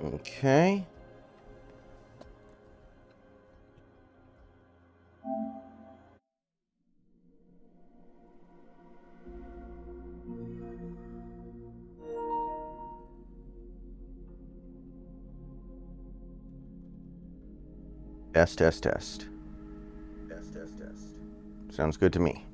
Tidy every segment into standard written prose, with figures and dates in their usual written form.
Okay. Test, test, test. Test, test, test. Sounds good to me.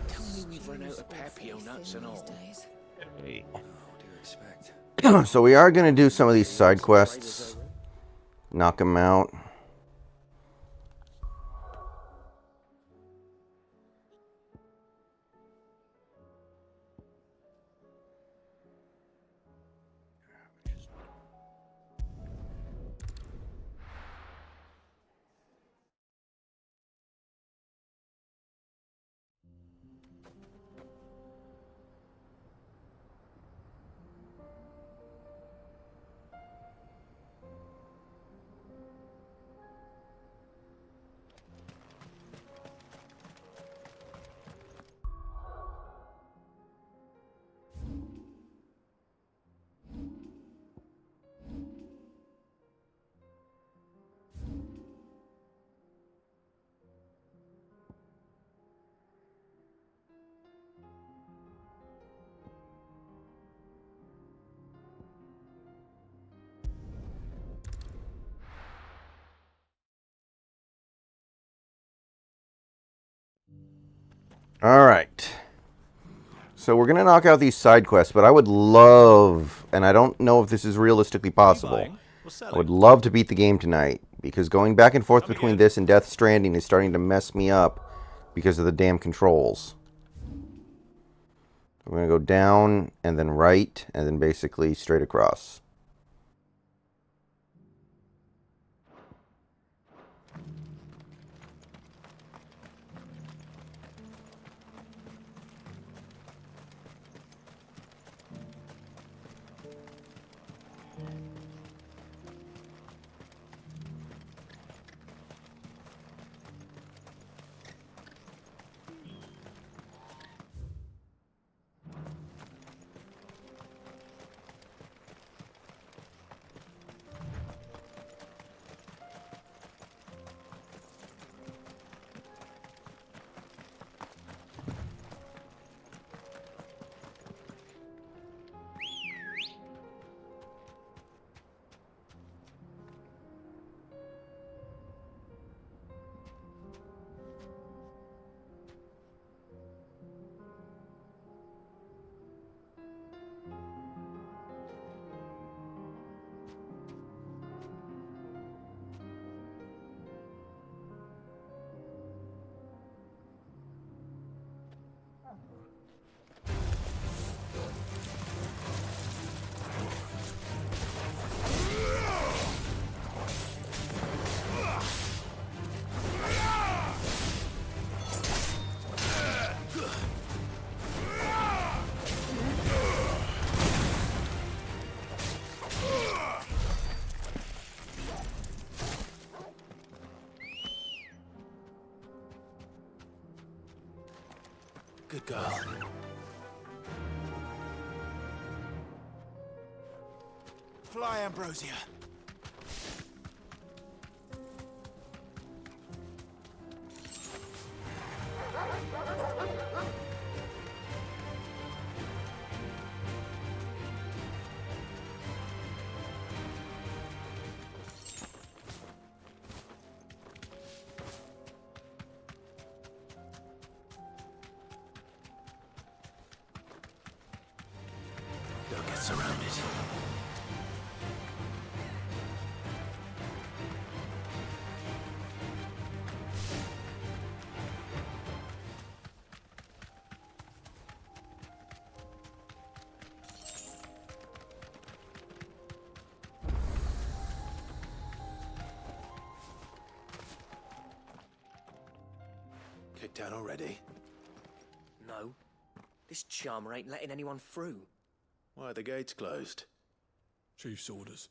Tell me we've run out of papio nuts and all. Hey. What do you expect? So we are going to do some of these side quests. Knock them out. All right. So we're going to knock out these side quests, but I would love, and I don't know if this is realistically possible, I would love to beat the game tonight, because going back and forth between this and Death Stranding is starting to mess me up because of the damn controls. We're going to go down, and then right, and then basically straight across. Good girl. Fly, Ambrosia. They'll get surrounded. Kicked out already? No. This charmer ain't letting anyone through. Why are the gates closed? Chief's orders.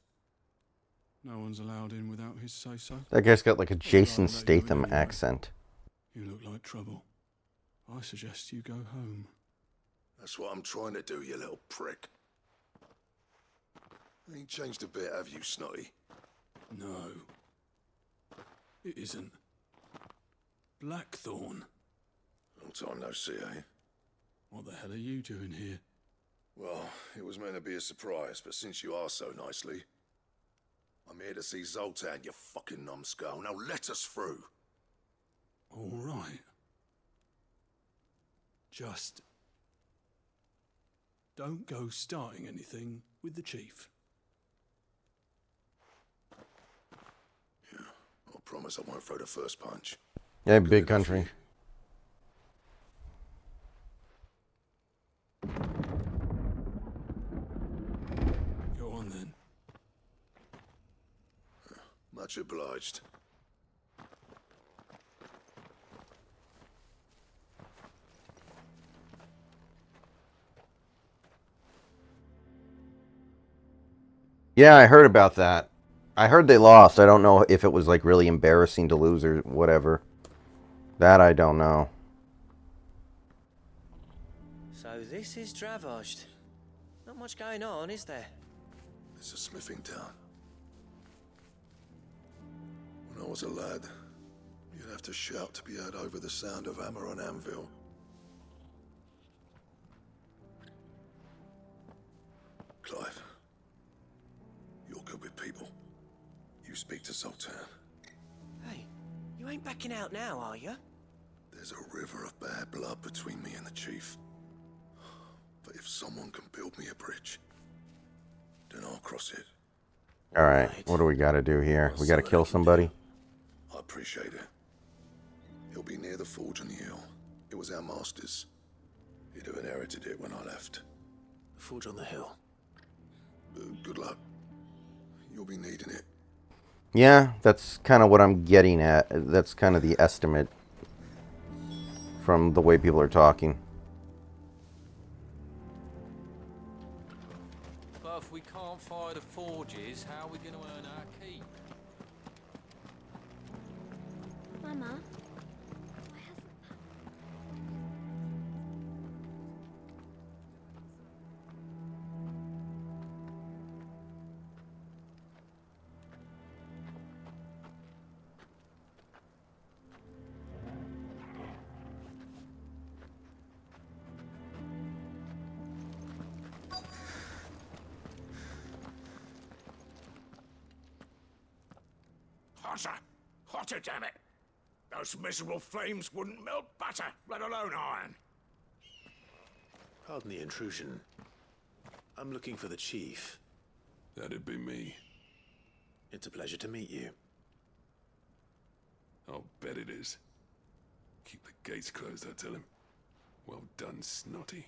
No one's allowed in without his say-so. That guy's got like a Jason I'd rather let you in Statham anyway. accent. You look like trouble. I suggest you go home. That's what I'm trying to do, you little prick. Ain't changed a bit, have you, Snotty? No. It isn't. Blackthorn. Long time no see, eh? What the hell are you doing here? Well, it was meant to be a surprise, but since you are so nicely, I'm here to see Zoltan, you fucking numbskull. Now let us through. All right. Just don't go starting anything with the chief. Yeah, I promise I won't throw the first punch. Yeah, big country. Go on then. Much obliged. Yeah, I heard about that. I heard they lost. I don't know if it was like really embarrassing to lose or whatever. That I don't know. So this is Dravosht. Not much going on, is there? It's a smithing town. When I was a lad, you'd have to shout to be heard over the sound of hammer on anvil. Clive, you're good with people. You speak to Sultan. Hey, you ain't backing out now, are you? There's a river of bad blood between me and the chief. But if someone can build me a bridge, then I'll cross it. Alright, what do we gotta do here? We gotta kill somebody? I appreciate it. He'll be near the forge on the hill. It was our master's. He'd have inherited it when I left. The forge on the hill. Good luck. You'll be needing it. Yeah, that's kind of what I'm getting at. That's kind of the estimate from the way people are talking. But if we can't fire the forges, how are we going to earn our keep? Mama, Hotter! Hotter, damn it! Those miserable flames wouldn't melt butter, let alone iron. Pardon the intrusion. I'm looking for the chief. That'd be me. It's a pleasure to meet you. I'll bet it is. Keep the gates closed, I tell him. Well done, Snotty.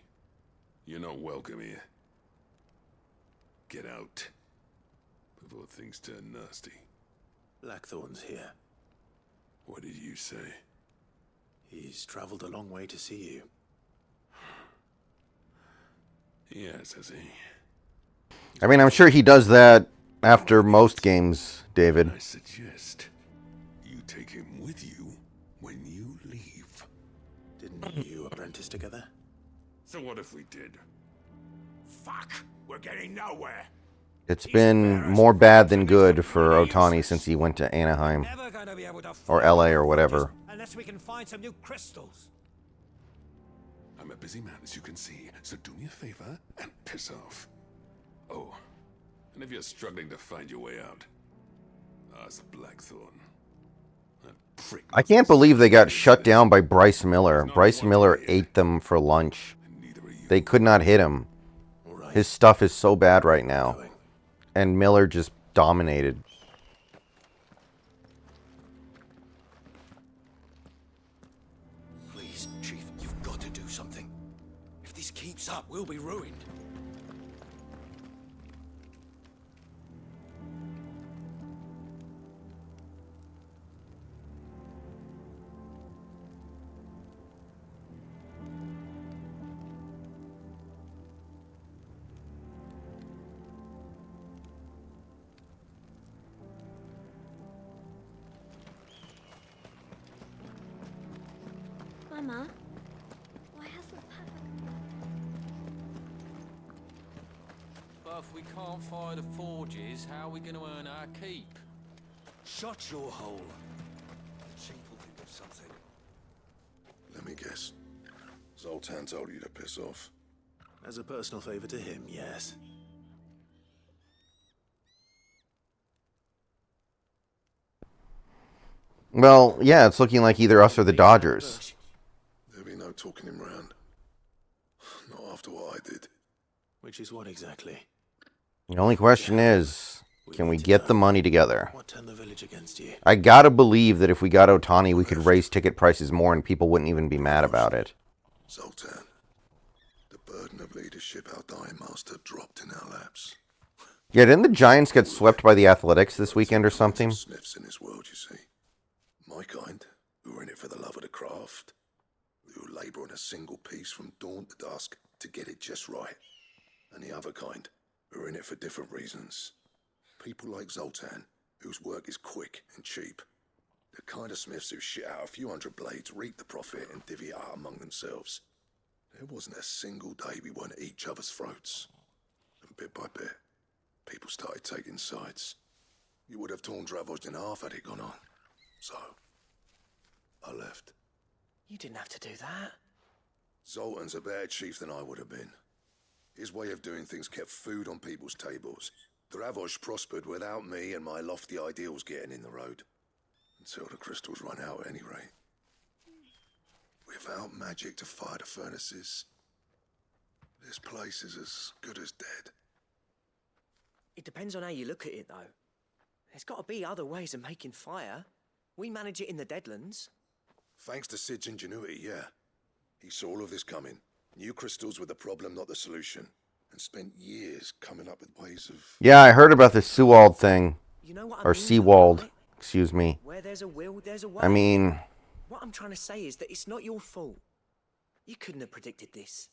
You're not welcome here. Get out. Before things turn nasty. Blackthorn's here. What did you say? He's traveled a long way to see you. Yes, has he? I mean, I'm sure he does that after most games, David. I suggest you take him with you when you leave. Didn't you apprentice together? So what if we did? Fuck! We're getting nowhere! It's been more bad than good for Otani since he went to Anaheim. Never gonna be able to Or fire LA the or whatever. forges unless we can find some new crystals. I'm a busy man, as you can see, so do me a favor and piss off. Oh, and if you're struggling to find your way out, ask Blackthorn. That prick I can't believe they got shut down by Bryce Miller. Bryce Miller ate them for lunch. and neither are you. They could not hit him. All right. His stuff is so bad right now. And Miller just dominated. Please, Chief, you've got to do something. If this keeps up, we'll be ruined. Mama, why hasn't Papa come back? But if we can't fire the forges, how are we going to earn our keep? Shut your hole. Chief will think of something. Let me guess. Zoltan told you to piss off. As a personal favor to him, yes. Well, yeah, it's looking like either us or the Dodgers. There'll be no talking him round. Not after what I did. Which is what exactly? The only question is, can we get the money together? What turned the village against you? I gotta believe that if we got Otani, we could raise ticket prices more and people wouldn't even be mad about it. Zoltan. The burden of leadership our dying master dropped in our laps. Yeah, didn't the Giants get swept by the Athletics this weekend or something? Smiths in this world, you see. My kind, who are in it for the love of the craft, who labour on a single piece from dawn to dusk to get it just right. And the other kind, who are in it for different reasons. People like Zoltan, whose work is quick and cheap. The kind of smiths who shit out a few hundred blades, reap the profit, and divvy it out among themselves. There wasn't a single day we weren't at each other's throats. And bit by bit, people started taking sides. You would have torn Dravos in half had it gone on. So, I left. You didn't have to do that. Zoltan's a better chief than I would have been. His way of doing things kept food on people's tables. Dravos prospered without me and my lofty ideals getting in the road. Until the crystals run out at any rate. Without magic to fire the furnaces, this place is as good as dead. It depends on how you look at it, though. There's got to be other ways of making fire. We manage it in the Deadlands. Thanks to Sid's ingenuity, yeah. He saw all of this coming. Knew crystals were the problem, not the solution. And spent years coming up with ways of... Yeah, I heard about this Sewald thing. You know what I Or mean, Seawald, right? excuse me. Where there's a will, there's a way. I mean, What I'm trying to say is that it's not your fault. You couldn't have predicted this.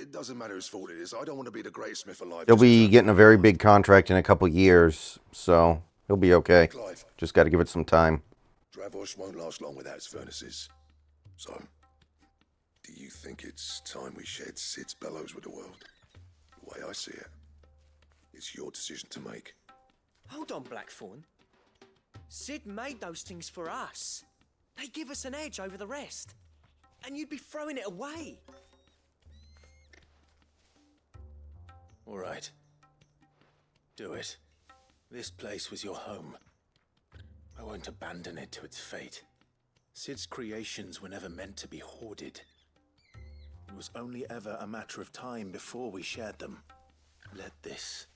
It doesn't matter whose fault it is. I don't want to be the greatest smith alive. he'll be getting a very big contract in a couple years, so he'll be okay. Clive, Just got to give it some time. Dravos won't last long without its furnaces. So, do you think it's time we shared Sid's bellows with the world? The way I see it, it's your decision to make. Hold on, Blackthorn. Sid made those things for us. They give us an edge over the rest. And you'd be throwing it away. All right. Do it. This place was your home. I won't abandon it to its fate. Sid's creations were never meant to be hoarded. It was only ever a matter of time before we shared them. Let this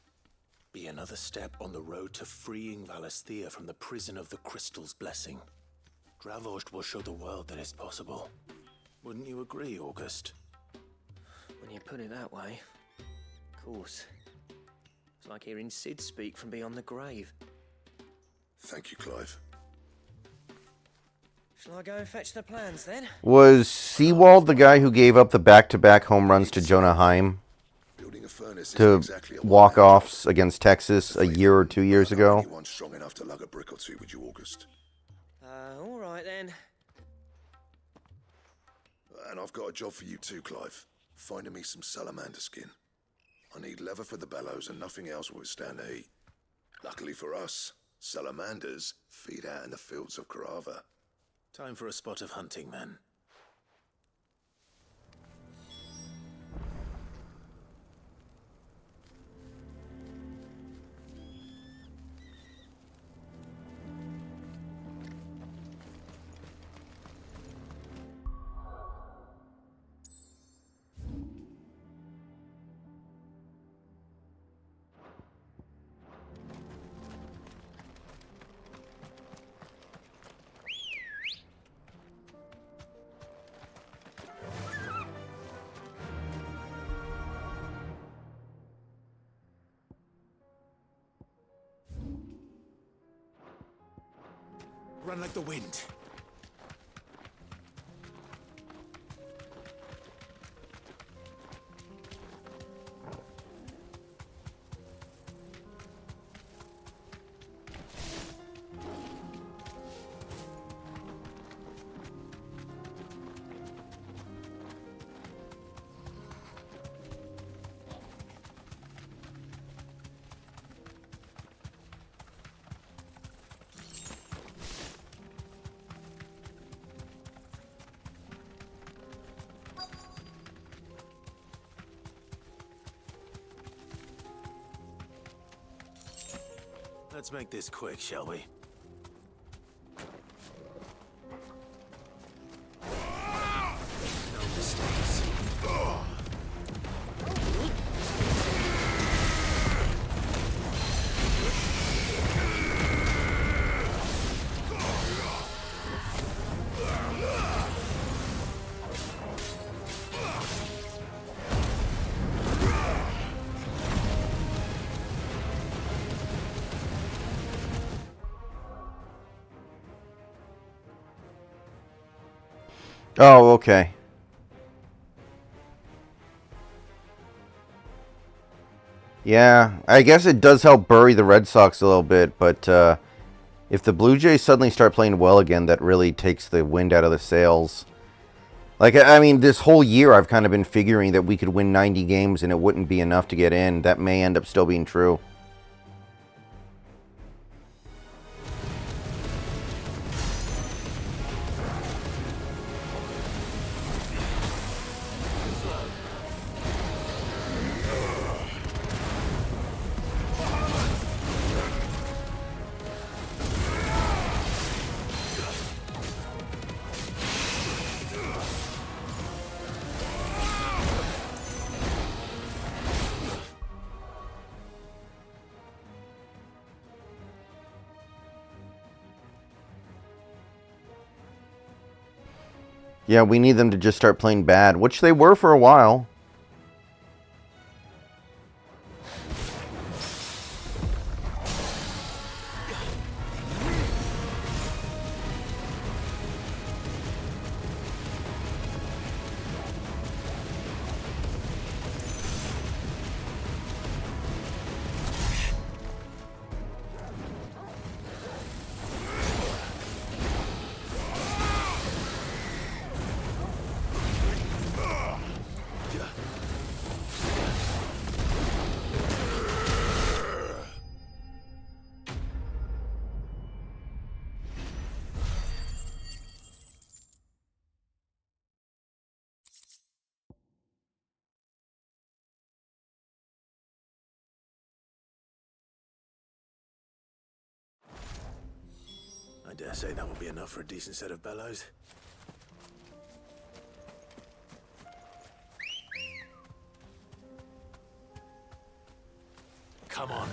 be another step on the road to freeing Valisthea from the prison of the Crystal's blessing. Dravos will show the world that it's possible. Wouldn't you agree, August? When you put it that way, of course. It's like hearing Sid speak from beyond the grave. Thank you, Clive. Shall I go and fetch the plans then? Was Sewald the guy who gave up the back-to-back home runs to Jonah Heim Building a furnace to isn't exactly a walk-offs against Texas a year or 2 years ago? Anyone strong enough to lug a brick or two, would you, August? All right then. And I've got a job for you too, Clive. Finding me some salamander skin. I need leather for the bellows and nothing else will withstand the heat. Luckily for us, salamanders feed out in the fields of Carava. Time for a spot of hunting, then. Run like the wind. Let's make this quick, shall we? No mistakes. Oh, okay. Yeah, I guess it does help bury the Red Sox a little bit, but if the Blue Jays suddenly start playing well again, that really takes the wind out of the sails. Like, I mean, this whole year I've kind of been figuring that we could win 90 games and it wouldn't be enough to get in. That may end up still being true. Yeah, we need them to just start playing bad, which they were for a while. I dare say that will be enough for a decent set of bellows. Come on.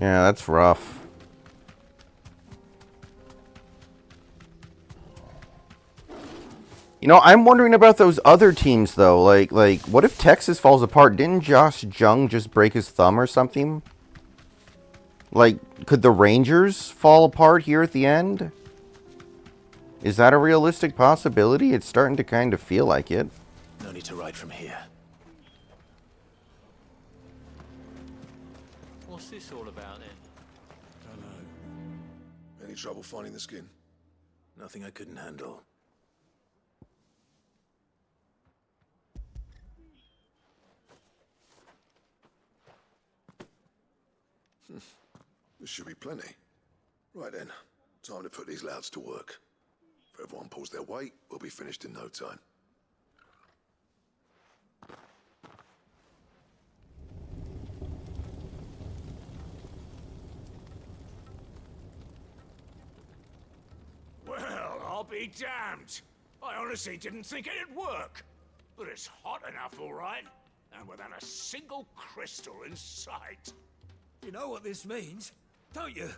Yeah, that's rough. You know, I'm wondering about those other teams though. Like, what if Texas falls apart? Didn't Josh Jung just break his thumb or something? Like, could the Rangers fall apart here at the end? Is that a realistic possibility? It's starting to kind of feel like it. No need to ride from here. What's this all about then? Any trouble finding the skin? Nothing I couldn't handle. There should be plenty. Right then, time to put these louds to work. If everyone pulls their weight, we'll be finished in no time. Well, I'll be damned. I honestly didn't think it'd work. But it's hot enough, all right. And without a single crystal in sight. You know what this means, don't you?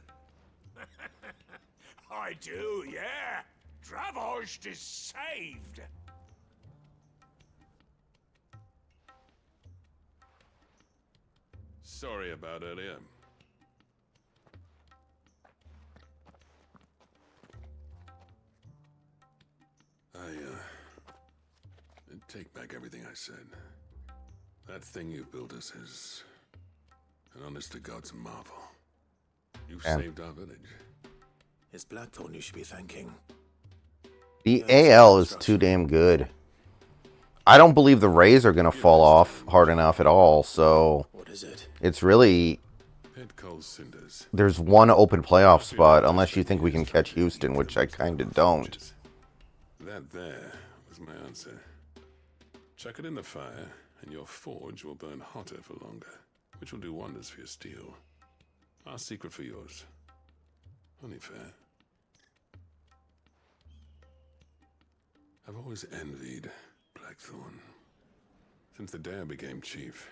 I do, yeah. Dravost is saved. Sorry about earlier. I take back everything I said. That thing you built us is an honest-to-God's marvel. You've Yeah. saved our village. It's Blackthorn you should be thanking. The Yeah, it's AL is construction. too damn good. I don't believe the rays are going to fall off hard enough at all, so What is it? it's really... Pit coal cinders. There's one open playoff spot, unless you think we can catch Houston, which I kind of don't. That there was my answer. Chuck it in the fire, and your forge will burn hotter for longer, which will do wonders for your steel. Our secret for yours. Only fair. I've always envied Blackthorn. Since the day I became chief,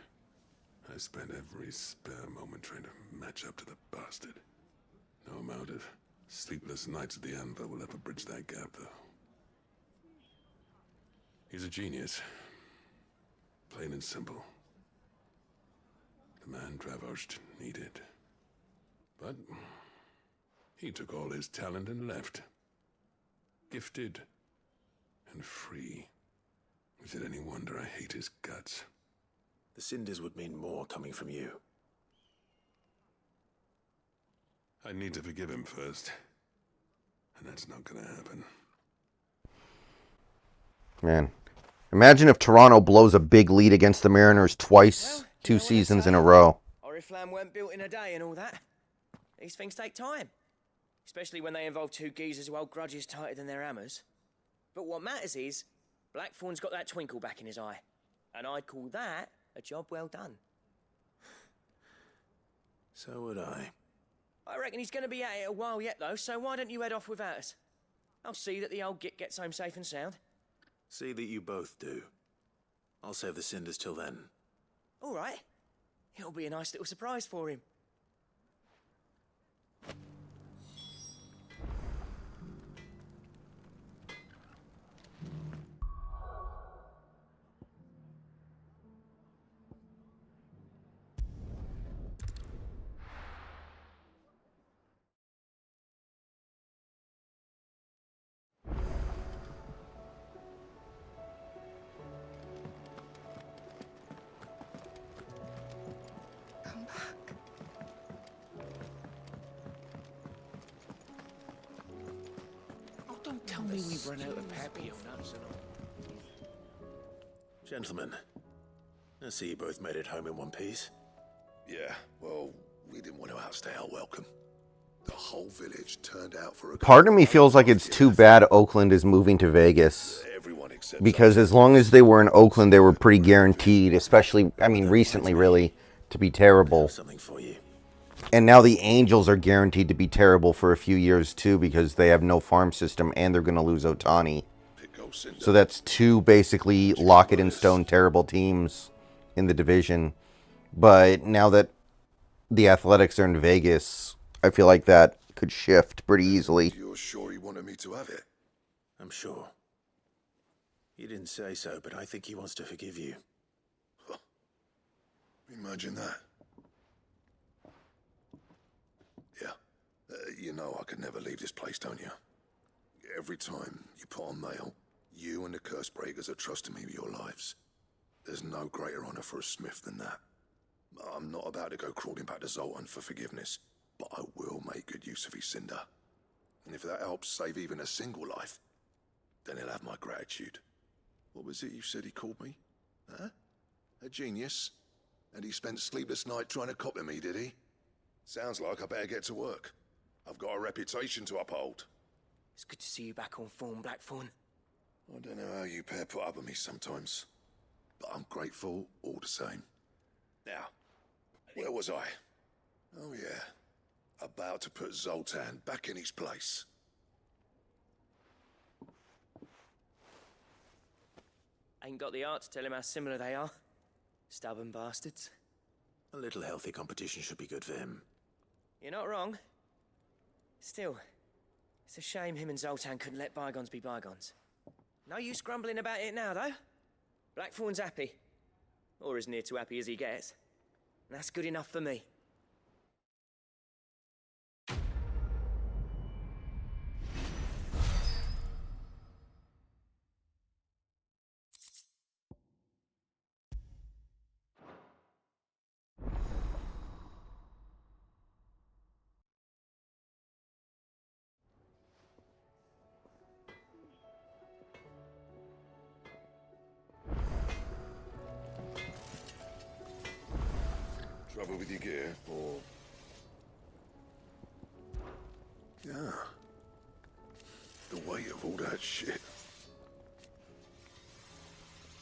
I spent every spare moment trying to match up to the bastard. No amount of sleepless nights at the Anvil will ever bridge that gap, though. He's a genius. Plain and simple. The man Dravosht needed. But he took all his talent and left. Gifted and free. Is it any wonder I hate his guts? The cinders would mean more coming from you. I need to forgive him first. And that's not gonna happen. Man, imagine if Toronto blows a big lead against the Mariners twice, Well, do you know two what they seasons in say? a row. Oriflamme weren't built in a day and all that. These things take time. Especially when they involve two geezers who hold grudges tighter than their hammers. But what matters is, Blackthorn's got that twinkle back in his eye. And I'd call that a job well done. So would I. I reckon he's going to be at it a while yet, though, so why don't you head off without us? I'll see that the old git gets home safe and sound. See that you both do. I'll save the cinders till then. All right. It'll be a nice little surprise for him. Come back. Oh, don't tell me we've run out of papillon nuts and all. Gentlemen, I see you both made it home in one piece. Yeah, well, we didn't want to outstay our welcome. The whole village turned out for a... Part of me feels like it's too bad Oakland is moving to Vegas. Everyone except... Because as long as they were in Oakland, they were pretty guaranteed, especially, I mean, recently, really, to be terrible. Something for you. And now the Angels are guaranteed to be terrible for a few years, too, because they have no farm system and they're going to lose Otani. So that's two basically lock-it-in-stone terrible teams in the division. But now that the Athletics are in Vegas, I feel like that could shift pretty easily. You're sure he wanted me to have it? I'm sure. He didn't say so, but I think he wants to forgive you. Imagine that. Yeah. You know I could never leave this place, don't you? Every time you put on mail, you and the curse breakers are trusting me with your lives. There's no greater honor for a smith than that. I'm not about to go crawling back to Zoltan for forgiveness, but I will make good use of his cinder. And if that helps save even a single life, then he'll have my gratitude. What was it you said he called me? Huh? A genius? And he spent sleepless night trying to copy me, did he? Sounds like I better get to work. I've got a reputation to uphold. It's good to see you back on form, Blackthorn. I don't know how you pair put up with me sometimes, but I'm grateful all the same. Now, where was I? Oh yeah, about to put Zoltan back in his place. Ain't got the art to tell him how similar they are. Stubborn bastards. A little healthy competition should be good for him. You're not wrong. Still, it's a shame him and Zoltan couldn't let bygones be bygones. No use grumbling about it now, though. Blackthorn's happy. Or as near to happy as he gets. And that's good enough for me. with your gear, or... Yeah. The weight of all that shit.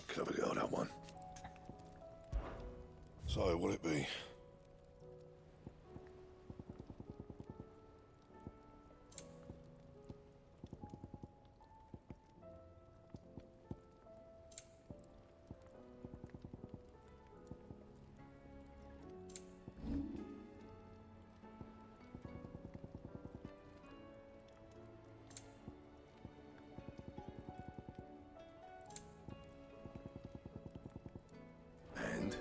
Clever girl, that one. So, what'll it be? And?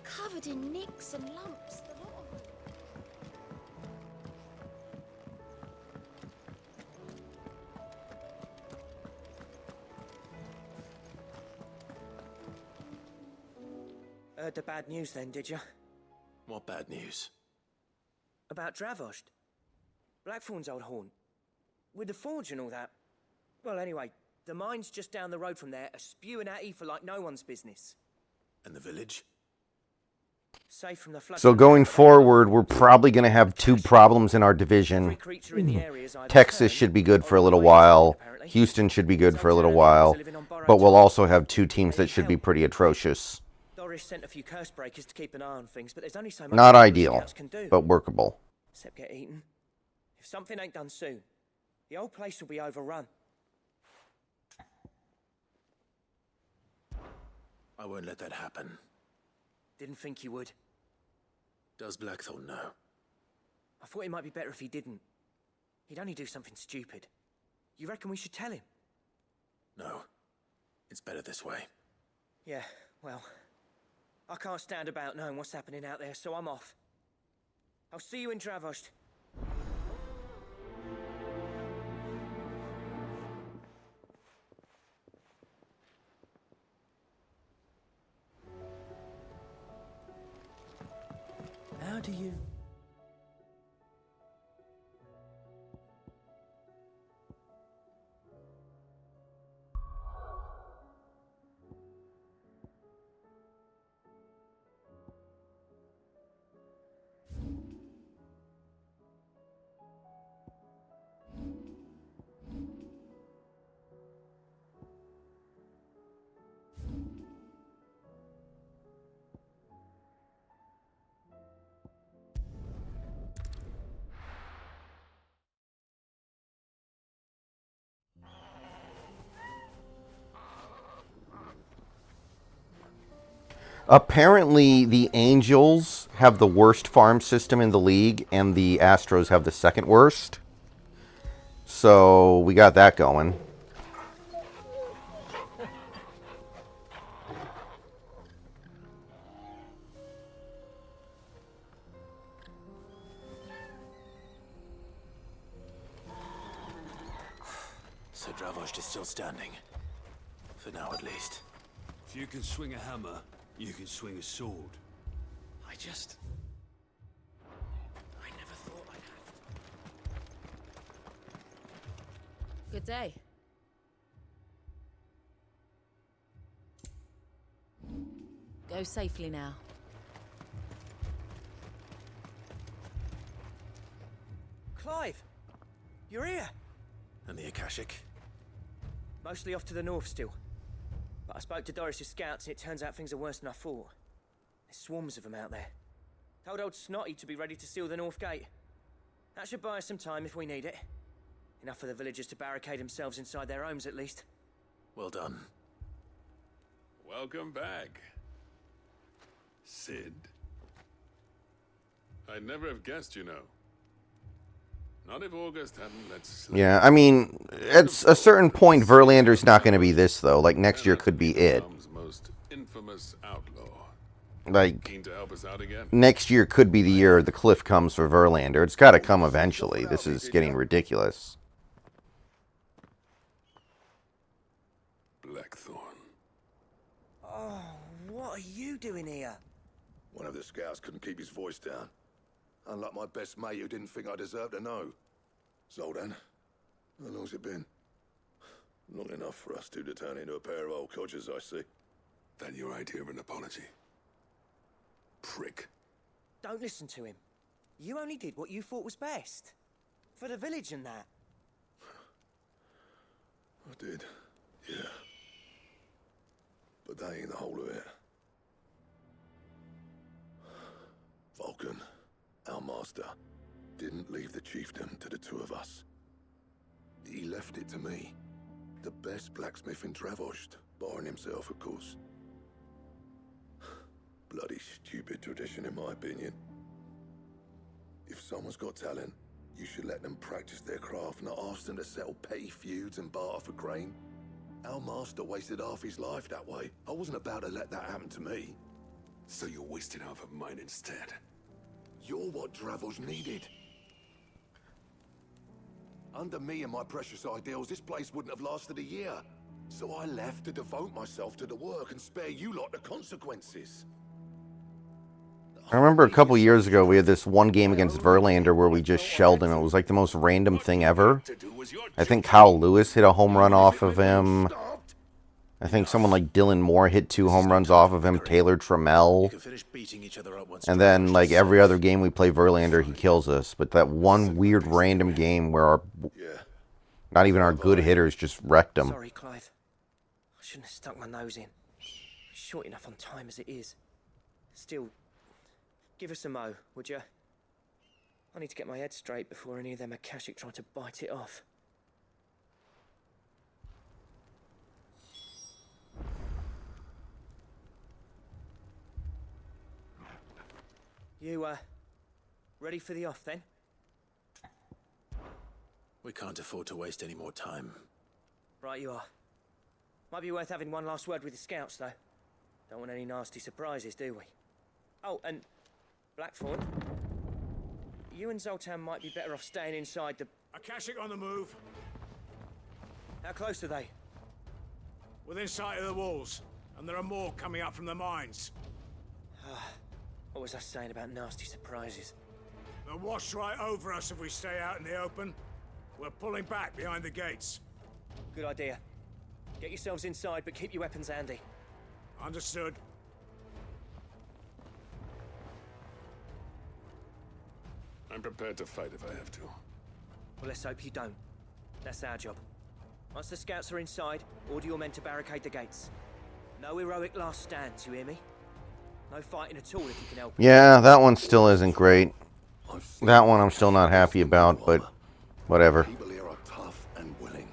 Covered in nicks and lumps, the lot of them. Heard the bad news then, did you? What bad news? About Dravost. Blackthorn's old haunt. With the forge and all that. Well, anyway, the mines just down the road from there are spewing out ether like no one's business. And the village? Safe from the flood. So going forward, we're probably going to have two problems in our division. Every creature in the area is either Texas turned should be good for a or little away while. apparently. Houston should be good for a little Zoltan while. are living on borrowed But we'll time. also have two teams that should be pretty atrocious. Doris sent a few curse breakers to keep an eye on things, but there's only so much Not the ideal, Scouts can do. but workable. Except get eaten. If something ain't done soon, the old place will be overrun. I won't let that happen. Didn't think you would. Does Blackthorn know? I thought it might be better if he didn't. He'd only do something stupid. You reckon we should tell him? No. It's better this way. Yeah, well, I can't stand about knowing what's happening out there, so I'm off. I'll see you in Dravost. How do you... Apparently, the Angels have the worst farm system in the league, and the Astros have the second worst. So, we got that going. So Dravost is still standing. For now, at least. If you can swing a hammer, you can swing a sword. I never thought I'd have to. Good day. Go safely now. Clive! You're here! And the Akashic? Mostly off to the north still. But I spoke to Doris's scouts and it turns out things are worse than I thought. There's swarms of them out there. Told old Snotty to be ready to seal the north gate. That should buy us some time if we need it. Enough for the villagers to barricade themselves inside their homes at least. Well done. Welcome back, Sid. I'd never have guessed, you know. Not if August hadn't let slip. Yeah, I mean, at a certain point, Verlander's not going to be this, though. Like, next year could be it. Realm's most infamous outlaw. Like, Keen to help us out again? next year could be the year the cliff comes for Verlander. It's got to come eventually. This is getting ridiculous. Blackthorn. Oh, what are you doing here? One One of the scouts couldn't keep his voice down. Unlike my best mate who didn't think I deserved to know. Zoltan, how long's it been? Long enough for us two to turn into a pair of old codgers, I see. That your idea of an apology? Prick. Don't listen to him. You only did what you thought was best. For the village and that. I did, yeah. But that ain't the whole of it. Vulcan, our master, didn't leave the chiefdom to the two of us. He left it to me. The best blacksmith in Dravost, barring himself, of course. Bloody stupid tradition, in my opinion. If someone's got talent, you should let them practice their craft, not ask them to settle petty feuds and barter for grain. Our master wasted half his life that way. I wasn't about to let that happen to me. So you wasted half of mine instead. You're what Dravost needed. Under me and my precious ideals, this place wouldn't have lasted a year. So I left to devote myself to the work and spare you lot the consequences. I remember a couple years ago we had this one game against Verlander where we just shelled him. It was like the most random thing ever. I think Kyle Lewis hit a home run off of him. I think someone like Dylan Moore hit 2 home runs off of him. Taylor Trammell. And then like every other game we play Verlander, he kills us. But that one weird random game where our, not even our good hitters just wrecked him. Sorry, Clive. I shouldn't have stuck my nose in. Short enough on time as it is. Still, give us a mo, would you? I need to get my head straight before any of them Akashic try to bite it off. You, ready for the off, then? We can't afford to waste any more time. Right you are. Might be worth having one last word with the scouts, though. Don't want any nasty surprises, do we? Oh, and Blackthorn, you and Zoltan might be better off staying inside the... Akashic on the move. How close are they? Within sight of the walls. And there are more coming up from the mines. What was I saying about nasty surprises? They'll wash right over us if we stay out in the open. We're pulling back behind the gates. Good idea. Get yourselves inside, but keep your weapons handy. Understood. I'm prepared to fight if I have to. Well, let's hope you don't. That's our job. Once the scouts are inside, order your men to barricade the gates. No heroic last stands, you hear me? No fighting at all if you can help it. Yeah, that one still isn't great. That one I'm still not happy about, but whatever. People here are tough and willing,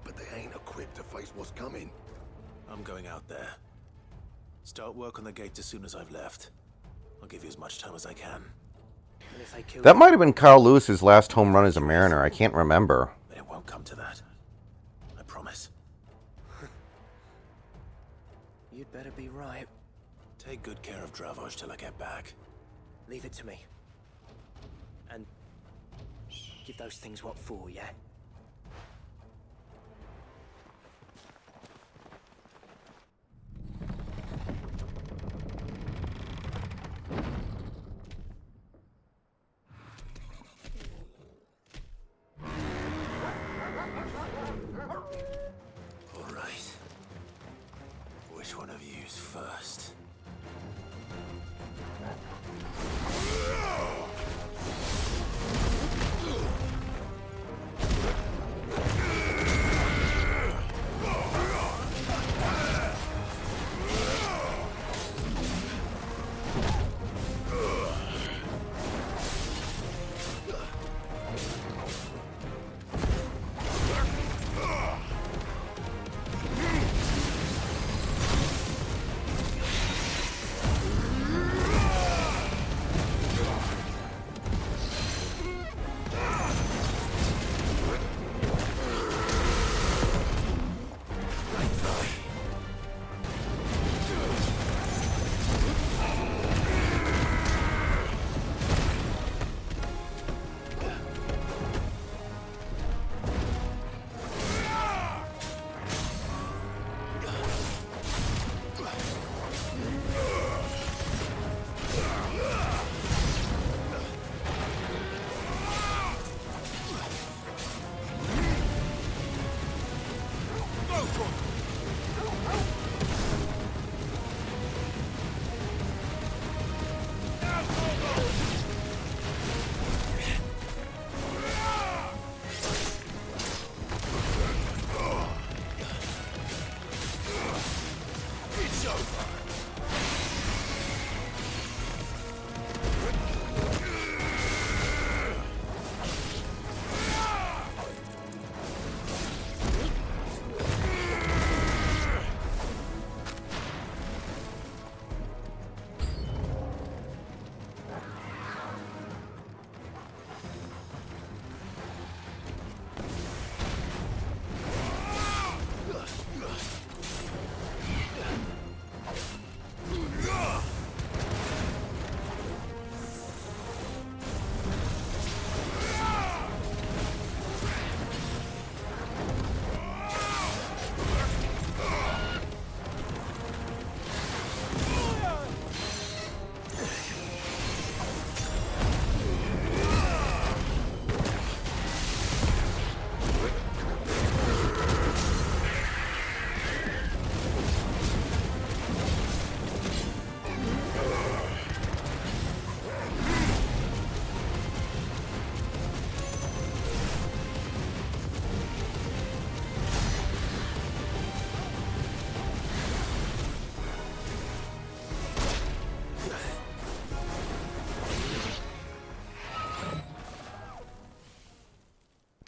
but they ain't equipped to face what's coming. I'm going out there. Start work on the gate as soon as I've left. I'll give you as much time as I can. And if they kill That you, might have been Kyle Lewis's last home run as a Mariner. I can't remember. But it won't come to that. I promise. you'd better be right. Take good care of Dravosh till I get back. Leave it to me. And give those things what for, yeah? All right. Which one of you's first?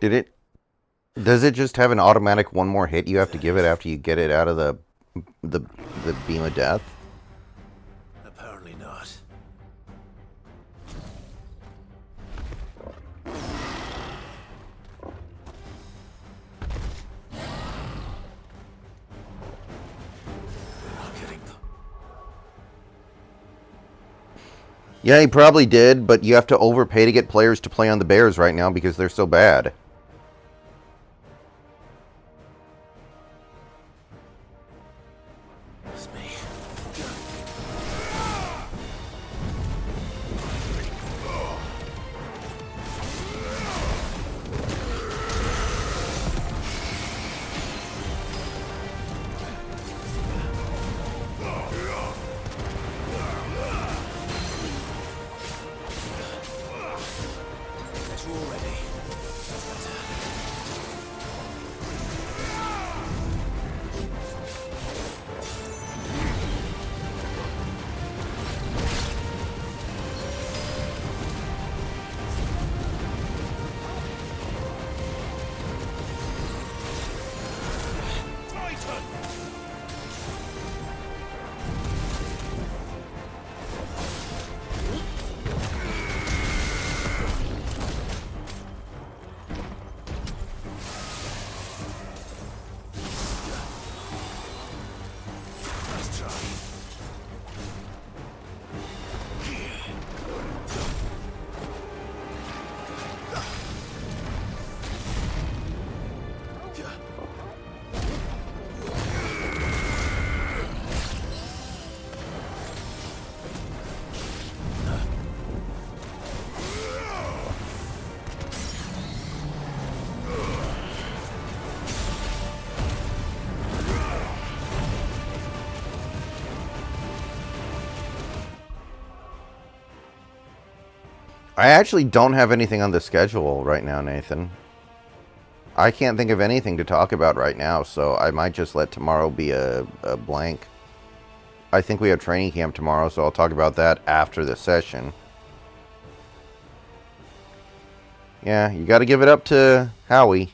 Did it? Does it just have an automatic one more hit you have to give it after you get it out of the beam of death? Apparently not. We're not getting them. Yeah, he probably did, but you have to overpay to get players to play on the Bears right now because they're so bad. It's me. Guess you're all ready. That's better. Nice try. I actually don't have anything on the schedule right now, Nathan. I can't think of anything to talk about right now, so I might just let tomorrow be a blank. I think we have training camp tomorrow, so I'll talk about that after the session. Yeah, you got to give it up to Howie.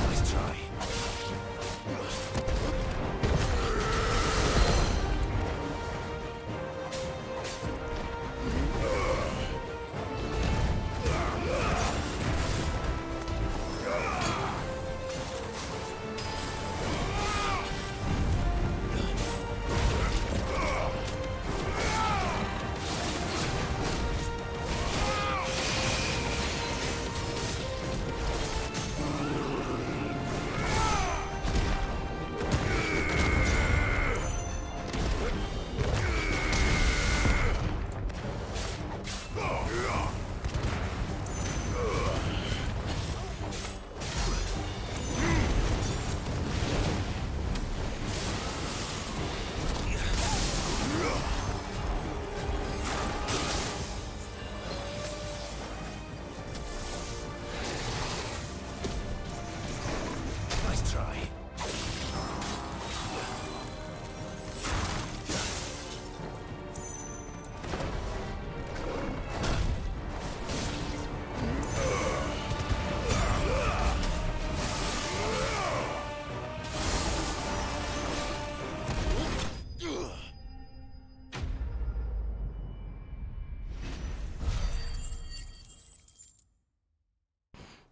Nice try. Nice try.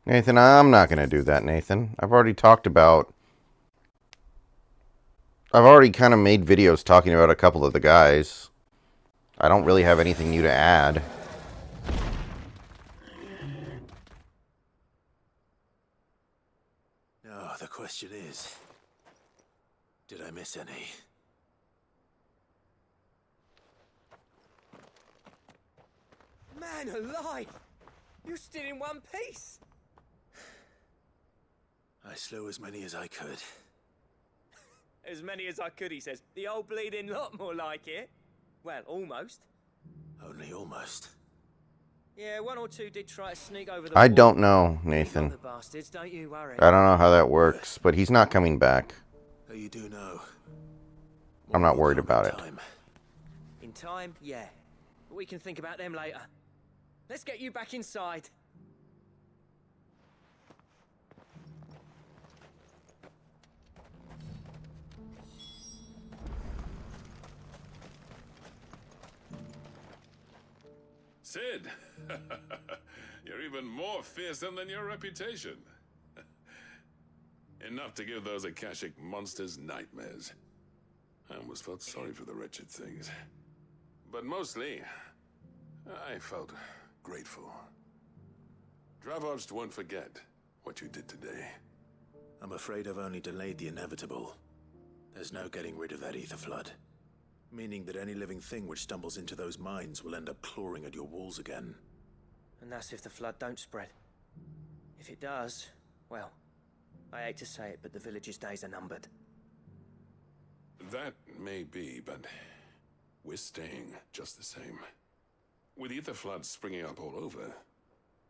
Nathan, I'm not going to do that, Nathan. I've already talked about... I've already kind of made videos talking about a couple of the guys. I don't really have anything new to add. Now, the question is, Did I miss any? Man alive! You're still in one piece! I slew as many as I could. As many as I could, he says. The old bleeding lot, more like it. Well, almost. Only almost. Yeah, one or two did try to sneak over the I wall. don't know, You got Nathan. the bastards, don't you worry. I don't know how that works, but he's not coming back. So you do know. I'm not worried about it. In time, yeah. But we can think about them later. Let's get you back inside. Sid! You're even more fearsome than your reputation. Enough to give those Akashic monsters nightmares. I almost felt sorry for the wretched things. But mostly, I felt grateful. Dravost won't forget what you did today. I'm afraid I've only delayed the inevitable. There's no getting rid of that ether flood. Meaning that any living thing which stumbles into those mines will end up clawing at your walls again. And that's if the flood don't spread. If it does, well, I hate to say it, but the village's days are numbered. That may be, but we're staying just the same. With ether floods springing up all over,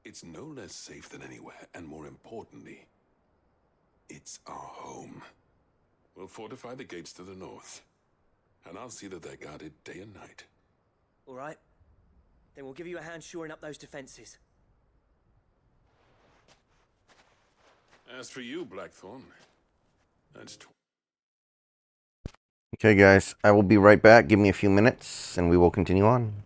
it's no less safe than anywhere, and more importantly, it's our home. We'll fortify the gates to the north, and I'll see that they're guarded day and night. All right. Then we'll give you a hand shoring up those defenses. As for you, Blackthorn, that's Okay, guys, I will be right back. Give me a few minutes, and we will continue on.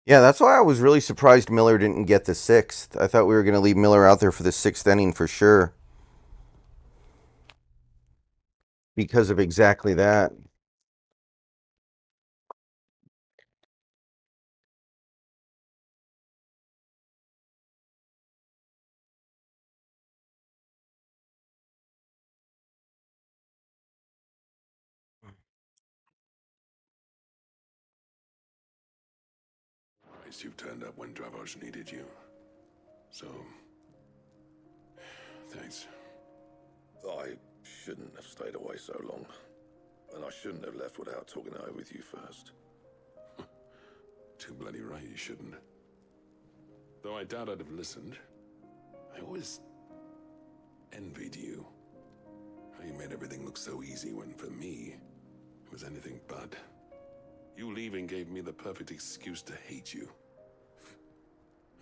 Yeah, that's why I was really surprised Miller didn't get the sixth. I thought we were going to leave Miller out there for the sixth inning for sure because of exactly that. At least you've turned up when Dravos needed you. So, thanks. I shouldn't have stayed away so long. And I shouldn't have left without talking it over with you first. Too bloody right you shouldn't. Though I doubt I'd have listened. I always envied you. How you made everything look so easy when, for me, it was anything but. You leaving gave me the perfect excuse to hate you.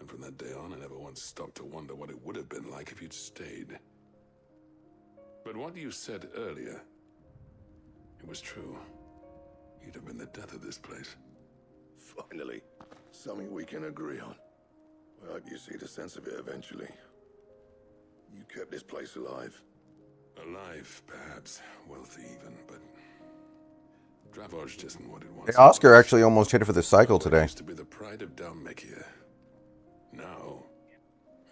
And from that day on, I never once stopped to wonder what it would have been like if you'd stayed. But what you said earlier, it was true. You'd have been the death of this place. Finally, something we can agree on. I hope you see the sense of it eventually. You kept this place alive. Alive, perhaps. Wealthy even, but... Dravos isn't what it Hey, once Oscar was. actually almost hit it for the cycle It today. used to be the pride of Dalmekia. Now,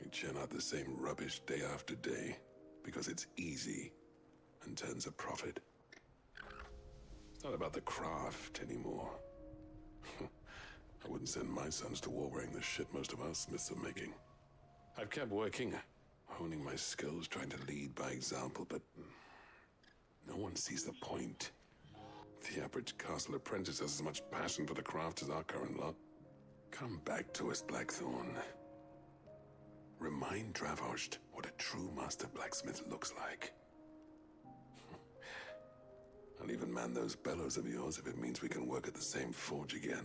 we churn out the same rubbish day after day because it's easy and turns a profit. It's not about the craft anymore. I wouldn't send my sons to war wearing the shit most of our smiths are making. I've kept working, honing my skills, trying to lead by example, but no one sees the point. The average castle apprentice has as much passion for the craft as our current lot. Come back to us, Blackthorn. Remind Dravos what a true master blacksmith looks like. I'll even man those bellows of yours if it means we can work at the same forge again.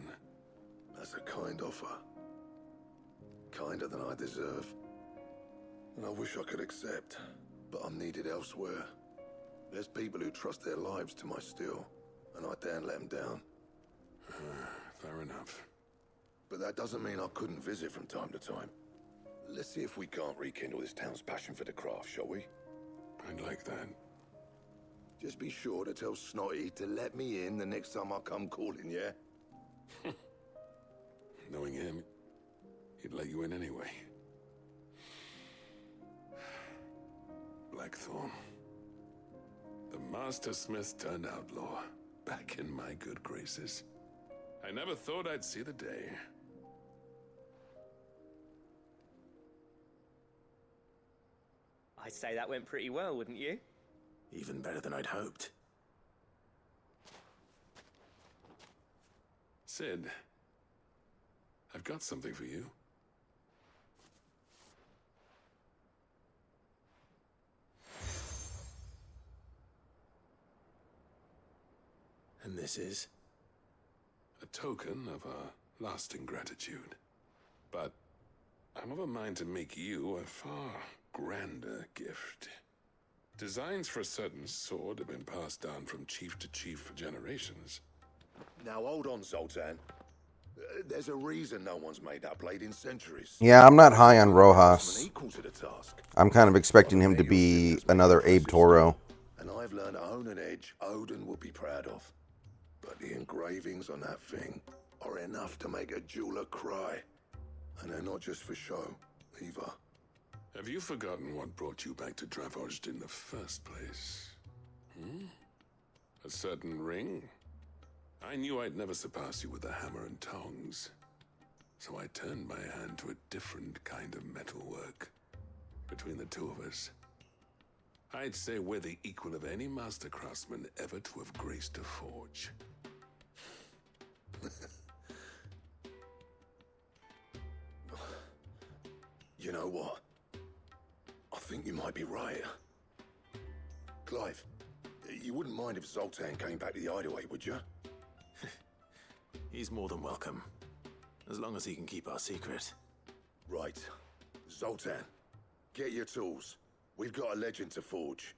That's a kind offer. Kinder than I deserve. And I wish I could accept, but I'm needed elsewhere. There's people who trust their lives to my steel, and I daren't let them down. Fair enough. But that doesn't mean I couldn't visit from time to time. Let's see if we can't rekindle this town's passion for the craft, shall we? I'd like that. Just be sure to tell Snotty to let me in the next time I come calling, yeah? Knowing him, he'd let you in anyway. Blackthorn. The Master Smith turned outlaw, back in my good graces. I never thought I'd see the day. I'd say that went pretty well, wouldn't you? Even better than I'd hoped. Sid, I've got something for you. And this is? A token of our lasting gratitude. But I'm of a mind to make you a far grander gift. Designs for a certain sword have been passed down from chief to chief for generations. Now hold on, Zoltan. There's a reason no one's made that blade in centuries. Yeah, I'm not high on Rojas. Equal to the task. I'm kind of expecting him to be another Abe Toro. And I've learned to own an edge Odin would be proud of. But the engravings on that thing are enough to make a jeweler cry. And they're not just for show, either. Have you forgotten what brought you back to Dravos in the first place? A certain ring? I knew I'd never surpass you with the hammer and tongs. So I turned my hand to a different kind of metalwork. Between the two of us, I'd say we're the equal of any master craftsman ever to have graced a forge. You know what? I think you might be right. Clive, you wouldn't mind if Zoltan came back to the hideaway, would you? He's more than welcome. As long as he can keep our secret. Right. Zoltan, get your tools. We've got a legend to forge.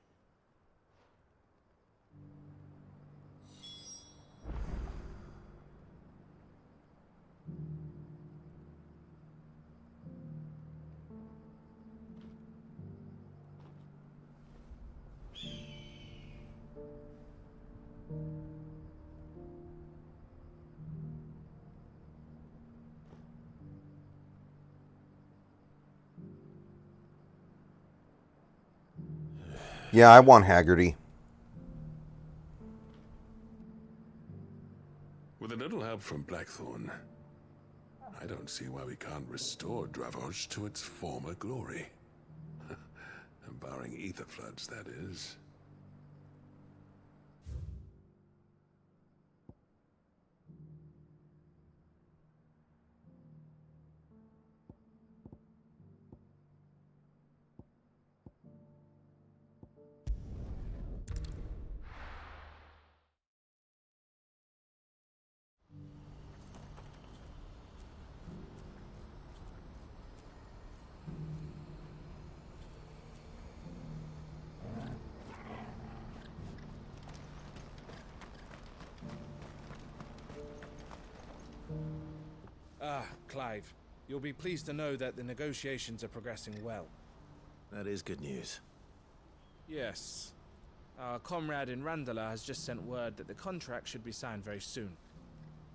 Yeah, I want Haggerty. With a little help from Blackthorn, I don't see why we can't restore Dravos to its former glory. Barring ether floods, that is. Ah, Clive. You'll be pleased to know that the negotiations are progressing well. That is good news. Yes. Our comrade in Randala has just sent word that the contract should be signed very soon.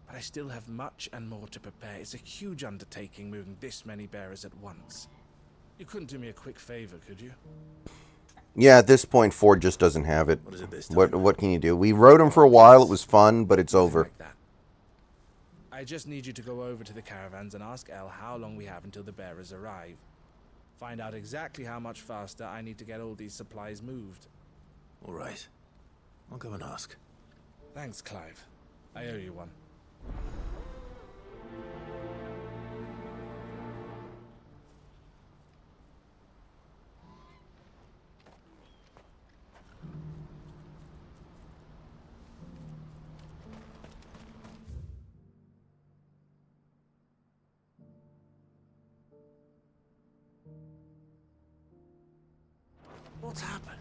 But I still have much and more to prepare. It's a huge undertaking moving this many bearers at once. You couldn't do me a quick favor, could you? Yeah, at this point, Ford just doesn't have it. What is it this time? What can you do? We rode him for a while. It was fun, but it's Nothing over. like that. I just need you to go over to the caravans and ask El how long we have until the bearers arrive. Find out exactly how much faster I need to get all these supplies moved. All right. I'll go and ask. Thanks, Clive. I owe you one. What's happened?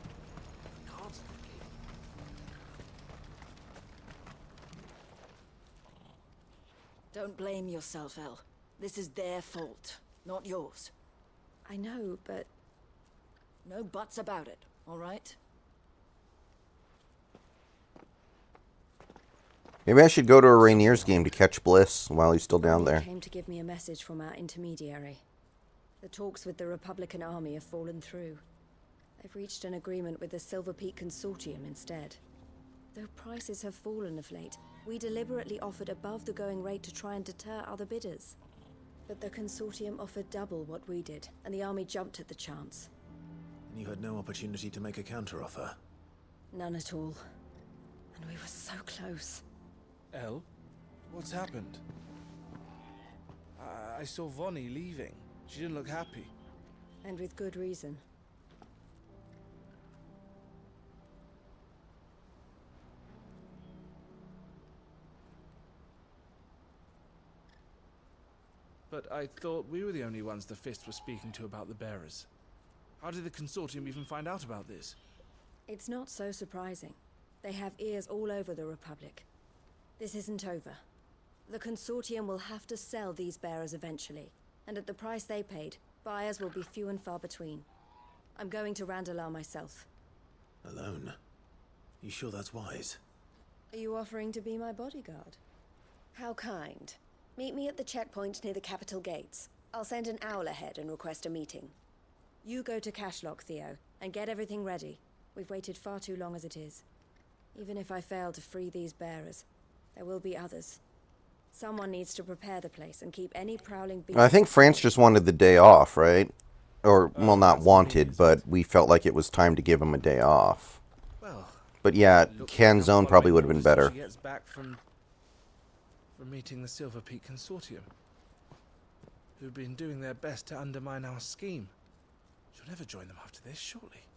Don't blame yourself, El. This is their fault, not yours. I know, but... No buts about it, all right? Maybe I should go to a Rainier's game to catch Bliss while he's still down there. Came to give me a message from our intermediary. The talks with the Republican Army have fallen through. They've reached an agreement with the Silver Peak Consortium instead. Though prices have fallen of late, we deliberately offered above the going rate to try and deter other bidders. But the Consortium offered double what we did, and the Army jumped at the chance. And you had no opportunity to make a counteroffer? None at all. And we were so close. El? What's happened? I saw Vonnie leaving. She didn't look happy. And with good reason. But I thought we were the only ones the Fist were speaking to about the bearers. How did the Consortium even find out about this? It's not so surprising. They have ears all over the Republic. This isn't over. The Consortium will have to sell these bearers eventually, and at the price they paid, buyers will be few and far between. I'm going to Randalar myself. Alone? You sure that's wise? Are you offering to be my bodyguard? How kind. Meet me at the checkpoint near the capital gates. I'll send an owl ahead and request a meeting. You go to Cashlock, Theo, and get everything ready. We've waited far too long as it is. Even if I fail to free these bearers, there will be others. Someone needs to prepare the place and keep any prowling beasts... I think France just wanted the day off, right? Or, well, not wanted, but we felt like it was time to give him a day off. Well, But yeah, Canzone probably would have been better. She gets back from meeting the Silver Peak Consortium, who've been doing their best to undermine our scheme. She'll never join them after this, surely.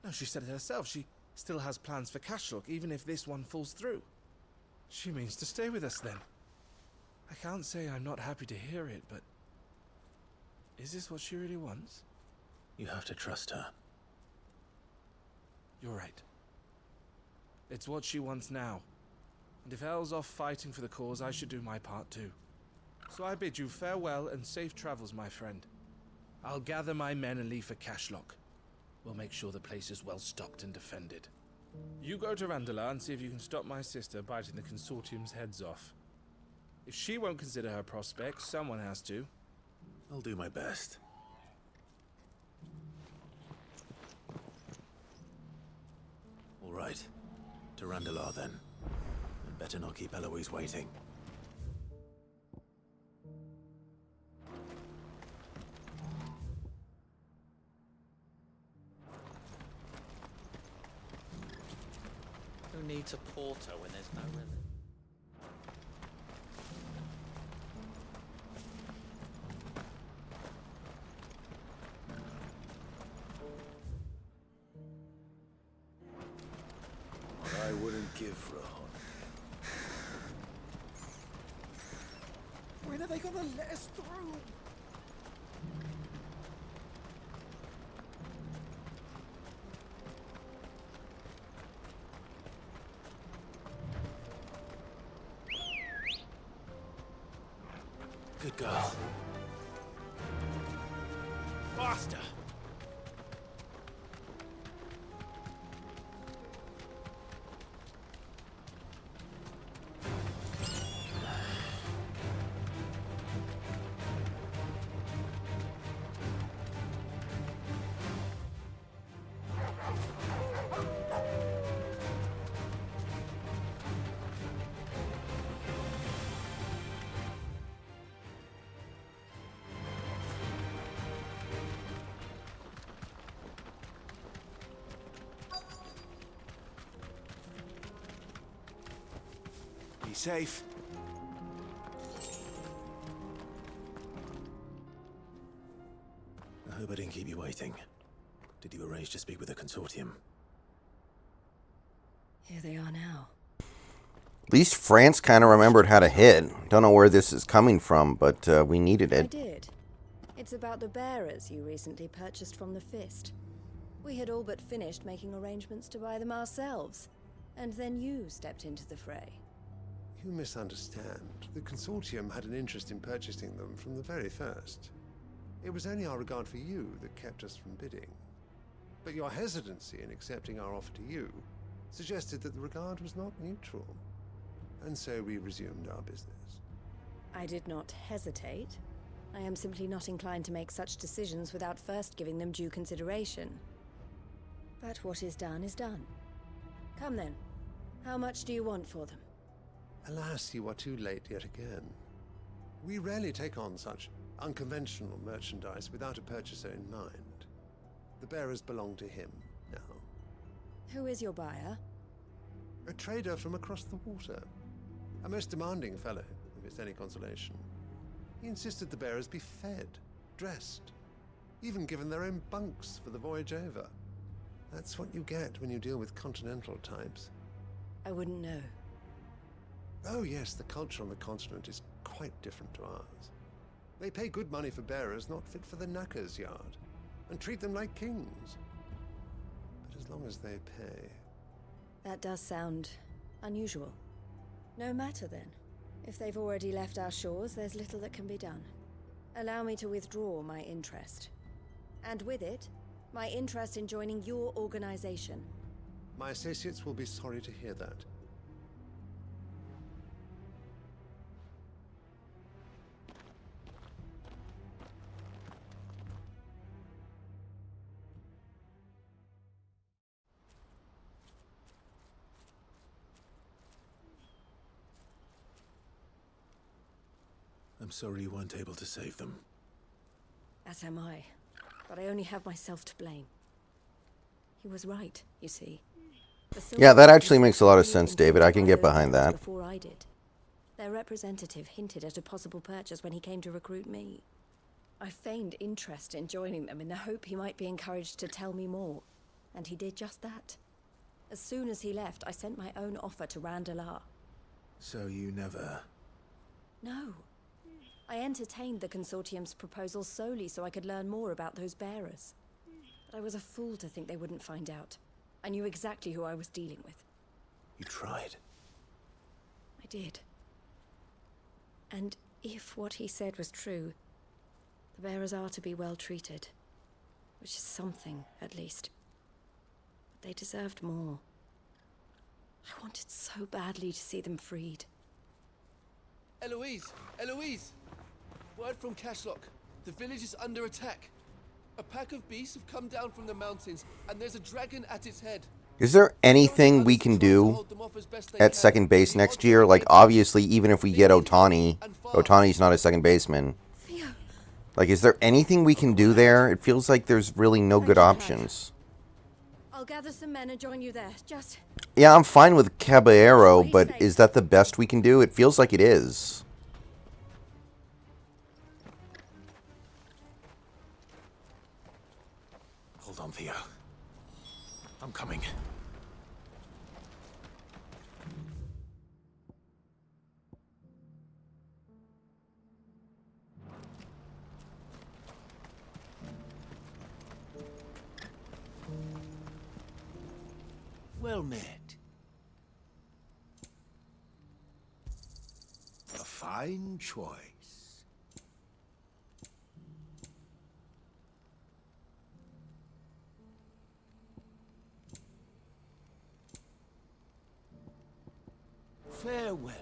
No, she said it herself. She still has plans for Cashlock, even if this one falls through. She means to stay with us then. I can't say I'm not happy to hear it, but... Is this what she really wants? You have to trust her. You're right. It's what she wants now. And if Elle's off fighting for the cause, I should do my part too. So I bid you farewell and safe travels, my friend. I'll gather my men and leave for Cashlock. We'll make sure the place is well stocked and defended. You go to Randalar and see if you can stop my sister biting the Consortium's heads off. If she won't consider her prospects, someone has to. I'll do my best. right. To Randalar, then. And better not keep Eloise waiting. Who needs a porter when there's no women? I wouldn't give for a hot. When are they gonna let us through? Good girl. Faster! Be safe. I hope I didn't keep you waiting. Did you arrange to speak with the consortium? Here they are now. At least France kind of remembered how to hit. Don't know where this is coming from, but we needed I it. did. It's about the bearers you recently purchased from the Fist. We had all but finished making arrangements to buy them ourselves. And then you stepped into the fray. You misunderstand. The consortium had an interest in purchasing them from the very first. It was only our regard for you that kept us from bidding. But your hesitancy in accepting our offer to you suggested that the regard was not mutual. And so we resumed our business. I did not hesitate. I am simply not inclined to make such decisions without first giving them due consideration. But what is done is done. Come then. How much do you want for them? Alas, you are too late yet again. We rarely take on such unconventional merchandise without a purchaser in mind. The bearers belong to him now. Who is your buyer? A trader from across the water. A most demanding fellow, if it's any consolation. He insisted the bearers be fed, dressed, even given their own bunks for the voyage over. That's what you get when you deal with continental types. I wouldn't know. Oh yes, the culture on the continent is quite different to ours. They pay good money for bearers not fit for the knacker's yard, and treat them like kings. But as long as they pay... That does sound unusual. No matter then. If they've already left our shores, there's little that can be done. Allow me to withdraw my interest. And with it, my interest in joining your organization. My associates will be sorry to hear that. I'm sorry you weren't able to save them. As am I. But I only have myself to blame. He was right, you see. Yeah, that actually makes a lot of sense, David. I can get behind that. Before I did. Their representative hinted at a possible purchase when he came to recruit me. I feigned interest in joining them in the hope he might be encouraged to tell me more. And he did just that. As soon as he left, I sent my own offer to Randalar. So you never... No. I entertained the consortium's proposal solely so I could learn more about those bearers. But I was a fool to think they wouldn't find out. I knew exactly who I was dealing with. You tried. I did. And if what he said was true, the bearers are to be well treated. Which is something, at least. But they deserved more. I wanted so badly to see them freed. Eloise! Eloise! Word from Cashlock. The village is under attack. A pack of beasts have come down from the mountains, and there's a dragon at its head. Is there anything we can do at second base next year? Like, obviously, even if we get Otani, Otani's not a second baseman. Like, is there anything we can do there? It feels like there's really no good options. I'll gather some men and join you there. Just... Yeah, I'm fine with Caballero, but is that the best we can do? It feels like it is. Hold on, Theo. I'm coming. Well met. A fine choice. Farewell.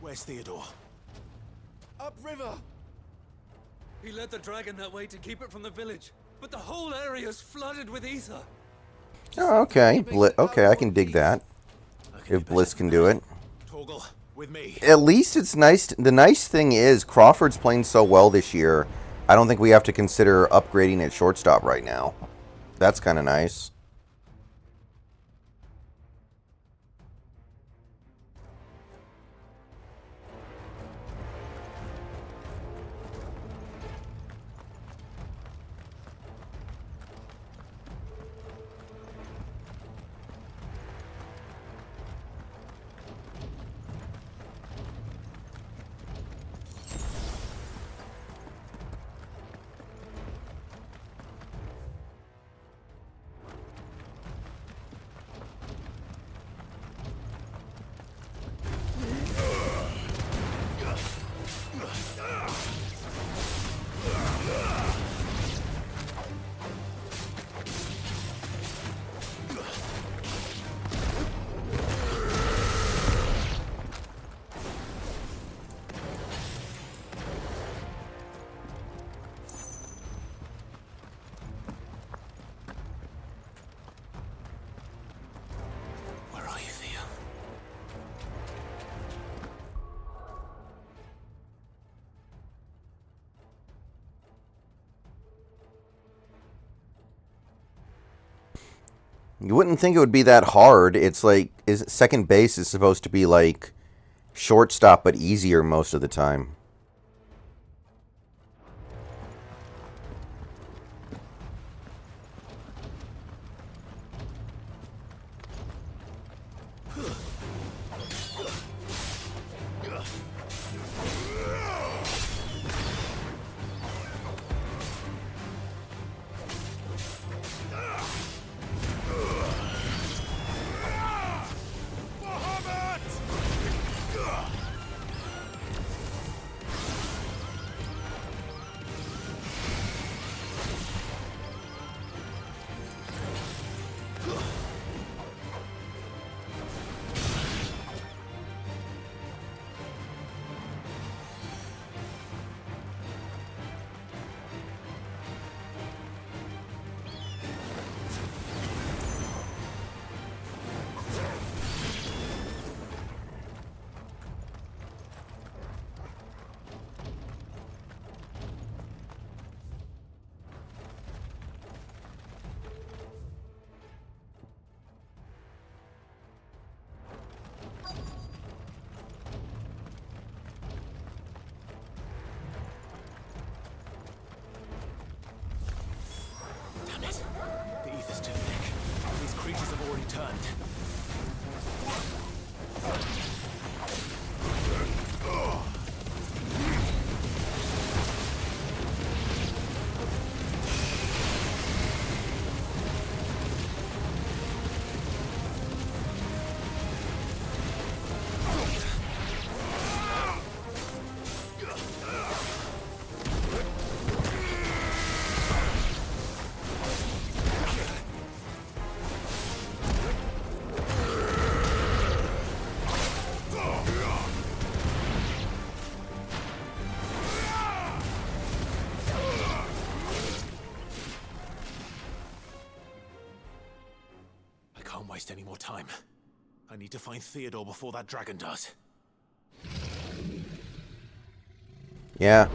Where's Theodore? Upriver! He led the dragon that way to keep it from the village, but the whole area's flooded with ether. Oh, okay. Okay, I can dig that. If Bliss can do it. Torgal, with me. At least it's nice. The nice thing is Crawford's playing so well this year, I don't think we have to consider upgrading at shortstop right now. That's kind of nice. You wouldn't think it would be that hard. It's like second base is supposed to be like shortstop, but easier most of the time. waste any more time. I need to find Theodore before that dragon does. Yeah.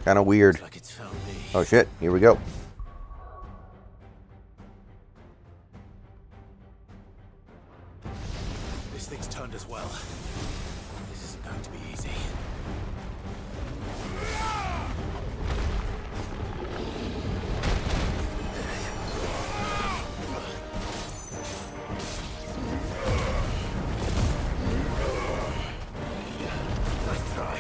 Kind of weird. Looks like it's found me. Oh shit, here we go. This thing's turned as well. This isn't going to be easy. Nice try.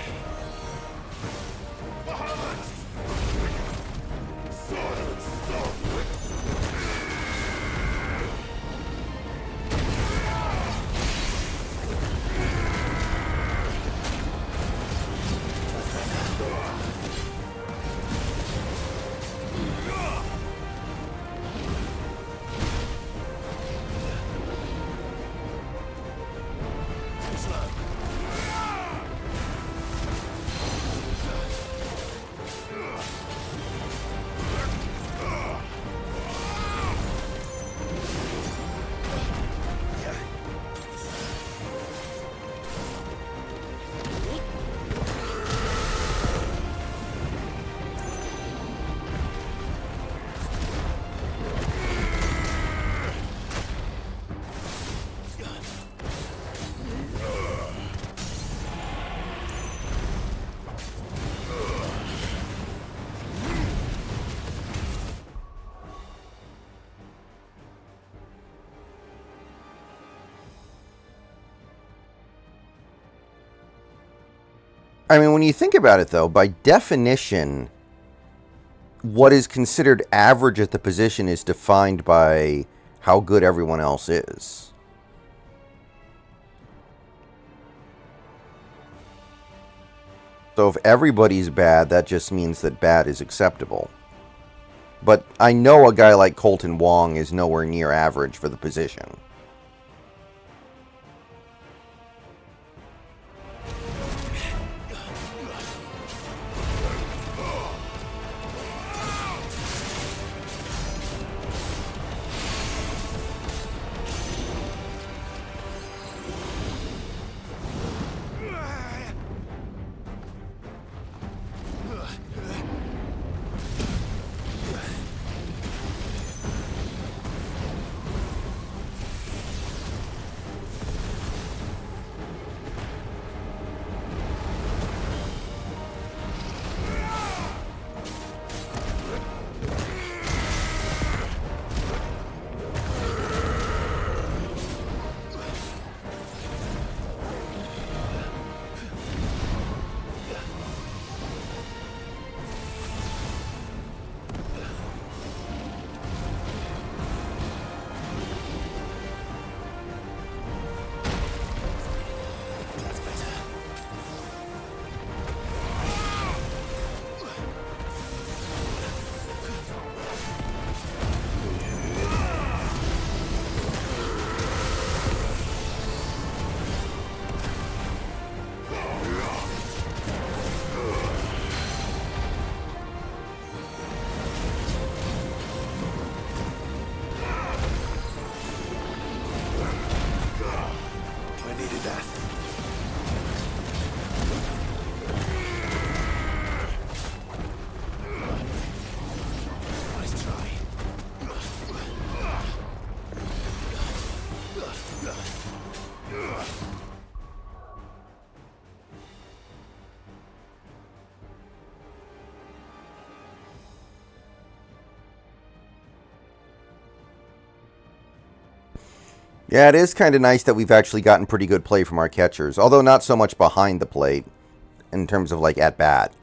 I mean, when you think about it, though, by definition, what is considered average at the position is defined by how good everyone else is. So if everybody's bad, that just means that bad is acceptable. But I know a guy like Colton Wong is nowhere near average for the position. Yeah, it is kind of nice that we've actually gotten pretty good play from our catchers, although not so much behind the plate in terms of like at bat.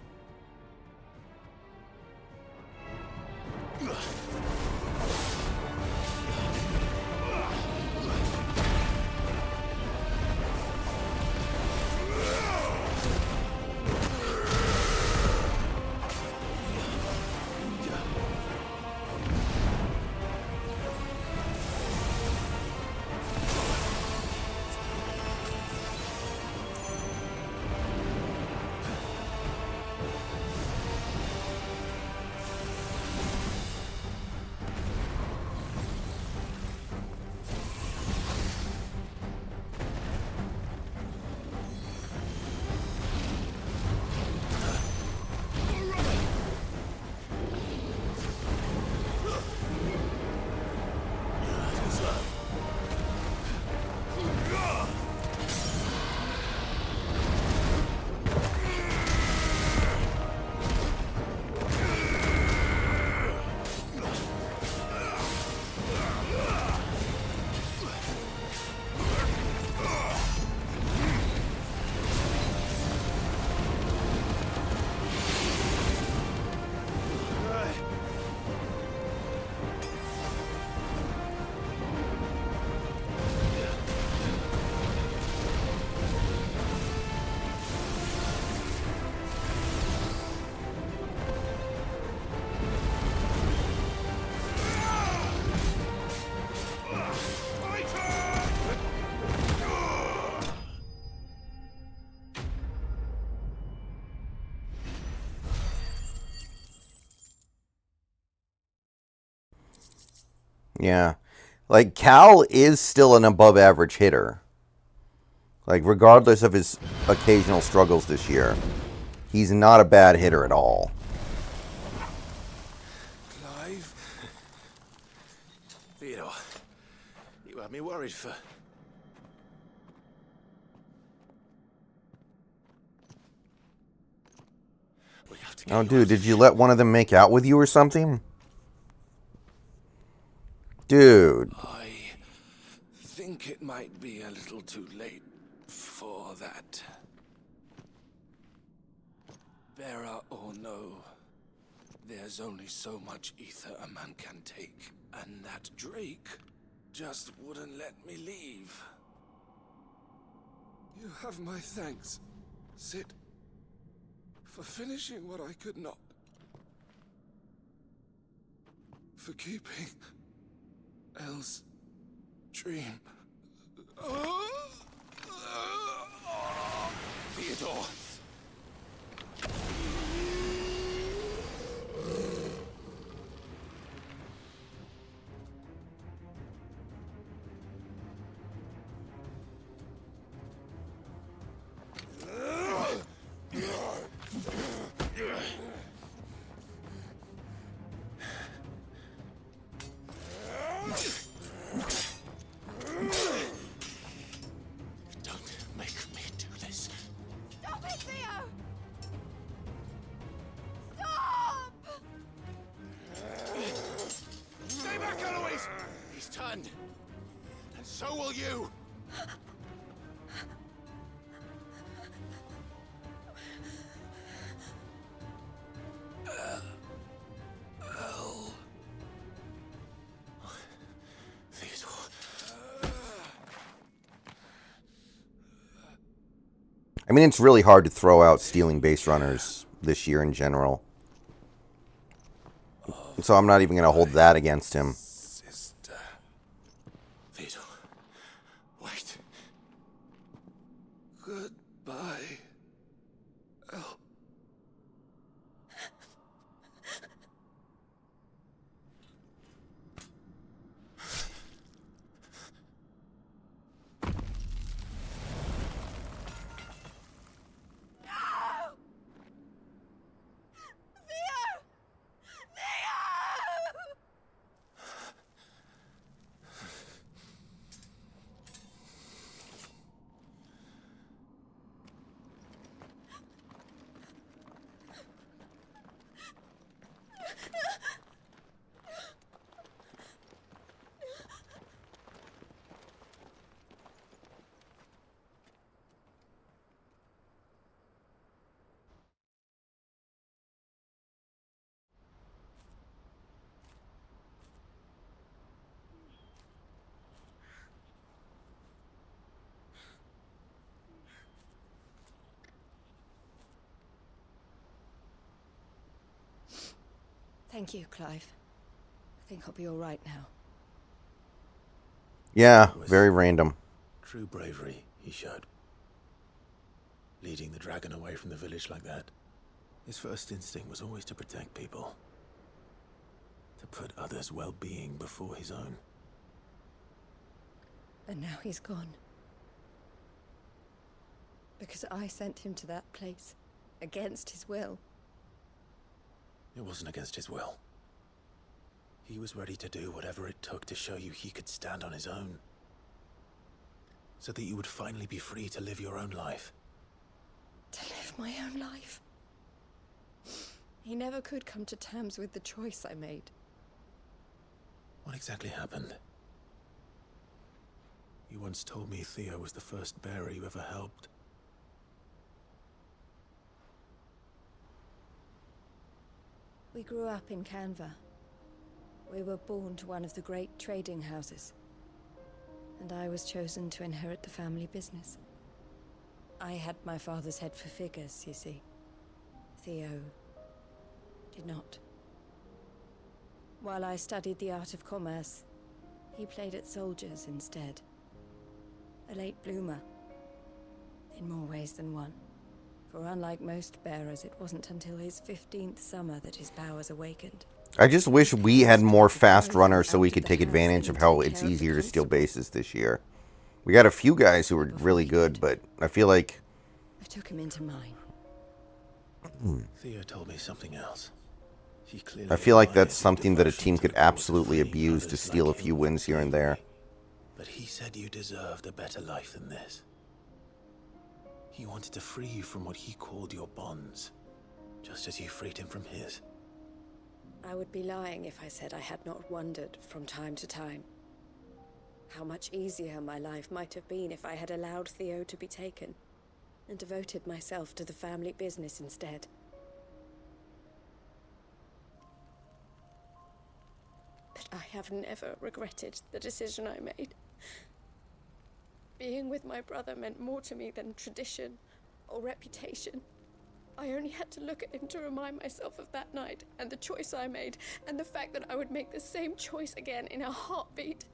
Yeah. Like, Cal is still an above average hitter. Like, regardless of his occasional struggles this year, he's not a bad hitter at all. Clive? Theodore, you had me worried for... Oh, dude, did you let one of them make out with you or something? Dude. I think it might be a little too late for that. Bearer or no, there's only so much ether a man can take, and that Drake just wouldn't let me leave. You have my thanks, Sid, for finishing what I could not. For keeping Elle's dream. Theodore! And so will you! I mean, it's really hard to throw out stealing base runners this year in general. So I'm not even going to hold that against him. Sister. Theodore, wait. Goodbye, Elle. Thank you, Clive. I think I'll be all right now. Yeah, very random. True bravery he showed. Leading the dragon away from the village like that. His first instinct was always to protect people. To put others' well-being before his own. And now he's gone. Because I sent him to that place. Against his will. It wasn't against his will. He was ready to do whatever it took to show you he could stand on his own. So that you would finally be free to live your own life. To live my own life? He never could come to terms with the choice I made. What exactly happened? You once told me Theo was the first bearer you ever helped. We grew up in Canva. We were born to one of the great trading houses. And I was chosen to inherit the family business. I had my father's head for figures, you see. Theo did not. While I studied the art of commerce, he played at soldiers instead. A late bloomer. In more ways than one. For unlike most bearers, it wasn't until his 15th summer that his powers awakened. I just wish we had more fast runners so we could take advantage of how it's easier to steal bases this year. We got a few guys who are really good, but I feel like... I took him into mine. Theo told me something else. I feel like that's something that a team could absolutely abuse to steal a few wins here and there. But he said you deserved a better life than this. He wanted to free you from what he called your bonds, just as you freed him from his. I would be lying if I said I had not wondered from time to time how much easier my life might have been if I had allowed Theo to be taken and devoted myself to the family business instead. But I have never regretted the decision I made. Being with my brother meant more to me than tradition or reputation. I only had to look at him to remind myself of that night and the choice I made and the fact that I would make the same choice again in a heartbeat.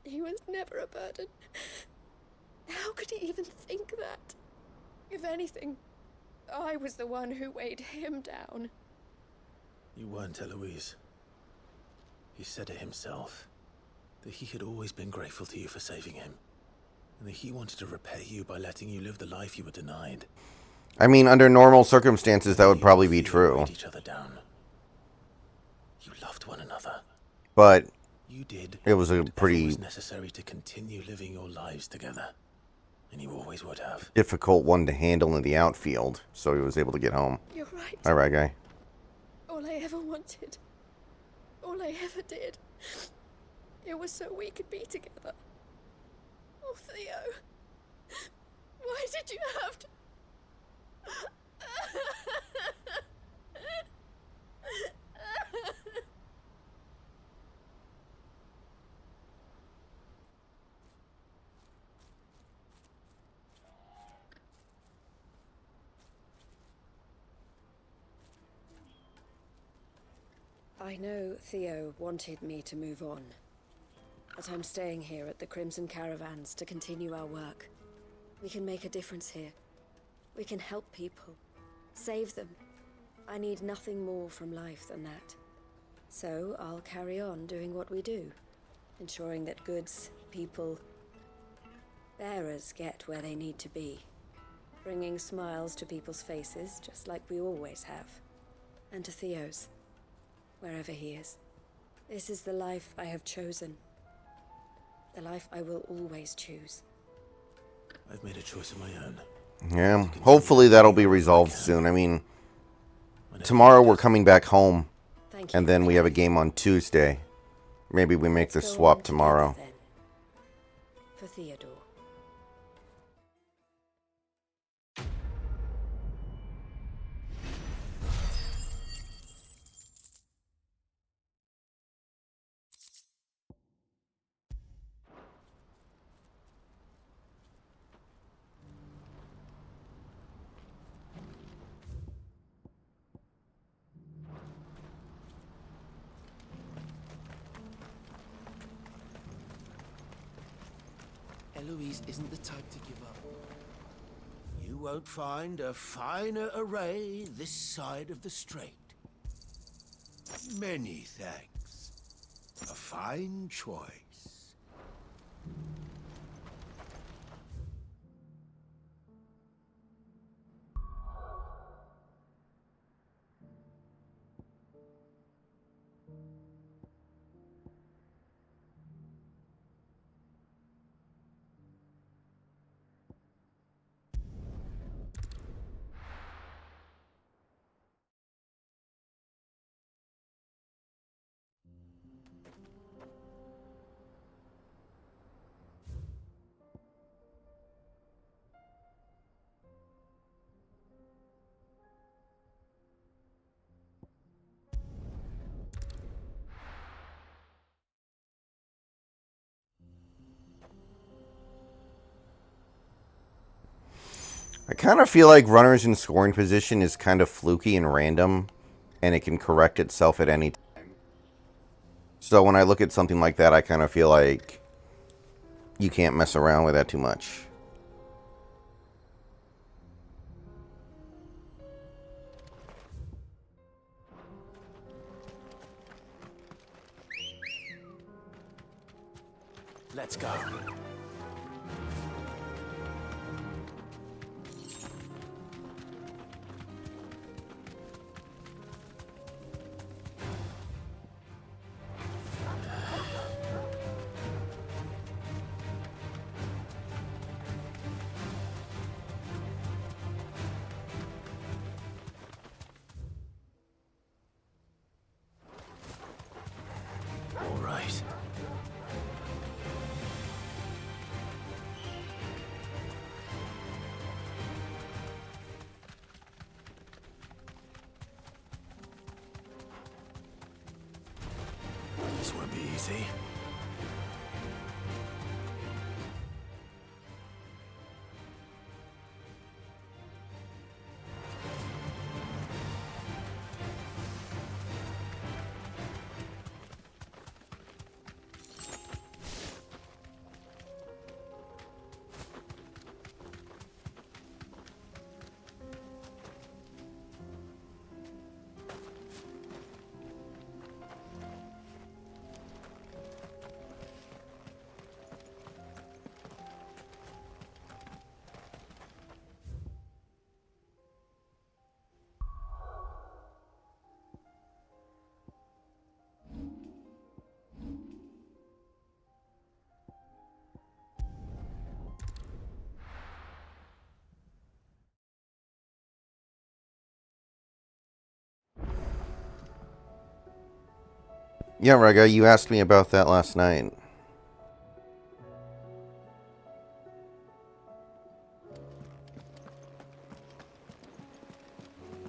He was never a burden. How could he even think that? If anything, I was the one who weighed him down. You weren't, Eloise. He said it himself, that he had always been grateful to you for saving him, and that he wanted to repay you by letting you live the life you were denied. I mean, under normal circumstances, that would probably be true. You each other down. You loved one another. But you did. It was a pretty It was necessary to continue living your lives together, and you always would have. difficult one to handle in the outfield, so he was able to get home. You're right. All right, guy. All I ever wanted, all I ever did, it was so we could be together. Oh, Theo, why did you have to... I know Theo wanted me to move on, but I'm staying here at the Crimson Caravans to continue our work. We can make a difference here. We can help people, save them. I need nothing more from life than that. So I'll carry on doing what we do, ensuring that goods, people, bearers get where they need to be, bringing smiles to people's faces just like we always have, and to Theo's. Wherever he is. This is the life I have chosen. The life I will always choose. I've made a choice of my own. Yeah, hopefully that'll be resolved soon. I mean, tomorrow we're coming back home, and then we have a game on Tuesday. Maybe we make the swap tomorrow. For Theodore. Eloise isn't the type to give up. You won't find a finer array this side of the strait. Many thanks. A fine choice. I kind of feel like runners in scoring position is kind of fluky and random, and it can correct itself at any time. So when I look at something like that, I kind of feel like you can't mess around with that too much. Let's go. All right. This won't be easy. Yeah, Rega, you asked me about that last night.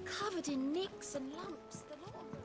Covered in nicks and lumps, the lot of them.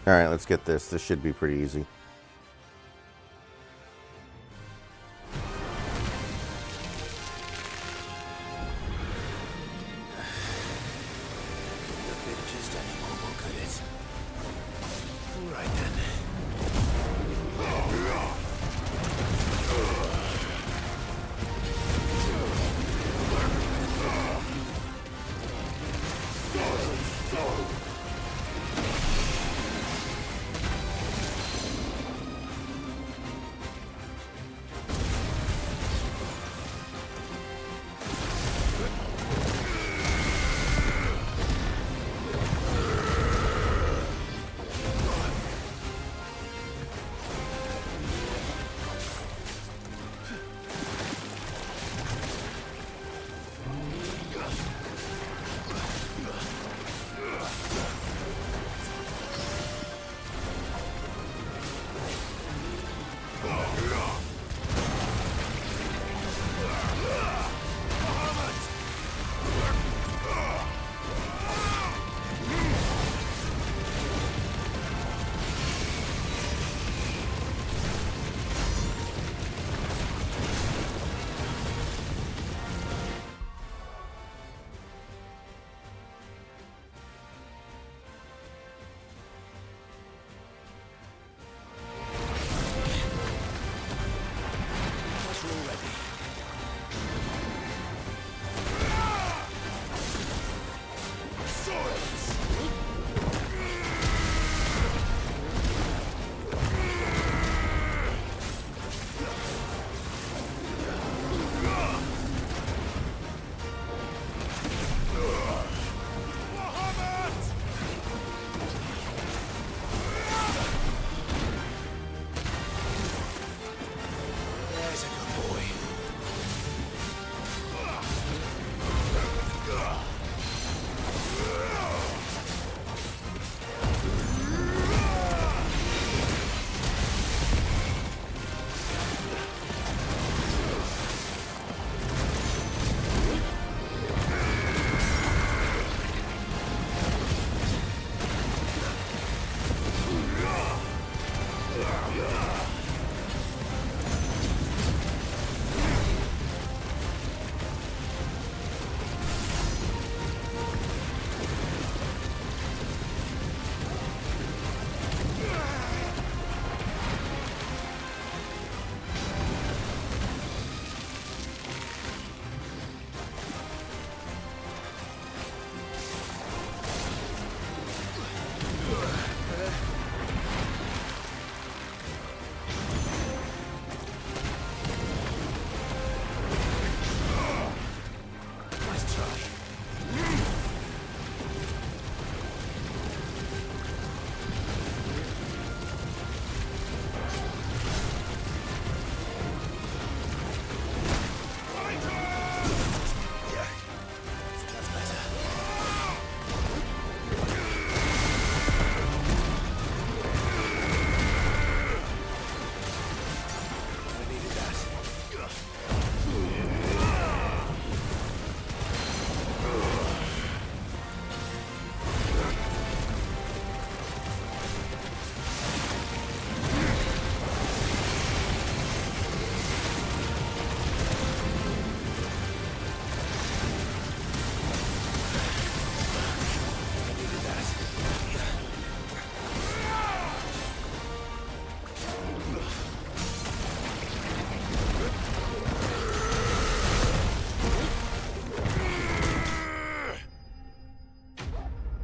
Alright, let's get this. This should be pretty easy. Couldn't have been just any normal, could it? All right then.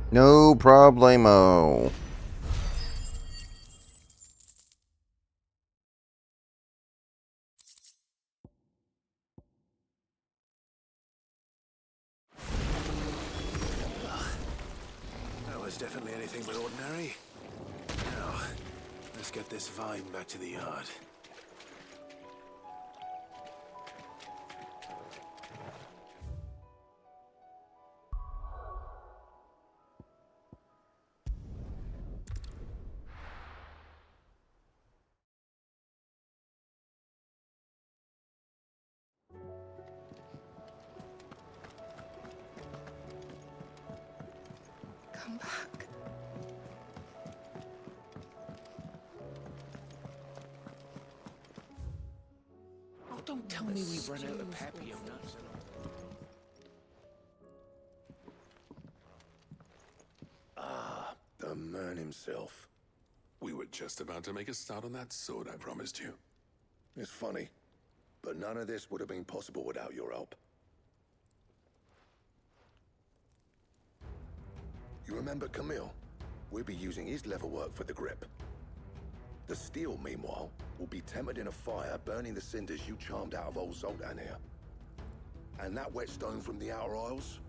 No problemo. That was definitely anything but ordinary. Now, let's get this vine back to the yard. Come back. Oh, don't tell me we've run out of Papio nuts. The man Zoltan himself. We were just about to make a start on that sword I promised you. It's funny, but none of this would have been possible without your help. You remember Camille? We'll be using his leather work for the grip. The steel, meanwhile, will be tempered in a fire, burning the cinders you charmed out of old Zoltan here. And that whetstone from the Outer Isles,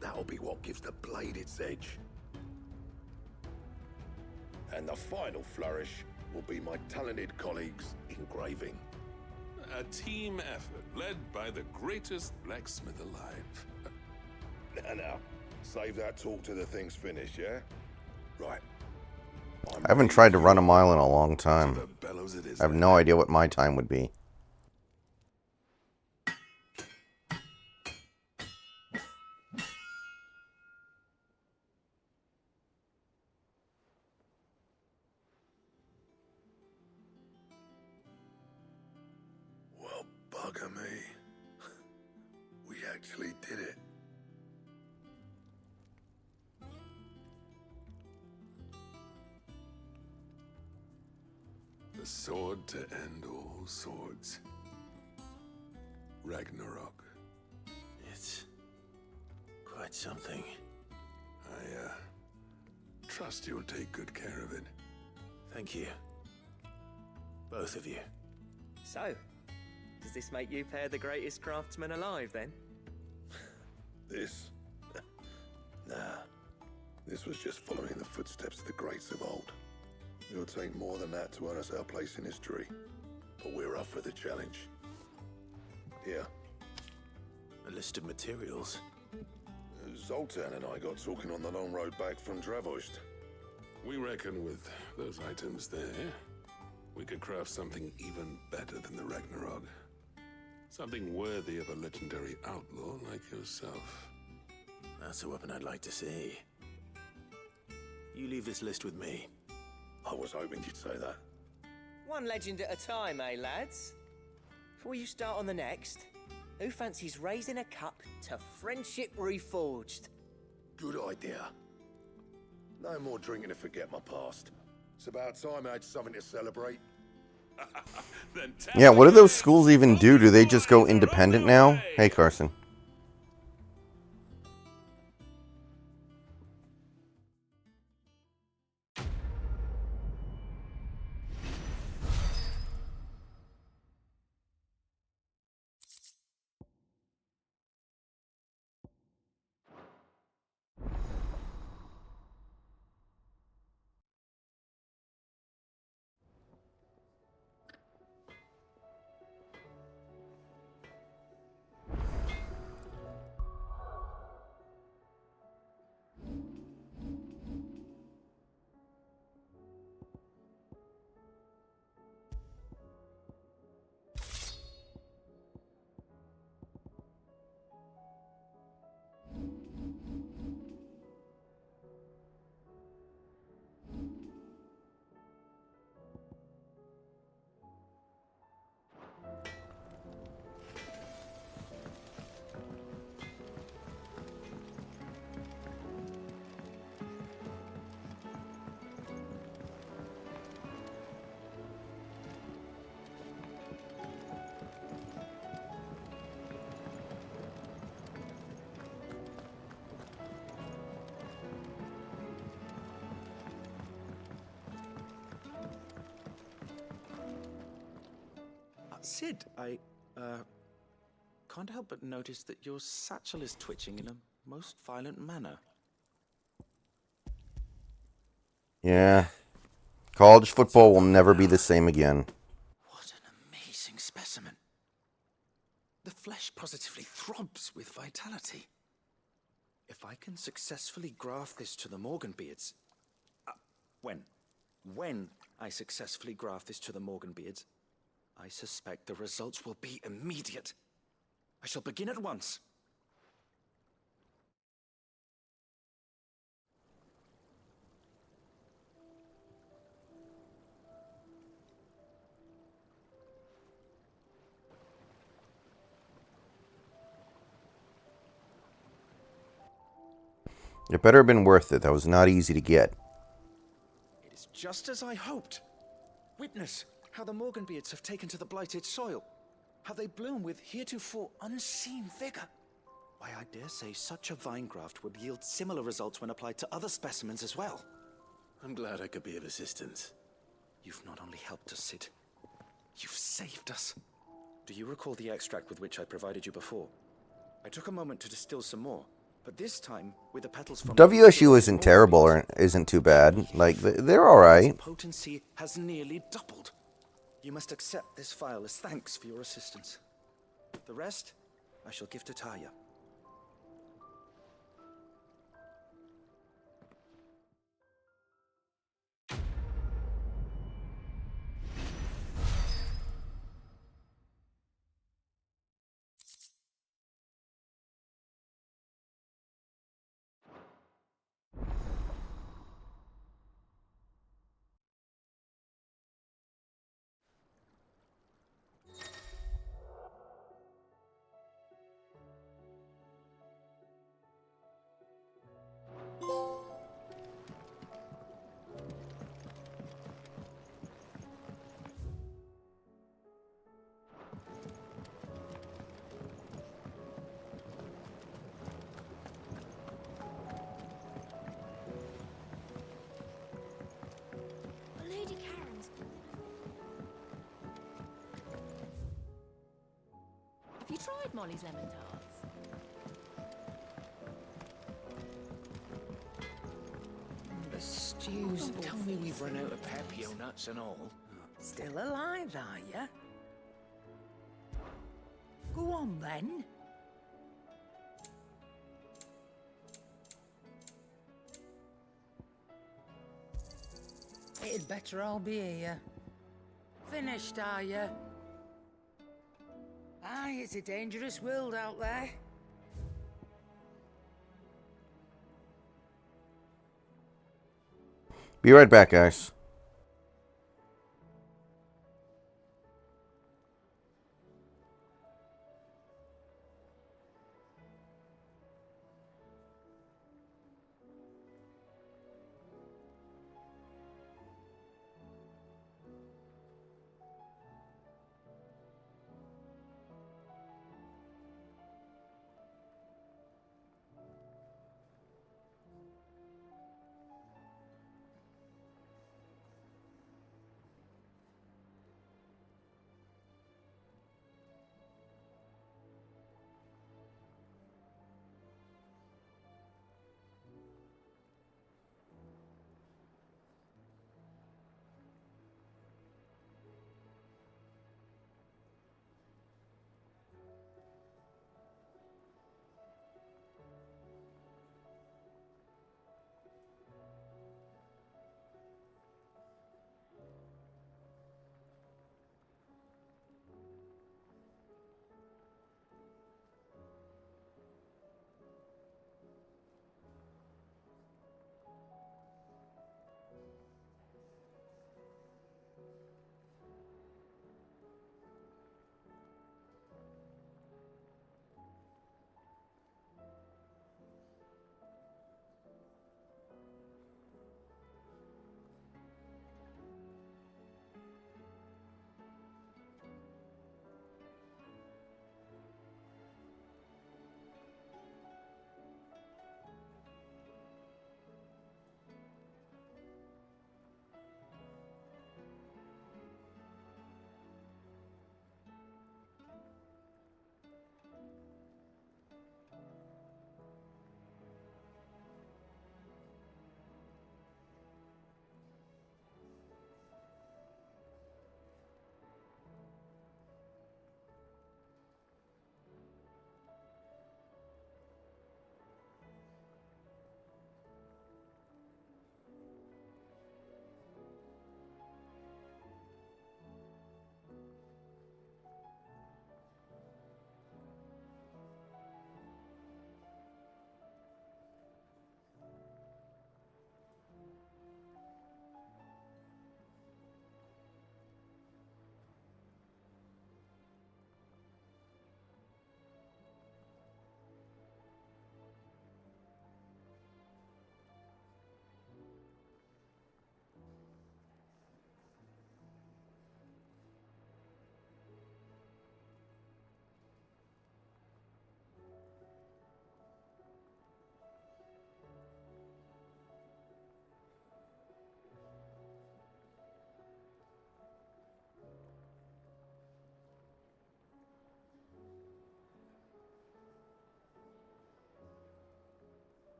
that'll be what gives the blade its edge. And the final flourish will be my talented colleagues' engraving. A team effort led by the greatest blacksmith alive. Now, save that talk till the thing's finished, yeah? Right. I haven't tried to run a mile in a long time. The bellows it is. I have no idea what my time would be. Well, bugger me. We actually did it. The sword to end all swords. Ragnarok. It's quite something. I trust you'll take good care of it. Thank you. Both of you. So, does this make you pair the greatest craftsmen alive, then? This? Nah. This was just following the footsteps of the greats of old. It'll take more than that to earn us our place in history. But we're up for the challenge. Here. A list of materials. Zoltan and I got talking on the long road back from Dravost. We reckon with those items there, we could craft something even better than the Ragnarok. Something worthy of a legendary outlaw like yourself. That's a weapon I'd like to see. You leave this list with me. I was hoping you'd say that. One legend at a time, eh, lads? Before you start on the next, who fancies raising a cup to friendship reforged? Good idea. No more drinking to forget my past. It's about time I had something to celebrate. Yeah, what do those schools even do? Do they just go independent now? Hey, Carson. Sid, I can't help but notice that your satchel is twitching in a most violent manner. Yeah. College football will never be the same again. What an amazing specimen. The flesh positively throbs with vitality. If I can successfully graft this to the Morganbeards... When I successfully graft this to the Morganbeards, I suspect the results will be immediate. I shall begin at once. It better have been worth it. That was not easy to get. just as I hoped. Witness how the Morganbeards have taken to the blighted soil, how they bloom with heretofore unseen vigor. Why, I dare say such a vine graft would yield similar results when applied to other specimens as well. I'm glad I could be of assistance. You've not only helped us, Sid, you've saved us. Do you recall the extract with which I provided you before? I took a moment to distill some more, but this time with the petals from WSU isn't terrible or isn't too bad. Like, they're alright. Potency has nearly doubled. You must accept this file as thanks for your assistance. The rest, I shall give to Taya. Lady Karen's calling. Have you tried Molly's lemon tarts? The stews. Tell me we've run out of Pepio nuts and all. Still alive, are you? Go on, then. It'd better all be here. Finished, are you? Aye, it's a dangerous world out there. Be right back, guys.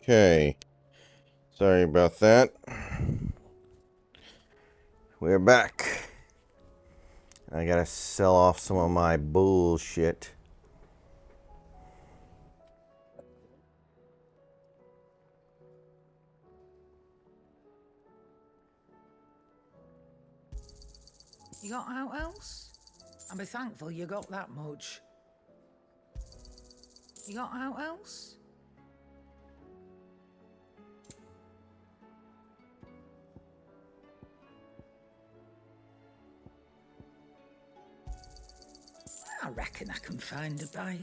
Okay. Sorry about that. We're back. I gotta sell off some of my bullshit. You got out else? I'll be thankful you got that much. You got out else? I reckon I can find a buyer.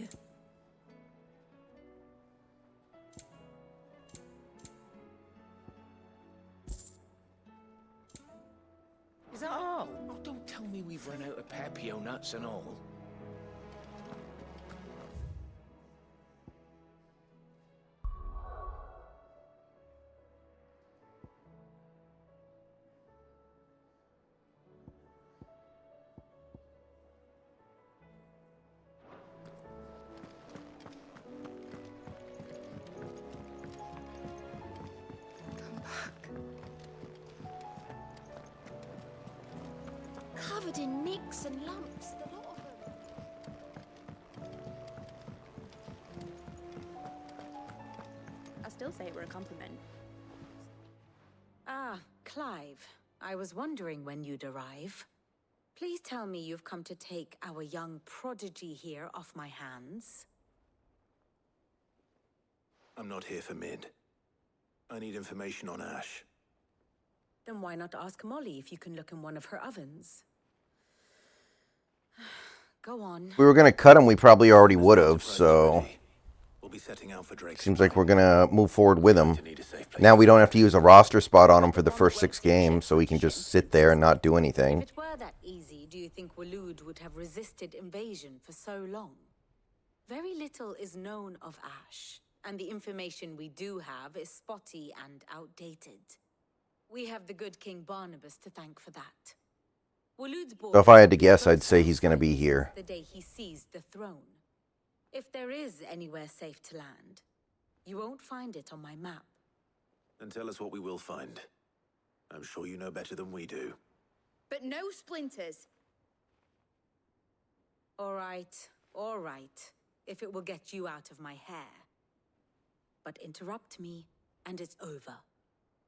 Is that all? Oh, don't tell me we've run out of Papio nuts and all. Covered in nicks and lumps, the lot of them. I still say it were a compliment. Ah, Clive. I was wondering when you'd arrive. Please tell me you've come to take our young prodigy here off my hands. I'm not here for Mid. I need information on Ash. Then why not ask Molly if you can look in one of her ovens? Go on. If we were gonna cut him, we probably already would have, so... We'll be setting out for Drake's Seems like we're gonna move forward with him. Now we don't have to use a roster spot on him for the first 6 games, so we can just sit there and not do anything. If it were that easy, do you think Waloed would have resisted invasion for so long? Very little is known of Ash, and the information we do have is spotty and outdated. We have the good King Barnabas to thank for that. Waloed's So if I had to guess, I'd say he's gonna be here. the day he seized the throne. If there is anywhere safe to land, you won't find it on my map. Then tell us what we will find. I'm sure you know better than we do. But no splinters. All right, if it will get you out of my hair. But interrupt me, and it's over.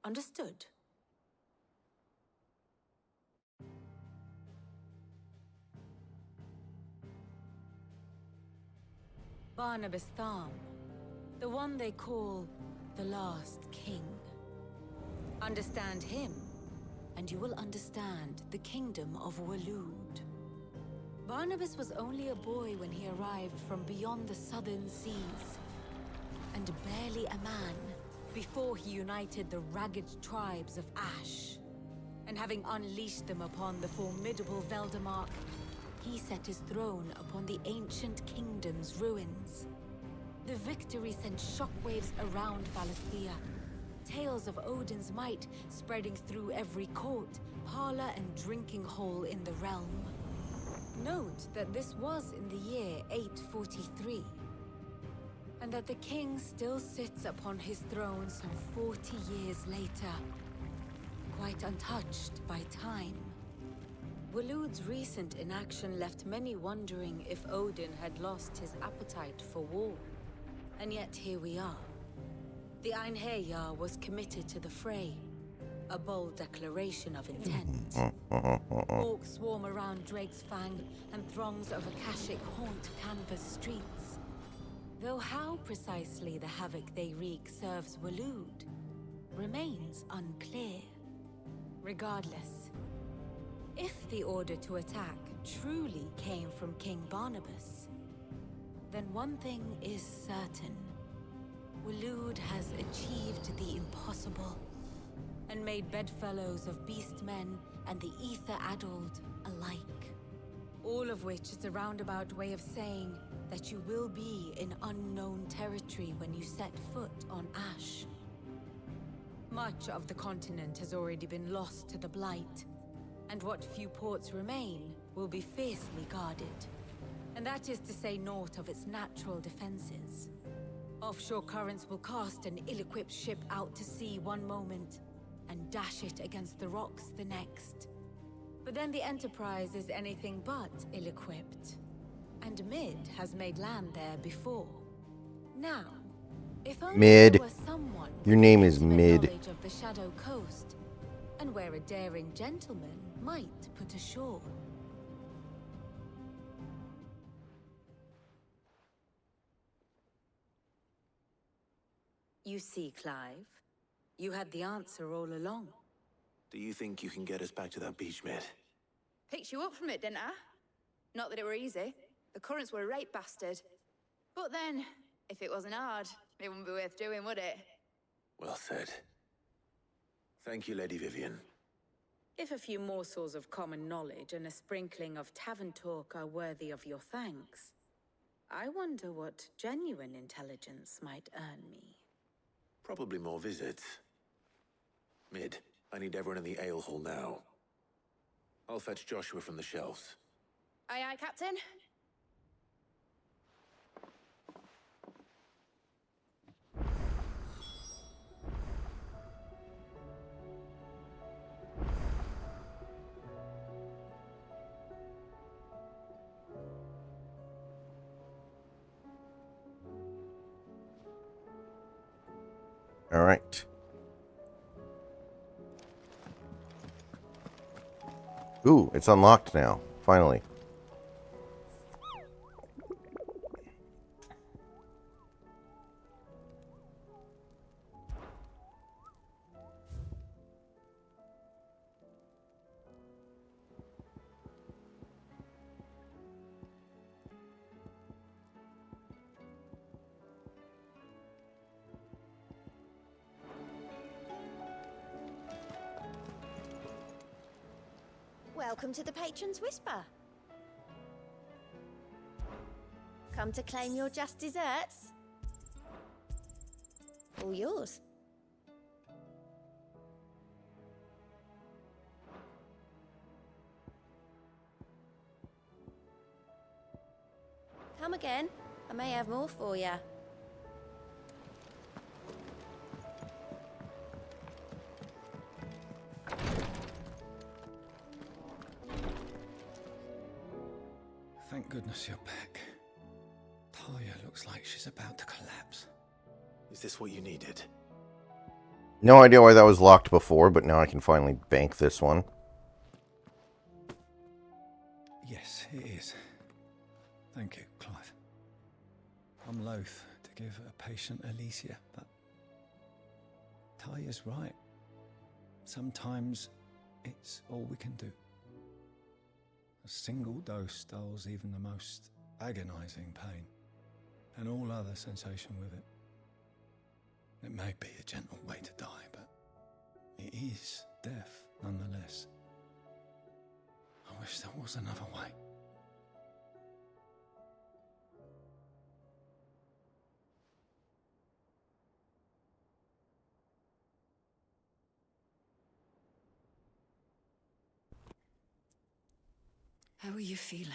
Understood? Barnabas Tham, the one they call the last king. Understand him, and you will understand the kingdom of Waloed. Barnabas was only a boy when he arrived from beyond the southern seas, and barely a man before he united the ragged tribes of Ash. And having unleashed them upon the formidable Veldemark, he set his throne upon the ancient kingdom's ruins. The victory sent shockwaves around Valisthea. Tales of Odin's might spreading through every court, parlor, and drinking hole in the realm. Note that this was in the year 843, and that the king still sits upon his throne some 40 years later, quite untouched by time. Waloed's recent inaction left many wondering if Odin had lost his appetite for war. And yet here we are. The Einherjar was committed to the fray, a bold declaration of intent. Orcs swarm around Drake's Fang, and throngs of Akashic haunt canvas streets. Though how precisely the havoc they wreak serves Waloed remains unclear. Regardless, if the order to attack truly came from King Barnabas, then one thing is certain. Waloed has achieved the impossible, and made bedfellows of beastmen and the ether-addled alike. All of which is a roundabout way of saying that you will be in unknown territory when you set foot on Ash. Much of the continent has already been lost to the Blight, and what few ports remain will be fiercely guarded. And that is to say naught of its natural defenses. Offshore currents will cast an ill-equipped ship out to sea one moment, and dash it against the rocks the next. But then the Enterprise is anything but ill-equipped. And Mid has made land there before. Now, if only Mid. there were someone Your with name is intimate Mid. knowledge of the Shadow Coast, and where a daring gentleman might put ashore. You see, Clive, you had the answer all along. Do you think you can get us back to that beach, Mid? Picked you up from it, didn't I? Not that it were easy. The currents were a right bastard. But then, if it wasn't hard, it wouldn't be worth doing, would it? Well said. Thank you, Lady Vivian. If a few morsels of common knowledge and a sprinkling of tavern talk are worthy of your thanks, I wonder what genuine intelligence might earn me. Probably more visits. Mid, I need everyone in the ale hall now. I'll fetch Joshua from the shelves. Aye, aye, Captain. All right. Ooh, it's unlocked now. Finally. Welcome to the Patron's Whisper. Come to claim your just desserts? All yours. Come again. I may have more for you. Thank goodness you're back. Talia looks like she's about to collapse. Is this what you needed? No idea why that was locked before, but now I can finally bank this one. Yes, it is. Thank you, Clive. I'm loath to give a patient Alicia, but Talia's right. Sometimes it's all we can do. A single dose dulls even the most agonizing pain, and all other sensation with it. It may be a gentle way to die, but it is death nonetheless. I wish there was another way. How are you feeling?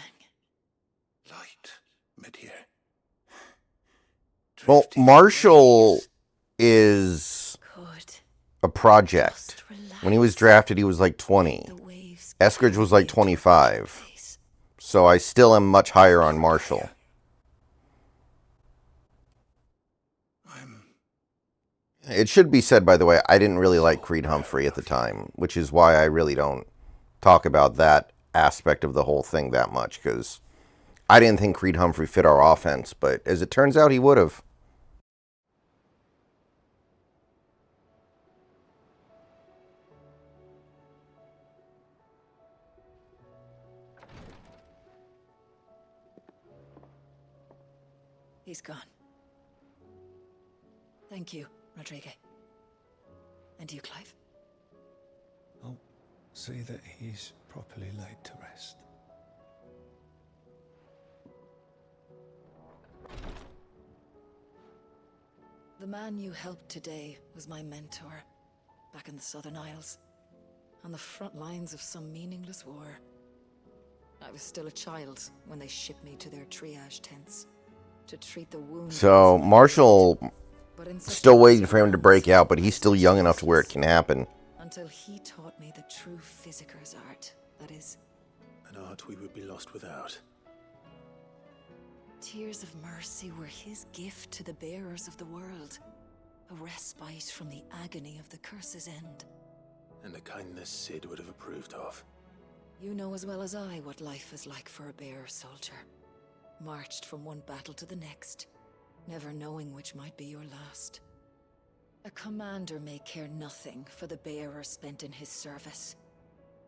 Light. Mid-here. Well, Marshall is a project. When he was drafted, he was like 20. Eskridge was like 25. So I still am much higher on Marshall. It should be said, by the way, I didn't really like Creed Humphrey at the time, which is why I really don't talk about that aspect of the whole thing that much, because I didn't think Creed Humphrey fit our offense, but as it turns out, he would have. He's gone. Thank you, Rodrigo. And you, Clive? I'll see that he's properly laid to rest. The man you helped today was my mentor, back in the Southern Isles, on the front lines of some meaningless war. I was still a child when they shipped me to their triage tents. to treat the wound. So Marshall still waiting for him to break out, but he's still young enough to where it can happen. Until he taught me the true physicker's art, that is, An art we would be lost without. tears of mercy were his gift to the bearers of the world. A respite from the agony of the curse's end. And a kindness Sid would have approved of. You know as well as I what life is like for a bearer soldier. Marched from one battle to the next, never knowing which might be your last. A commander may care nothing for the bearer spent in his service.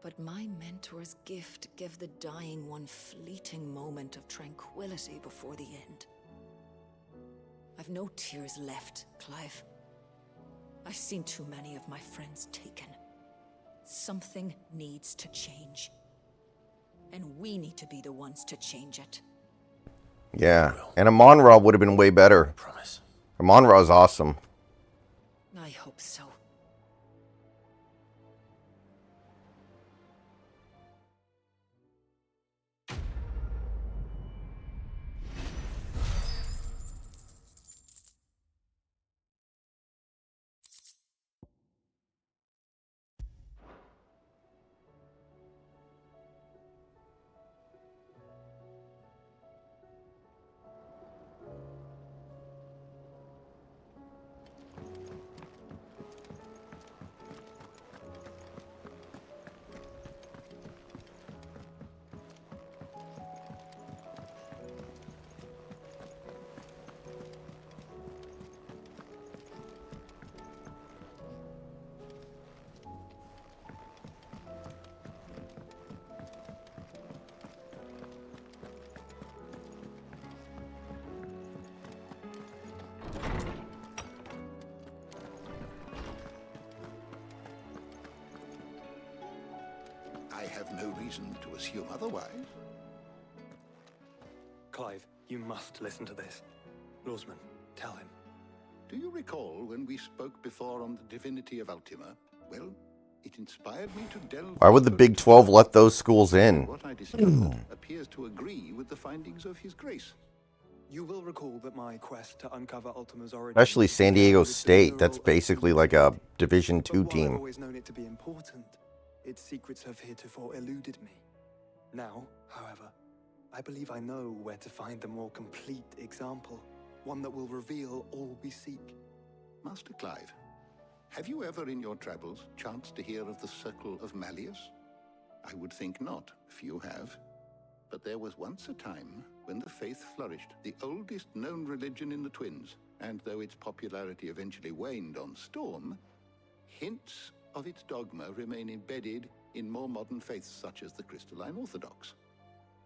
But my mentor's gift gave the dying one fleeting moment of tranquility before the end. I've no tears left, Clive. I've seen too many of my friends taken. Something needs to change. And we need to be the ones to change it. Yeah, and Amon-Ra would have been way better. Promise. Amon-Ra's awesome. I hope so. I have no reason to assume otherwise. Clive, you must listen to this. Lawsman, tell him. Do you recall when we spoke before on the divinity of Ultima? Well, it inspired me to delve... Why would the Big 12 let those schools in? What I discovered appears to agree with the findings of His Grace. You will recall that my quest to uncover Ultima's origin... Especially San Diego State. That's basically like a Division II I've team. always known it to be important. Its secrets have heretofore eluded me. Now, however, I believe I know where to find the more complete example. One that will reveal all we seek. Master Clive, have you ever in your travels chanced to hear of the Circle of Malleus? I would think not, few have. But there was once a time when the faith flourished, the oldest known religion in the Twins, and though its popularity eventually waned on Storm, hints of its dogma remain embedded in more modern faiths such as the Crystalline Orthodox.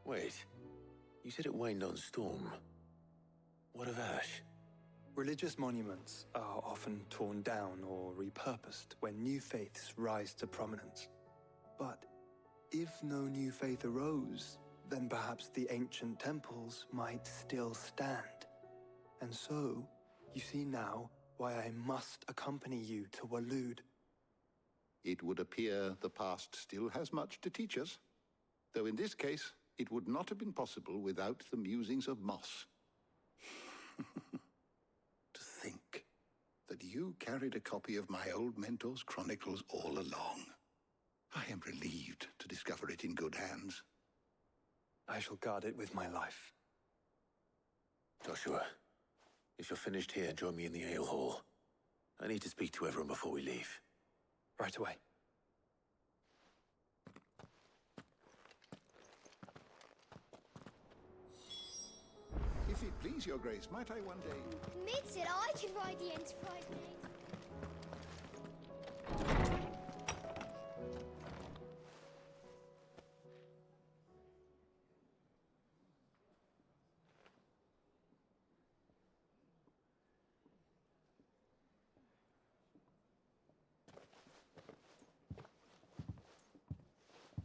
Wait, you said it waned on Storm. What of Ash? Religious monuments are often torn down or repurposed when new faiths rise to prominence. But if no new faith arose, then perhaps the ancient temples might still stand. And so, you see now why I must accompany you to Waloed. It would appear the past still has much to teach us, though in this case, it would not have been possible without the musings of Moss. To think that you carried a copy of my old mentor's chronicles all along. I am relieved to discover it in good hands. I shall guard it with my life. Joshua, if you're finished here, join me in the ale hall. I need to speak to everyone before we leave. Right away. If it please your grace, might I one day... Mid said I could ride the Enterprise, mate.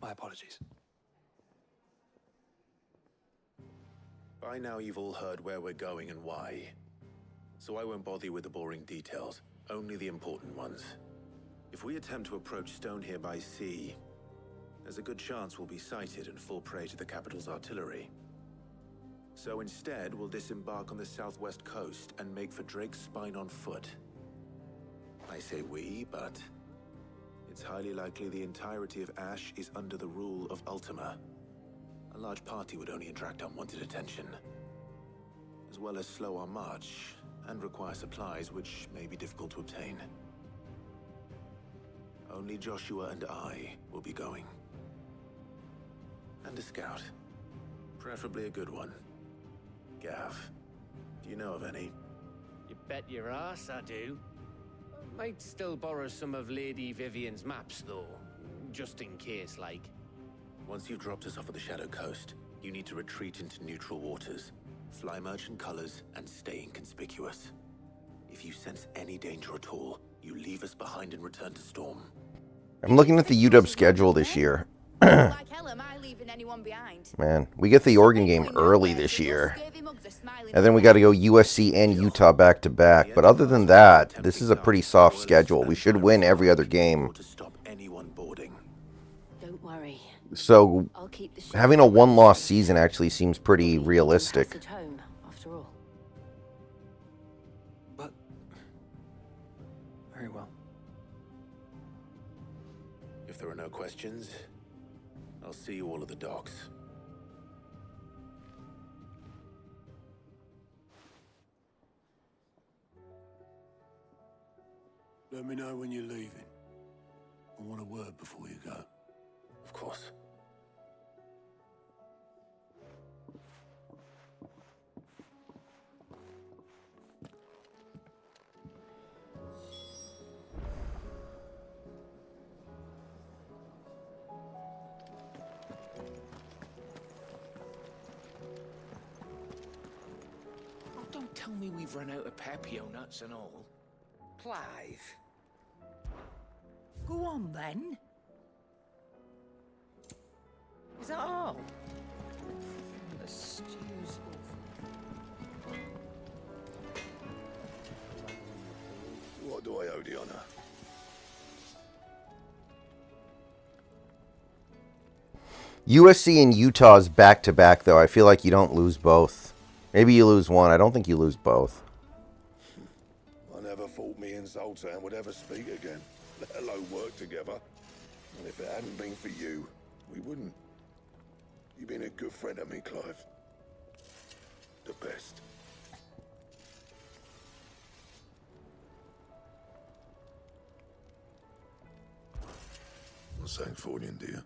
My apologies. By now you've all heard where we're going and why. So I won't bother you with the boring details, only the important ones. If we attempt to approach Stone here by sea, there's a good chance we'll be sighted and fall prey to the capital's artillery. So instead, we'll disembark on the southwest coast and make for Drake's Spine on foot. I say we, but it's highly likely the entirety of Ash is under the rule of Ultima. A large party would only attract unwanted attention, as well as slow our march and require supplies which may be difficult to obtain. Only Joshua and I will be going. And a scout. Preferably a good one. Gav, do you know of any? You bet your ass I do. Might still borrow some of Lady Vivian's maps, though. Just in case, like. Once you've dropped us off at the Shadow Coast, you need to retreat into neutral waters, fly merchant colors, and stay inconspicuous. If you sense any danger at all, you leave us behind and return to Storm. I'm looking at the UW schedule this year. Like hell am I leaving anyone behind? Man, we get the Oregon game early this year. And then we got to go USC and Utah back to back. But other than that, this is a pretty soft schedule. We should win every other game. Don't worry. So having a one-loss season actually seems pretty realistic. At home, after all. But very well. If there are no questions, I'll see you all at the docks. Let me know when you're leaving. I want a word before you go. Of course. Oh, don't tell me we've run out of Papio nuts and all. Clive. Go on, then. Is that all? The stew's awful. What do I owe the honor? USC and Utah's back-to-back, though. I feel like you don't lose both. Maybe you lose one. I don't think you lose both. I never thought me and Zoltan would ever speak again, let alone work together. And if it hadn't been for you, we wouldn't. You've been a good friend of me, Clive. The best. What's St. Fordian, dear?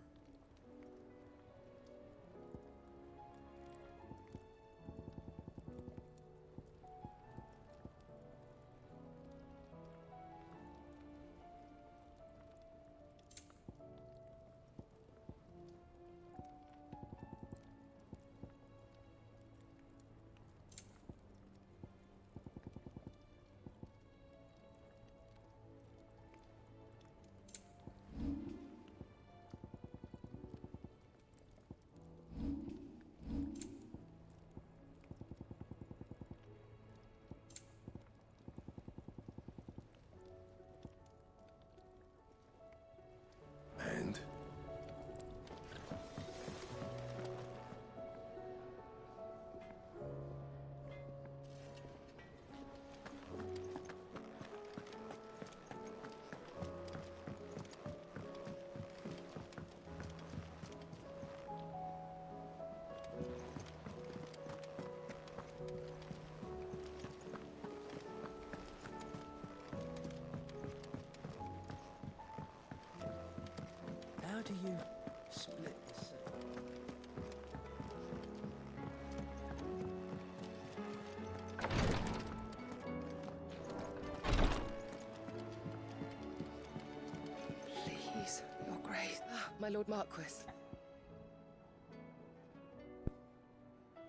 And? How do you split this? Please, Your Grace. Ah, my Lord Marquis.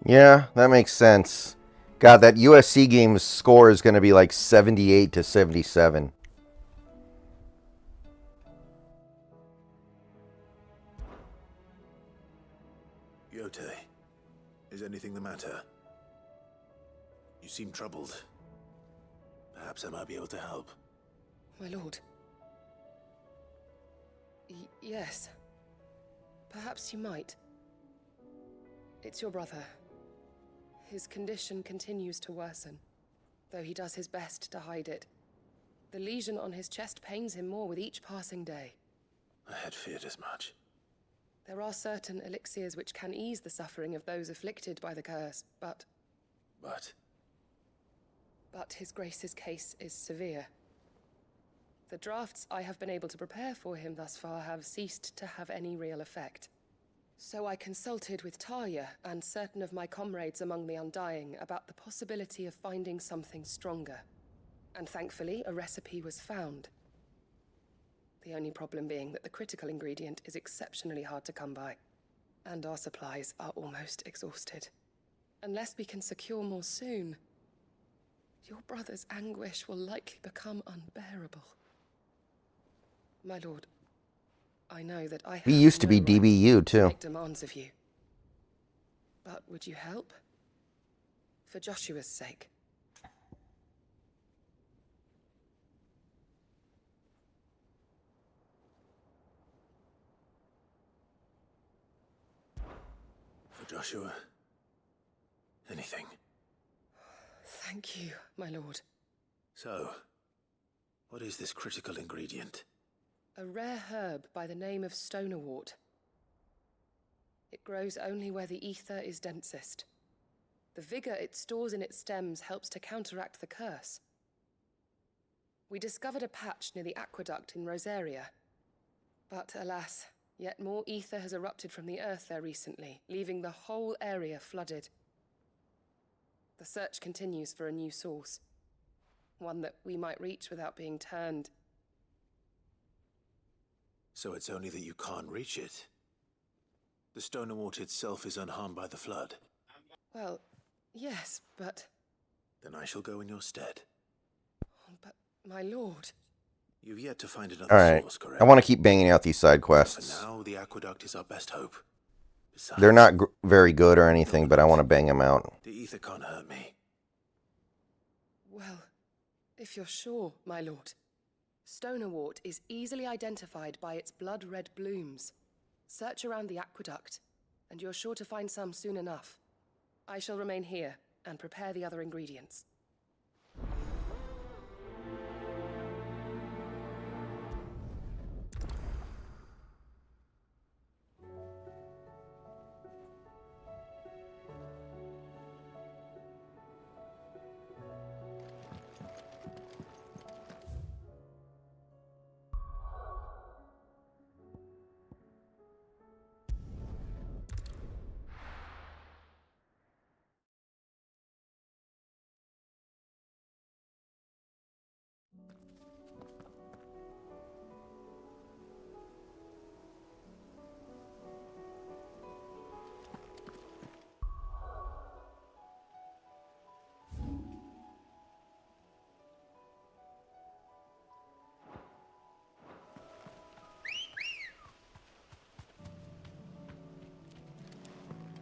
Yeah, that makes sense. God, that USC game's score is going to be like 78-77. Yote, is anything the matter? You seem troubled. Perhaps I might be able to help. My lord. Yes. Perhaps you might. It's your brother. His condition continues to worsen, though he does his best to hide it. The lesion on his chest pains him more with each passing day. I had feared as much. There are certain elixirs which can ease the suffering of those afflicted by the curse, but his Grace's case is severe. The drafts I have been able to prepare for him thus far have ceased to have any real effect. So I consulted with Talia and certain of my comrades among the Undying about the possibility of finding something stronger. And thankfully, a recipe was found. The only problem being that the critical ingredient is exceptionally hard to come by, and our supplies are almost exhausted. Unless we can secure more soon, your brother's anguish will likely become unbearable. My lord, I know that I have He used to be no right DBU, to too. make demands of you. But would you help? For Joshua's sake. For Joshua, anything. Thank you, my lord. So, what is this critical ingredient? A rare herb by the name of stonerwort. It grows only where the ether is densest. The vigor it stores in its stems helps to counteract the curse. We discovered a patch near the aqueduct in Rosaria. But alas, yet more ether has erupted from the earth there recently, leaving the whole area flooded. The search continues for a new source. One that we might reach without being turned. So it's only that you can't reach it. The stonerwort itself is unharmed by the flood. Well, yes, but... Then I shall go in your stead. But, my lord... You've yet to find another Alright, source, correct? I want to keep banging out these side quests. For now, the aqueduct is our best hope. Besides, They're not very good or anything, but I want to bang them out. the ether can't hurt me. Well, if you're sure, my lord. Stonerwort is easily identified by its blood-red blooms. Search around the aqueduct, and you're sure to find some soon enough. I shall remain here and prepare the other ingredients.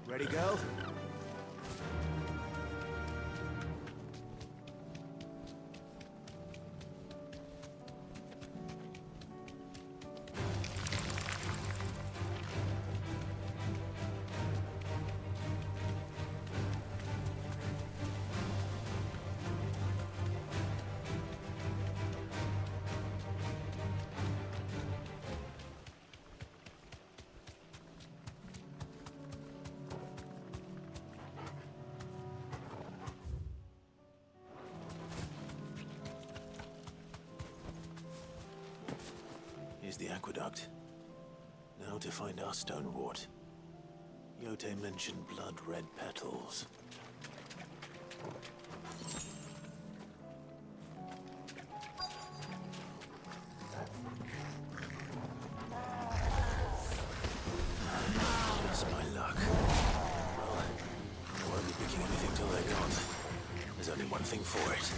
Ready, go? Here's the aqueduct. Now to find our stonewort. Yote mentioned blood-red petals. Just my luck. Well, I won't be picking anything till they're gone. There's only one thing for it.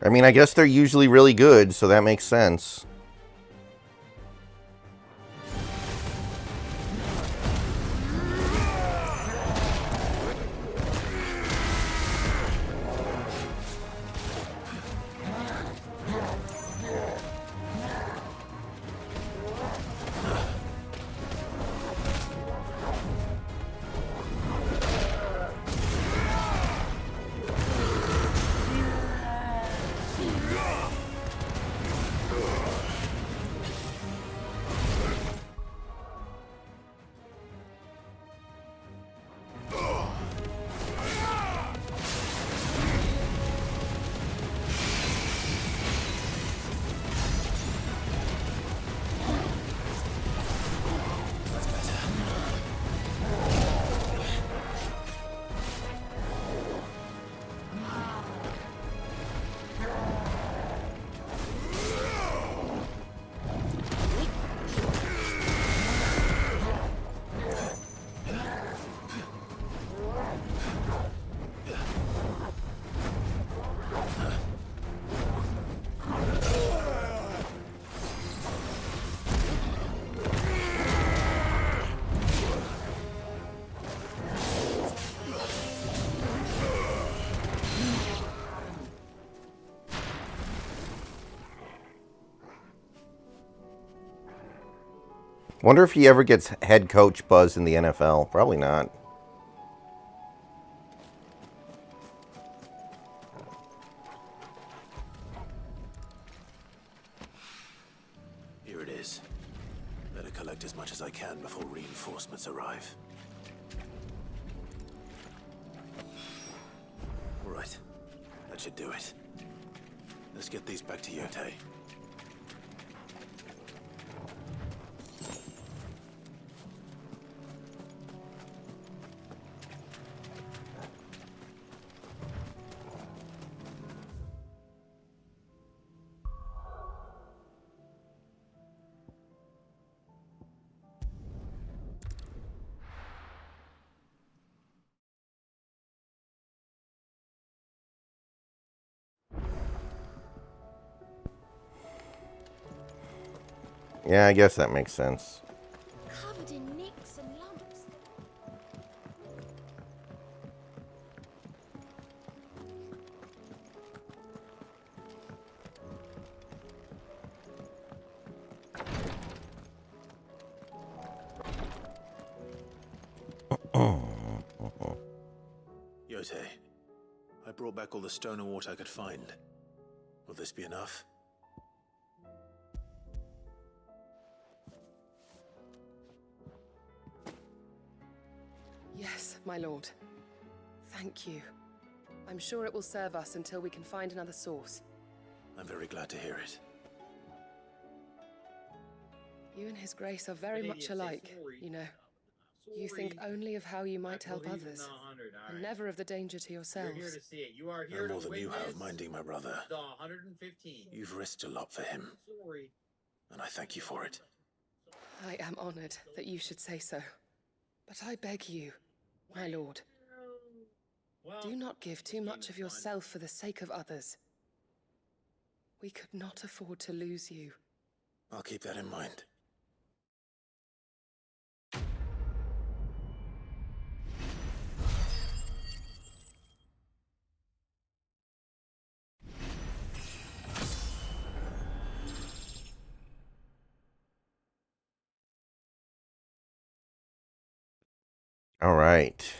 I mean, I guess they're usually really good, so that makes sense. Wonder if he ever gets head coach buzz in the NFL. Probably not. Here it is. Better collect as much as I can before reinforcements arrive. All right. That should do it. Let's get these back to Yote. Yeah, I guess that makes sense. Covered in nicks and lumps. Yote, I brought back all the stone and water I could find. Will this be enough? Yes, my lord. Thank you. I'm sure it will serve us until we can find another source. I'm very glad to hear it. You and His Grace are very much alike, you know. You think only of how you might help others, and never of the danger to yourselves. No more than you have minding my brother. You've risked a lot for him, and I thank you for it. I am honored that you should say so. But I beg you, my lord, do not give too much of yourself for the sake of others. We could not afford to lose you. I'll keep that in mind. All right.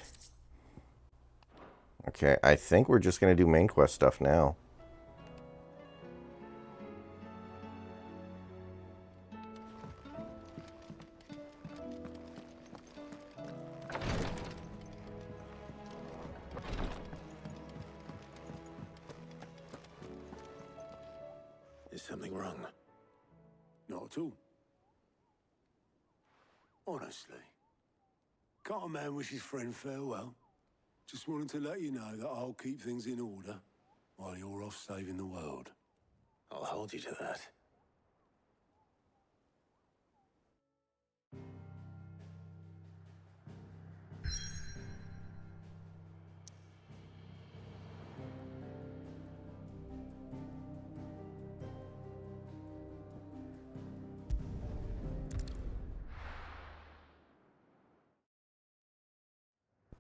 Okay, I think we're just going to do main quest stuff now. Is something wrong? Not at all. Honestly. Can't a man wish his friend farewell? Just wanted to let you know that I'll keep things in order while you're off saving the world. I'll hold you to that.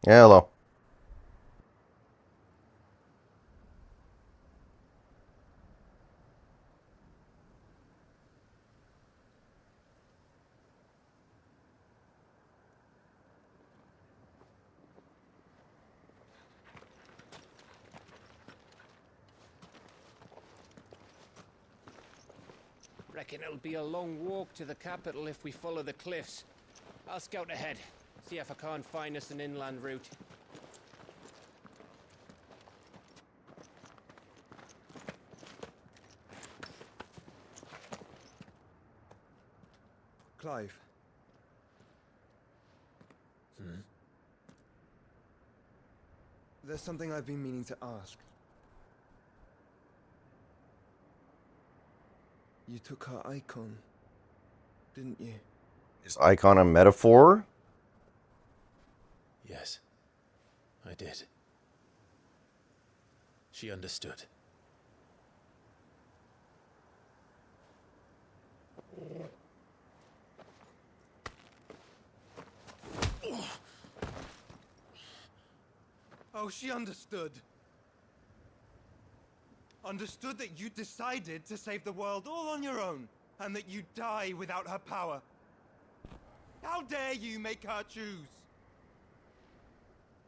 Yeah, hello. Reckon it'll be a long walk to the capital if we follow the cliffs. I'll scout ahead, see if I can't find us an inland route. Clive. There's something I've been meaning to ask. You took her icon, didn't you? Is icon a metaphor? Yes, I did. She understood. Oh, she understood. Understood that you decided to save the world all on your own, and that you'd die without her power. How dare you make her choose?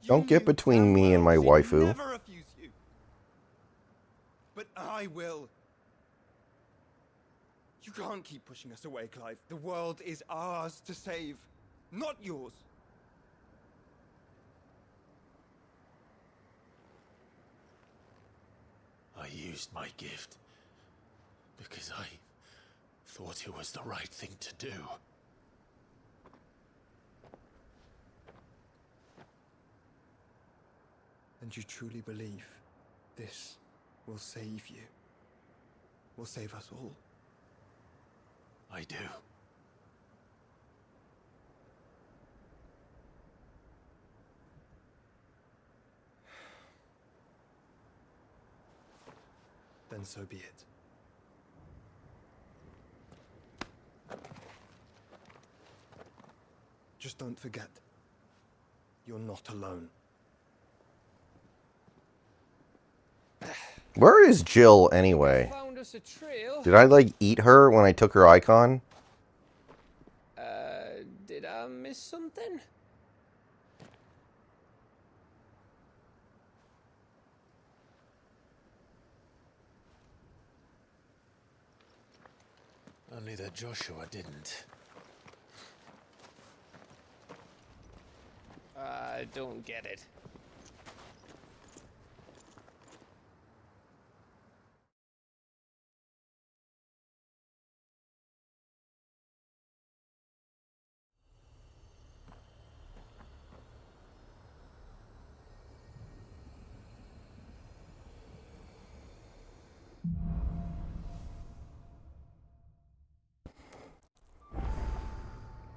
Don't get between me and my waifu. Never refuse you. But I will. You can't keep pushing us away, Clive. The world is ours to save, not yours. I used my gift because I thought it was the right thing to do. And you truly believe this will save you? Will save us all? I do. Then so be it. Just don't forget, you're not alone. Where is Jill anyway? Found us a trail. Did I like eat her when I took her icon? Did I miss something? Only that Joshua didn't. I don't get it.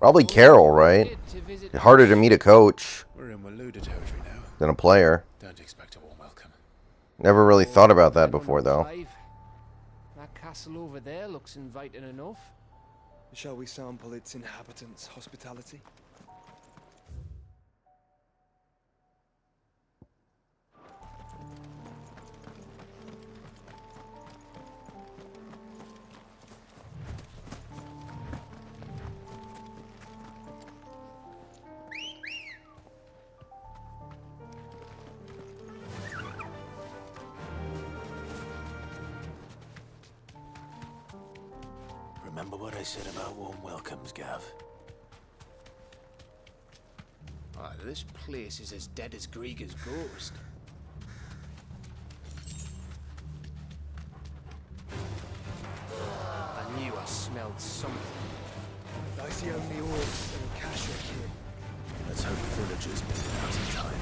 Probably Carol, right? Harder to meet a coach We're in Waluda territory now. than a player. Don't expect a warm welcome. Never really thought about that before, though. Clive, that castle over there looks inviting enough. Shall we sample its inhabitants' hospitality? Remember what I said about warm welcomes, Gav? This place is as dead as Grieger's ghost. I knew I smelled something. I see only orcs and Kashyyyk here. Let's hope the villagers made it out in time.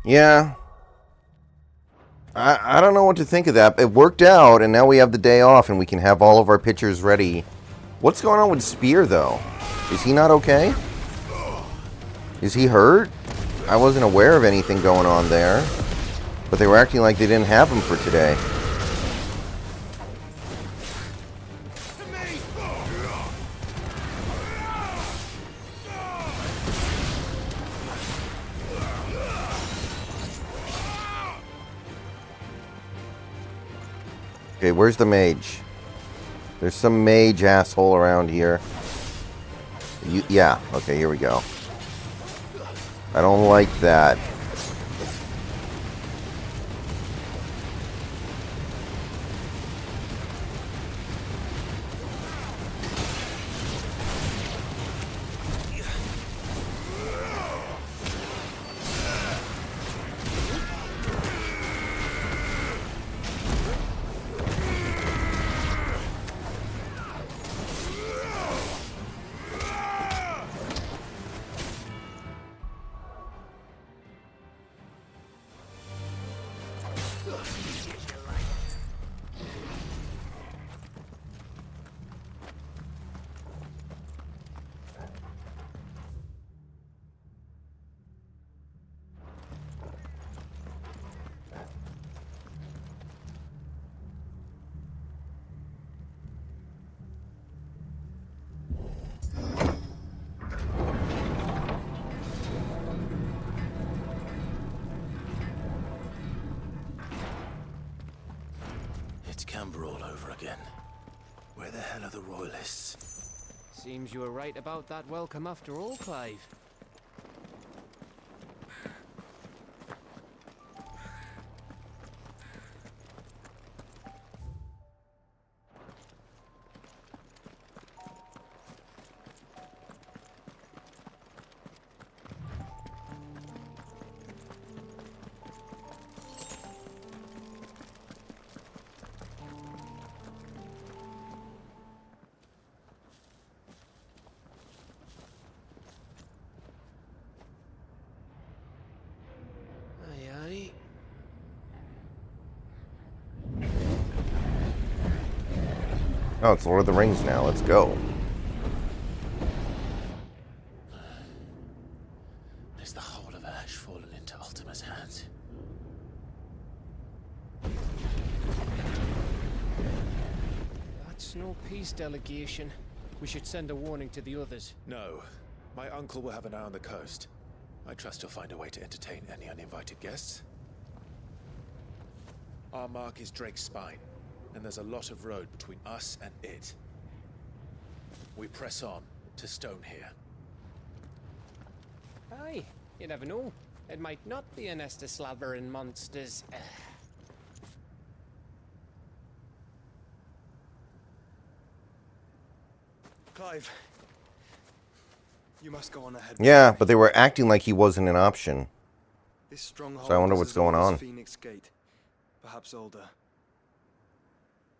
Yeah. I don't know what to think of that. It worked out, and now we have the day off, and we can have all of our pictures ready. What's going on with Spear, though? Is he not okay? Is he hurt? I wasn't aware of anything going on there. But they were acting like they didn't have him for today. Okay, where's the mage? There's some mage asshole around here. Yeah, okay, here we go. I don't like that. It's Camber all over again. Where the hell are the Royalists? Seems you were right about that welcome after all, Clive. Oh, it's Lord of the Rings now. Let's go. Is the whole of Ash fallen into Ultima's hands? That's no peace delegation. We should send a warning to the others. No. My uncle will have an eye on the coast. I trust he'll find a way to entertain any uninvited guests. Our mark is Drake's Spine, and there's a lot of road between us and it. We press on to Stone here. Aye, you never know. It might not be a nest of slavering monsters. Clive, you must go on ahead. Yeah, but they were acting like he wasn't an option. This stronghold So I wonder is what's as going old as on. Phoenix Gate, perhaps older.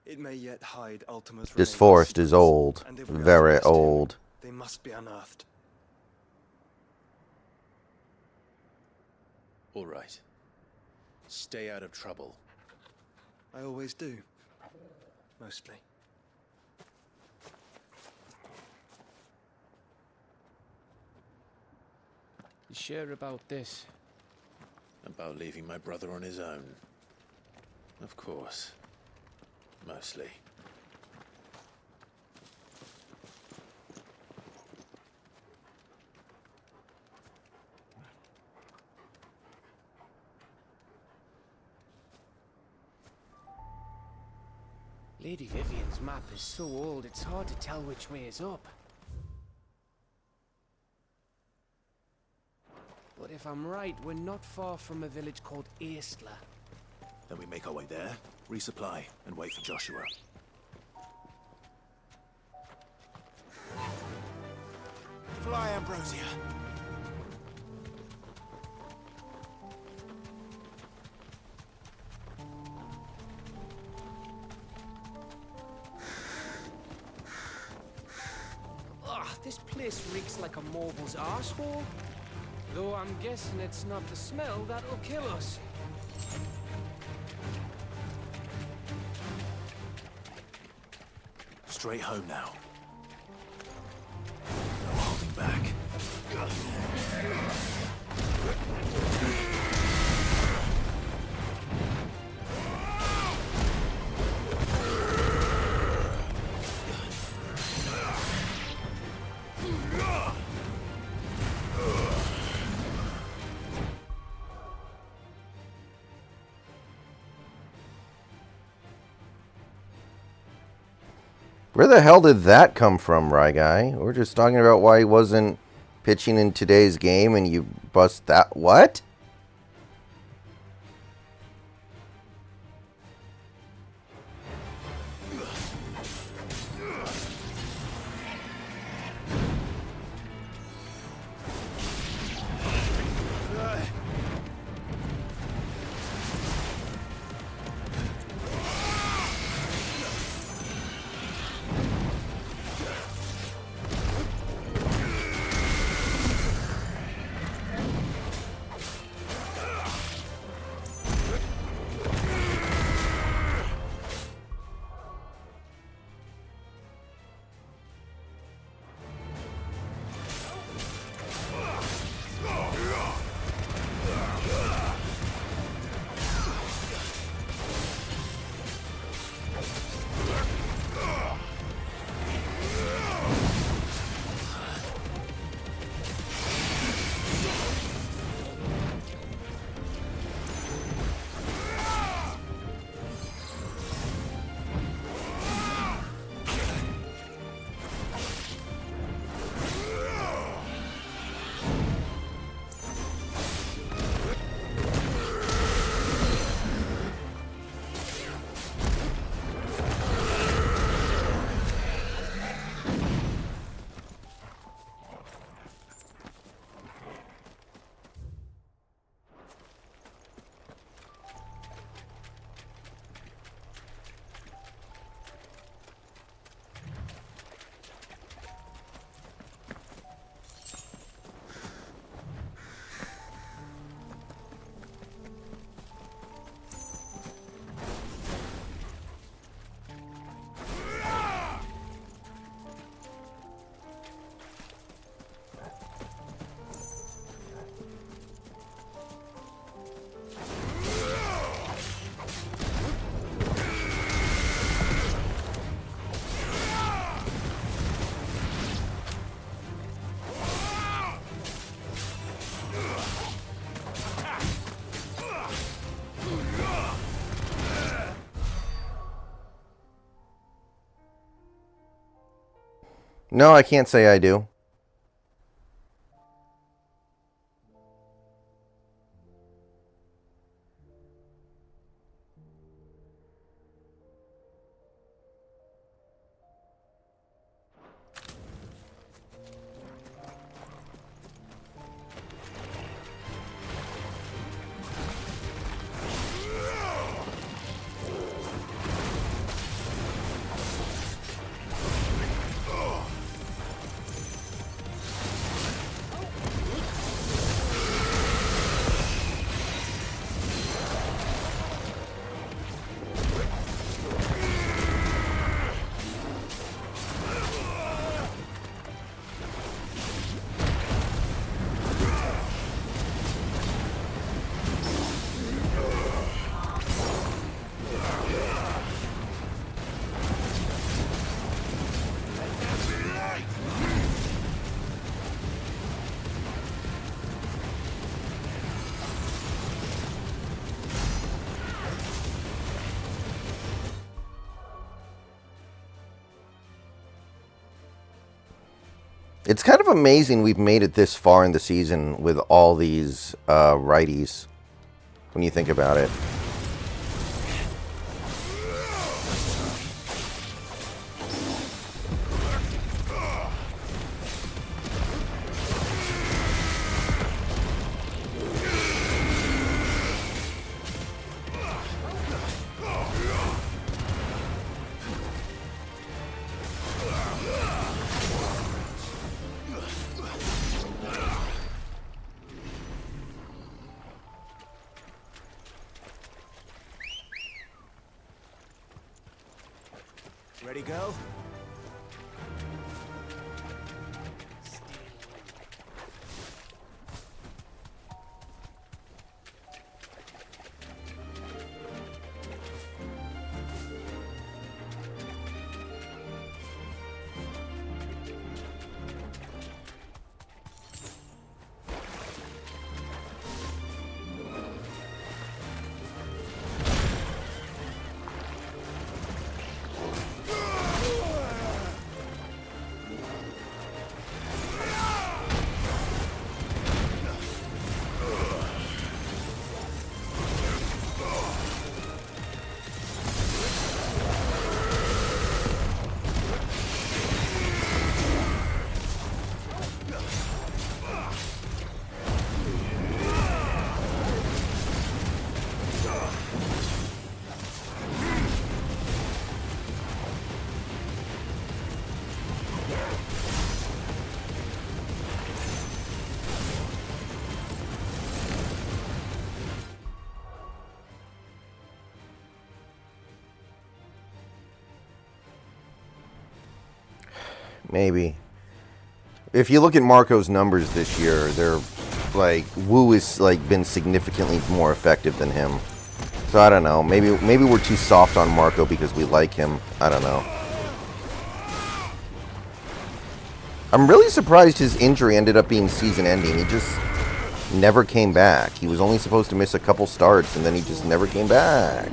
It may yet hide Ultima's This remaining forest is secrets, old. and if we are to Very rescue him, old. they must be unearthed. All right. Stay out of trouble. I always do. Mostly. You sure about this? About leaving my brother on his own. Of course. Mostly. Lady Vivian's map is so old, it's hard to tell which way is up. But if I'm right, we're not far from a village called Aistla. Then we make our way there, resupply, and wait for Joshua. Fly, Ambrosia. Ugh, this place reeks like a mobile's arsehole. Though I'm guessing it's not the smell that'll kill us. Straight home now. No holding back. Where the hell did that come from, Rye Guy? We're just talking about why he wasn't pitching in today's game and you bust that. What? No, I can't say I do. It's kind of amazing we've made it this far in the season with all these righties, when you think about it. Ready, go? Maybe. If you look at Marco's numbers this year, they're like Wu is like been significantly more effective than him. So I don't know. Maybe we're too soft on Marco because we like him. I don't know. I'm really surprised his injury ended up being season ending. He just never came back. He was only supposed to miss a couple starts and then he just never came back.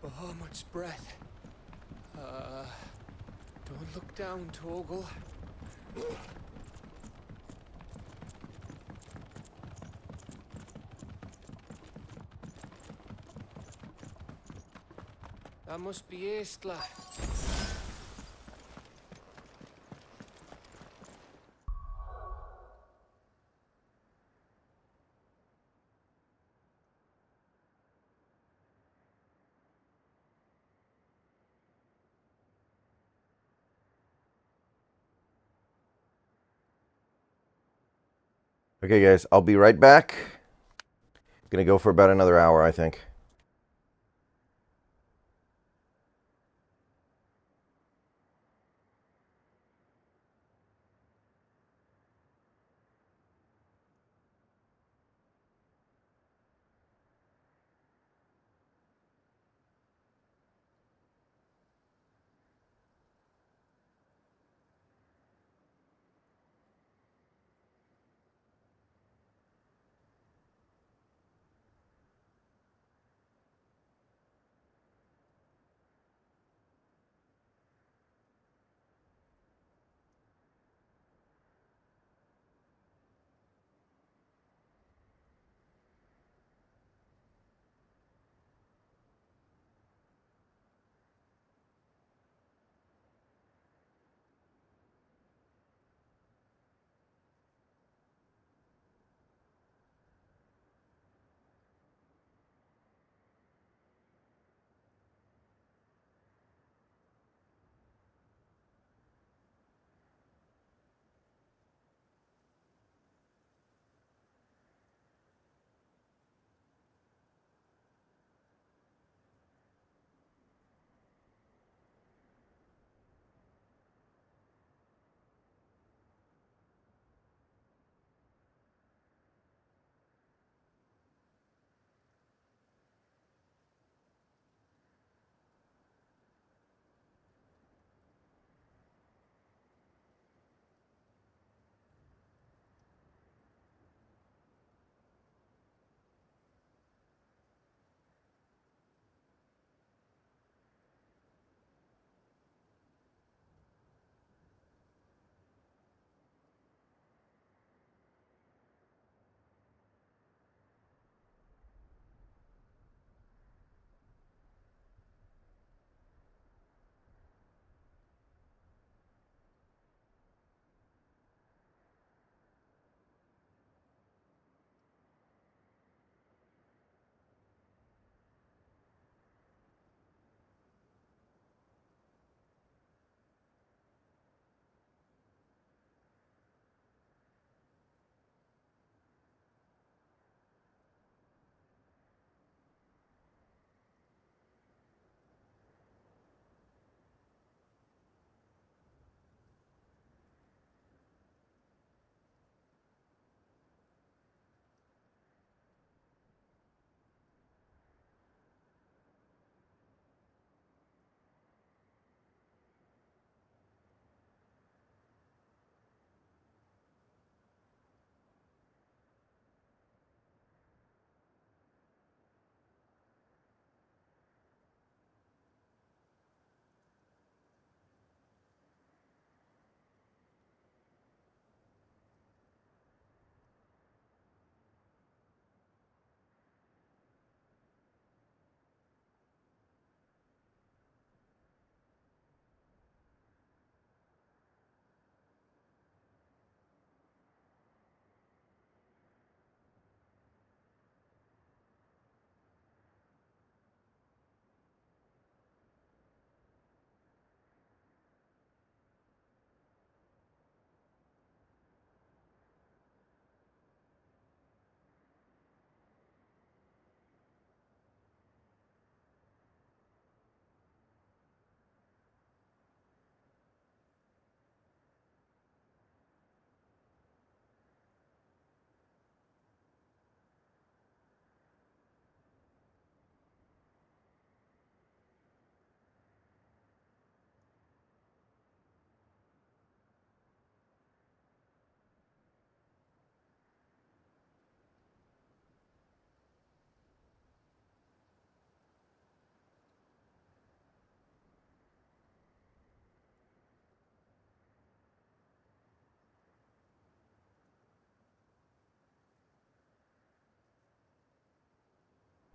Bahamut's breath. Don't look down, Torgal. That must be Aistla. Okay, guys, I'll be right back. Gonna go for about another hour, I think.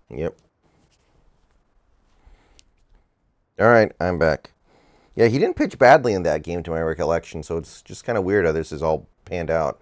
Yep. Alright, I'm back. Yeah, he didn't pitch badly in that game to my recollection, so it's just kind of weird how this is all panned out.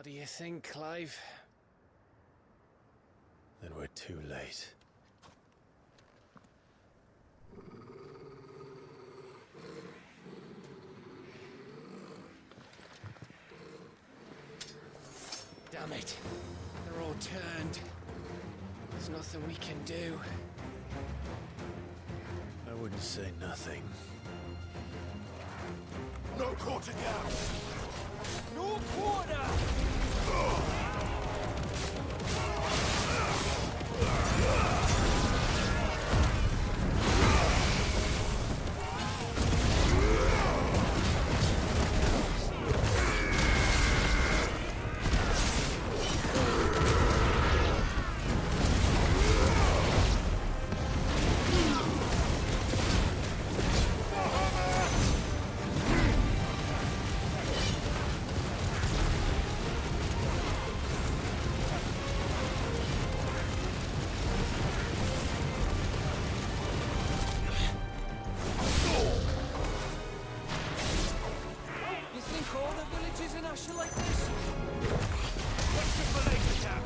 What do you think, Clive? Then we're too late. Damn it. They're all turned. There's nothing we can do. I wouldn't say nothing. No quarter gap! No quarter! Like this? What's the laser attack?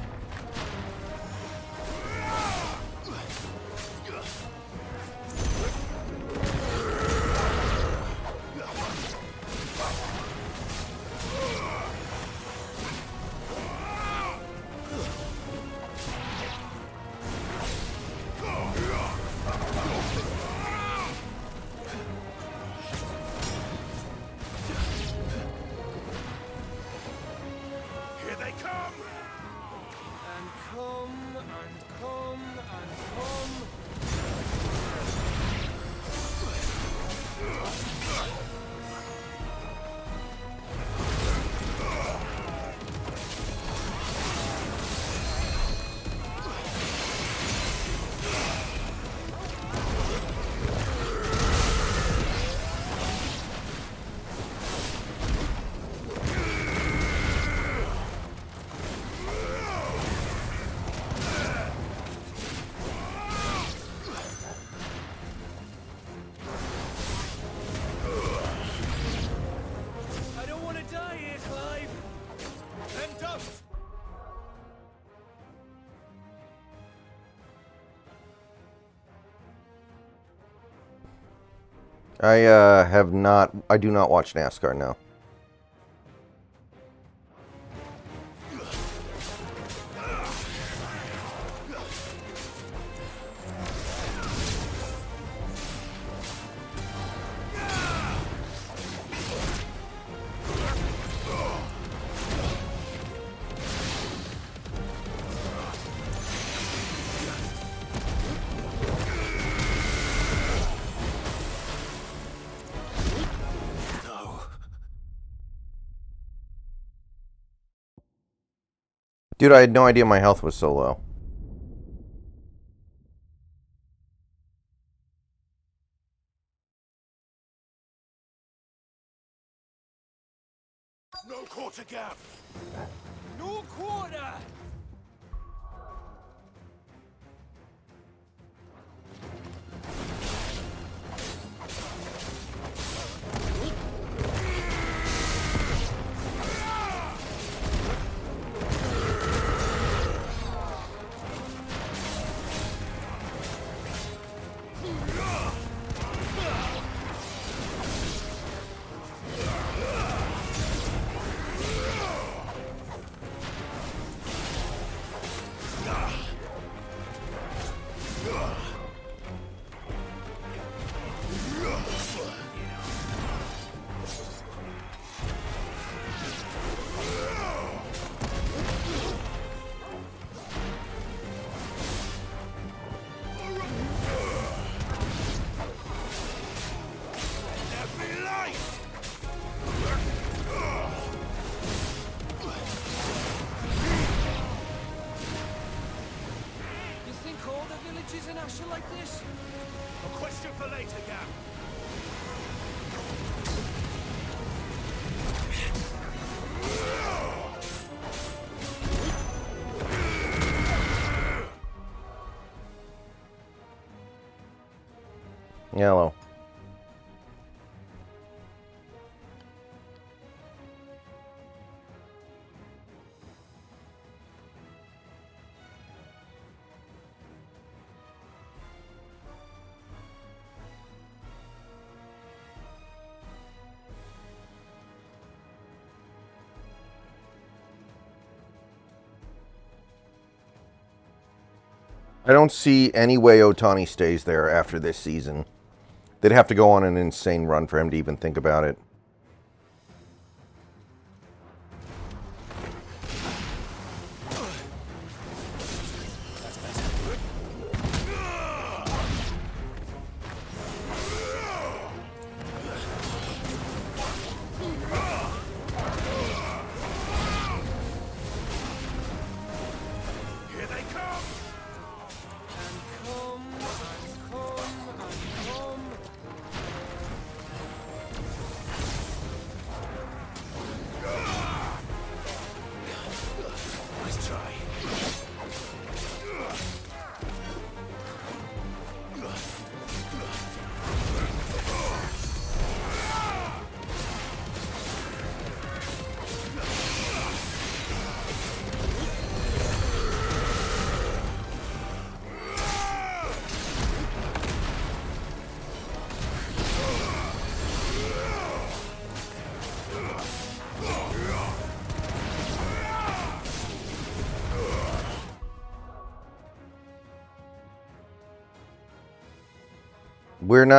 I do not watch NASCAR now. Dude, I had no idea my health was so low. No quarter gap! No quarter! data gap. Yellow. I don't see any way Otani stays there after this season. They'd have to go on an insane run for him to even think about it. Here they come! Nice try.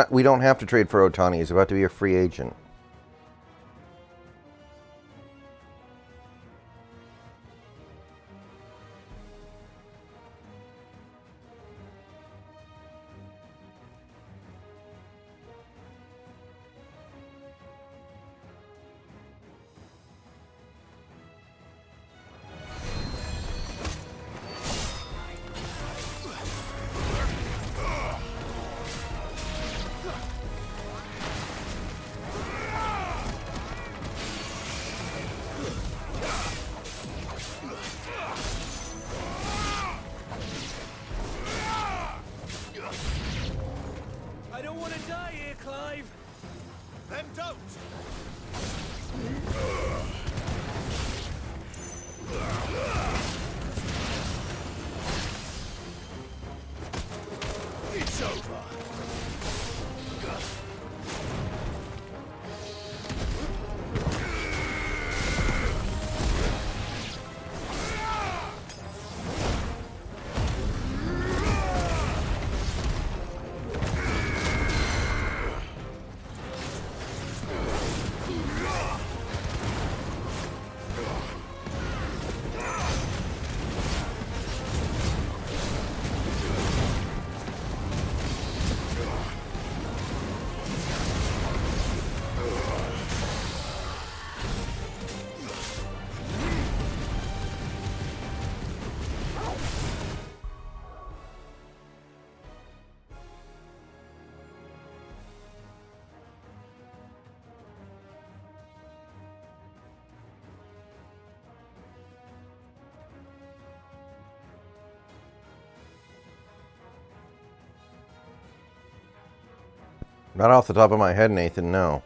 We don't have to trade for Otani. He's about to be a free agent. I don't want to die here, Clive. Then don't. It's over. Not off the top of my head, Nathan, no.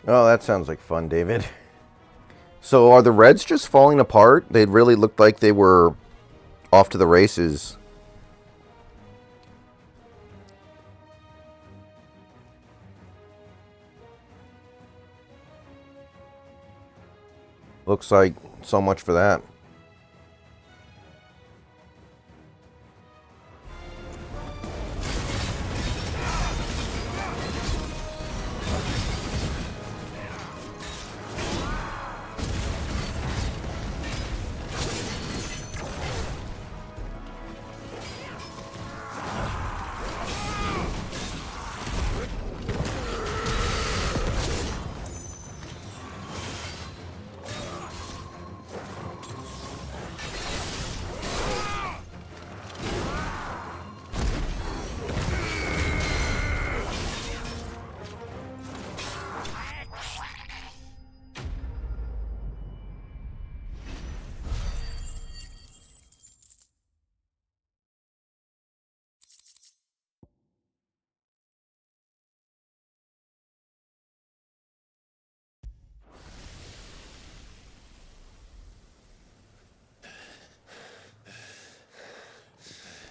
Oh, that sounds like fun, David. So are the Reds just falling apart? They really looked like they were off to the races. Looks like so much for that.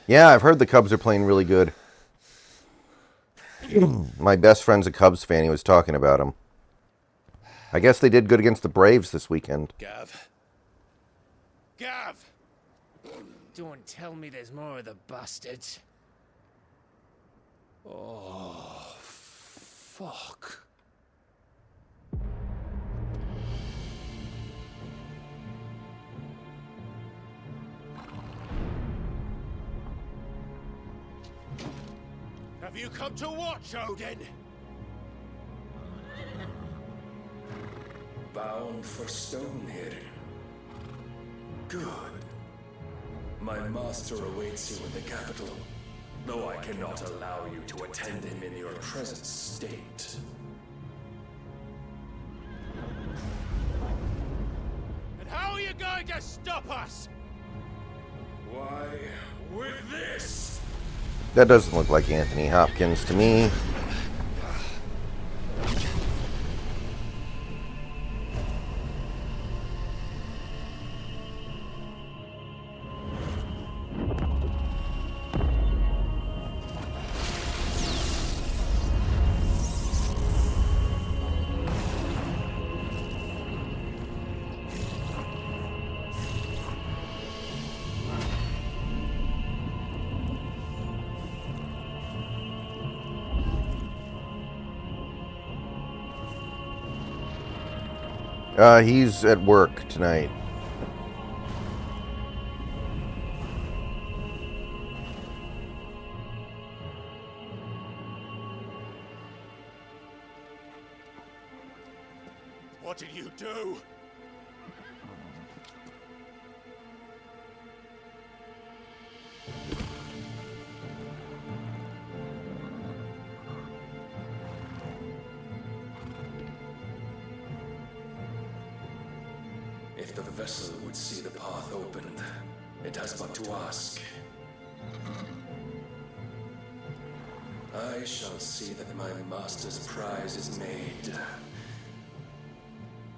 Yeah, I've heard the Cubs are playing really good. My best friend's a Cubs fan. He was talking about them. I guess they did good against the Braves this weekend. Gav. Gav! Don't tell me there's more of the bastards. Oh, fuck. Have you come to watch, Odin? Bound for Stonehill. Good. My master awaits you in the capital, though I cannot allow you to attend him in your present state. And how are you going to stop us? Why, with this! That doesn't look like Anthony Hopkins to me. He's at work tonight. What did you do? If the vessel would see the path opened, it has but to ask. I shall see that my master's prize is made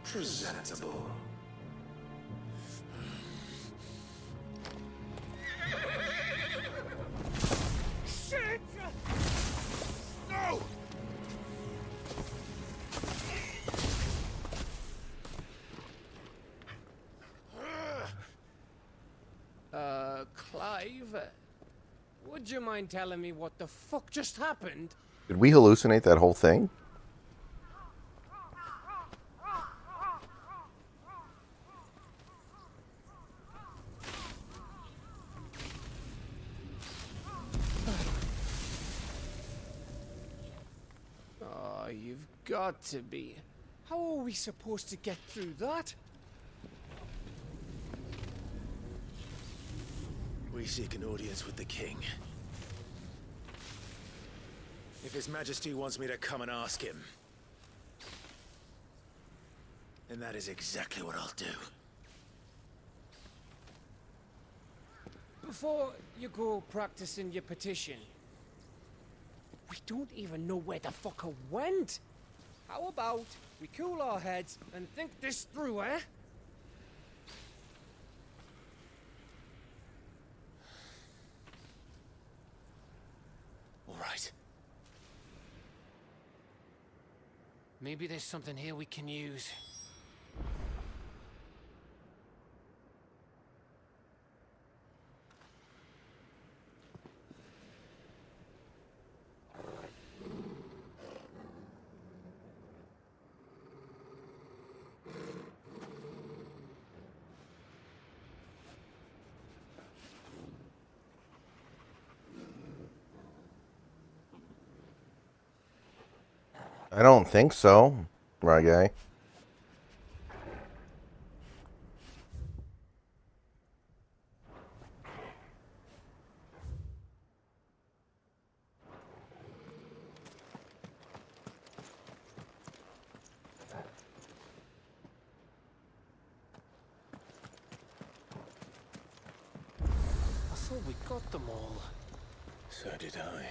presentable. Shit! No! Clive, would you mind telling me what the fuck just happened? Did we hallucinate that whole thing? Oh, you've got to be. How are we supposed to get through that? We seek an audience with the king. If His Majesty wants me to come and ask him, then that is exactly what I'll do. Before you go practicing your petition, we don't even know where the fucker went. How about we cool our heads and think this through, eh? All right. Maybe there's something here we can use. I don't think so, right guy. I thought we got them all. So did I.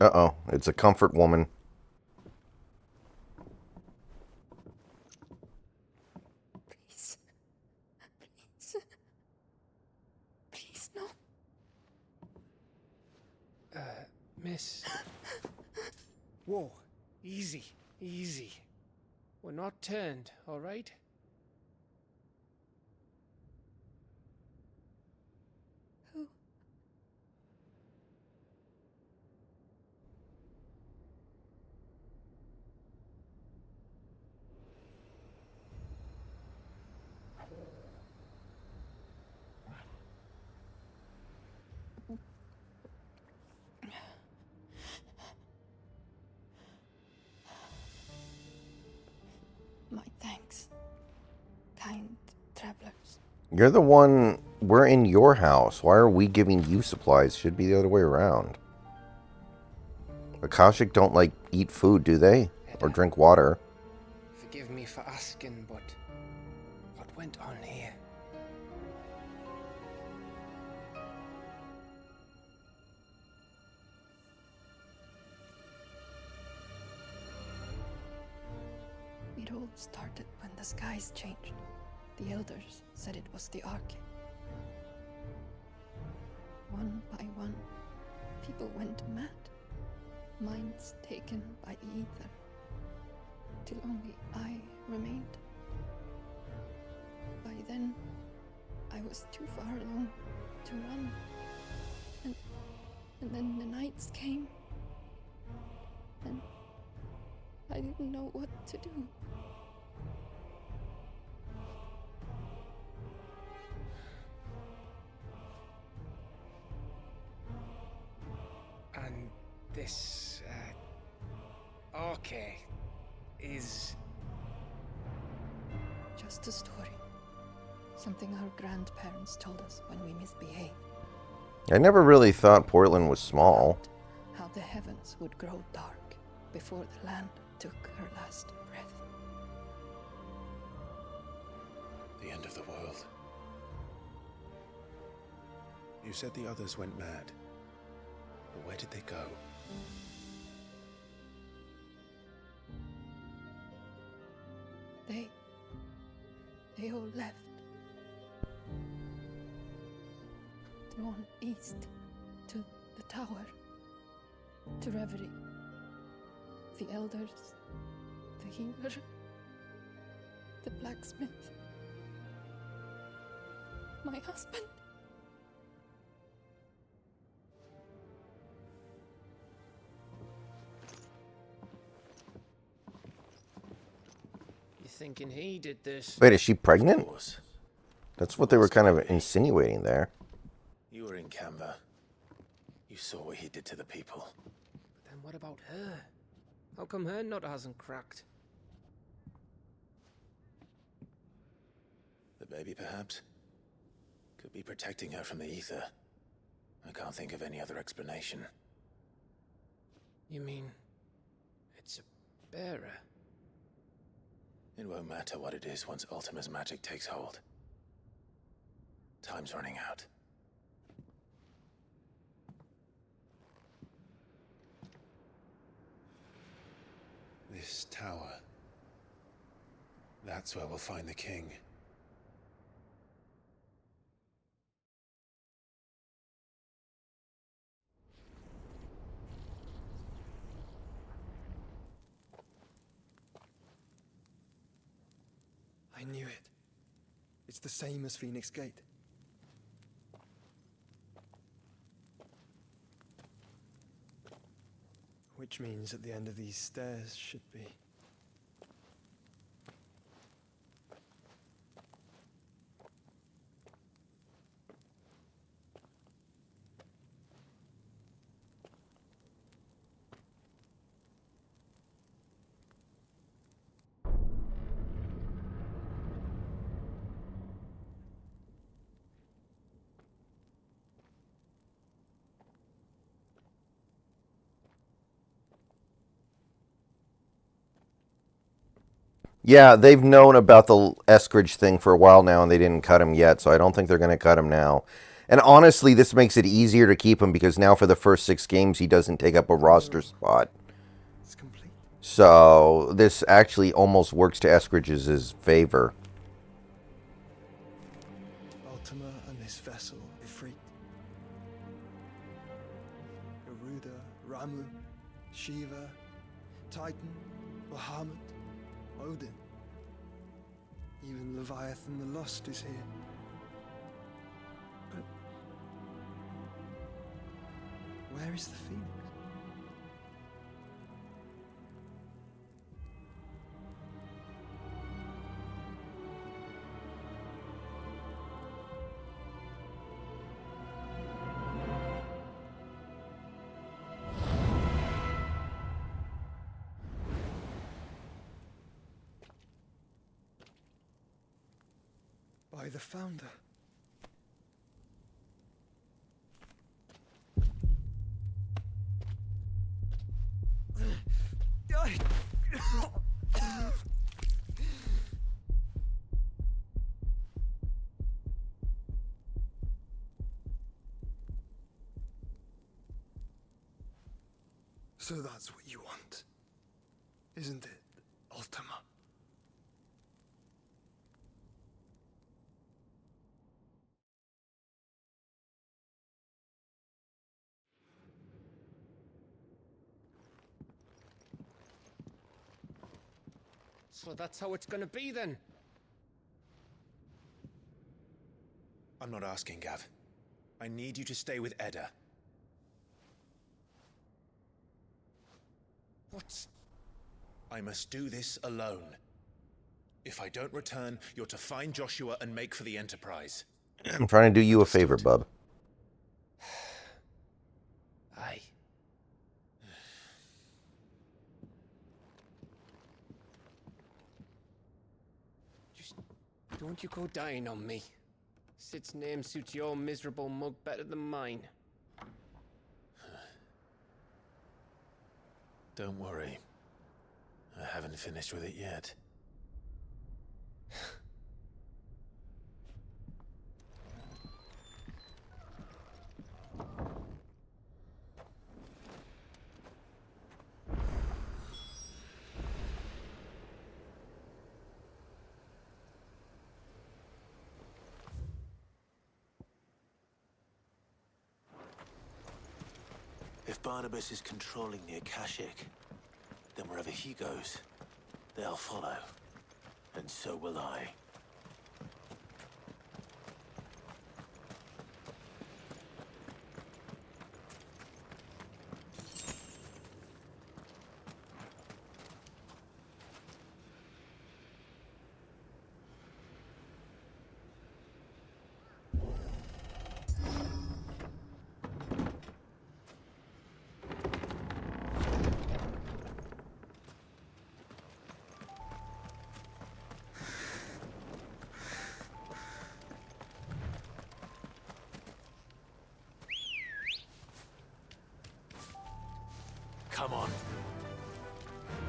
Uh-oh, it's a comfort woman. Please. Please, no. Miss. Whoa, easy, easy. We're not turned, all right? Who? My thanks, kind travelers. You're the one... We're in your house. Why are we giving you supplies? Should be the other way around. Akashic don't, like, eat food, do they? Or drink water. Forgive me for asking, but what went on here? It all started when the skies changed. The elders said it was the Ark. One by one, people went mad. Minds taken by the ether. Till only I remained. By then, I was too far along to run. And then the nights came. And I didn't know what to do. And this, Arche is... Just a story. Something our grandparents told us when we misbehaved. I never really thought Portland was small. How the heavens would grow dark before the land took her last breath. The end of the world. You said the others went mad. But where did they go? They all left. Drawn east to the tower, to Reverie. The elders, the healer, the blacksmith, my husband. You thinking he did this? Wait, is she pregnant? That's what they were kind of insinuating there. You were in Canberra. You saw what he did to the people. But then what about her? How come her nut hasn't cracked? The baby, perhaps? Could be protecting her from the ether. I can't think of any other explanation. You mean it's a bearer? It won't matter what it is once Ultima's magic takes hold. Time's running out. This tower. That's where we'll find the king. I knew it. It's the same as Phoenix Gate. Which means at the end of these stairs should be... Yeah, they've known about the Eskridge thing for a while now, and they didn't cut him yet, so I don't think they're going to cut him now. And honestly, this makes it easier to keep him because now for the first 6 games, he doesn't take up a roster spot. It's complete. So this actually almost works to Eskridge's favor. Ultima and this vessel, Ifrit. Garuda, Ramu, Shiva, Titan, Bahamut, Odin. Even Leviathan the Lost is here. But where is the Phoenix? By the Founder. So that's what you want, isn't it, Ultima? So that's how it's gonna be then? I'm not asking, Gav. I need you to stay with Edda. What? I must do this alone. If I don't return, you're to find Joshua and make for the Enterprise. I'm trying to do you a favor, bub. Aye. Just don't you go dying on me. Sid's name suits your miserable mug better than mine. Don't worry. I haven't finished with it yet. If Barnabas is controlling the Akashic, then wherever he goes, they'll follow. And so will I. come on.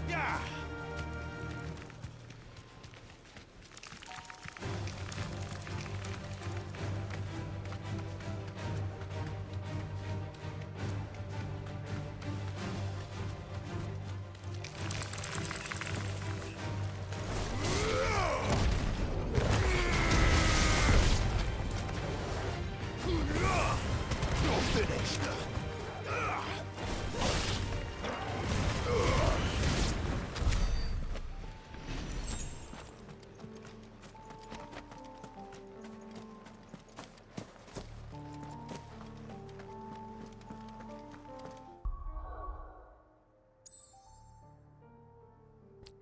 Yeah. You're finished.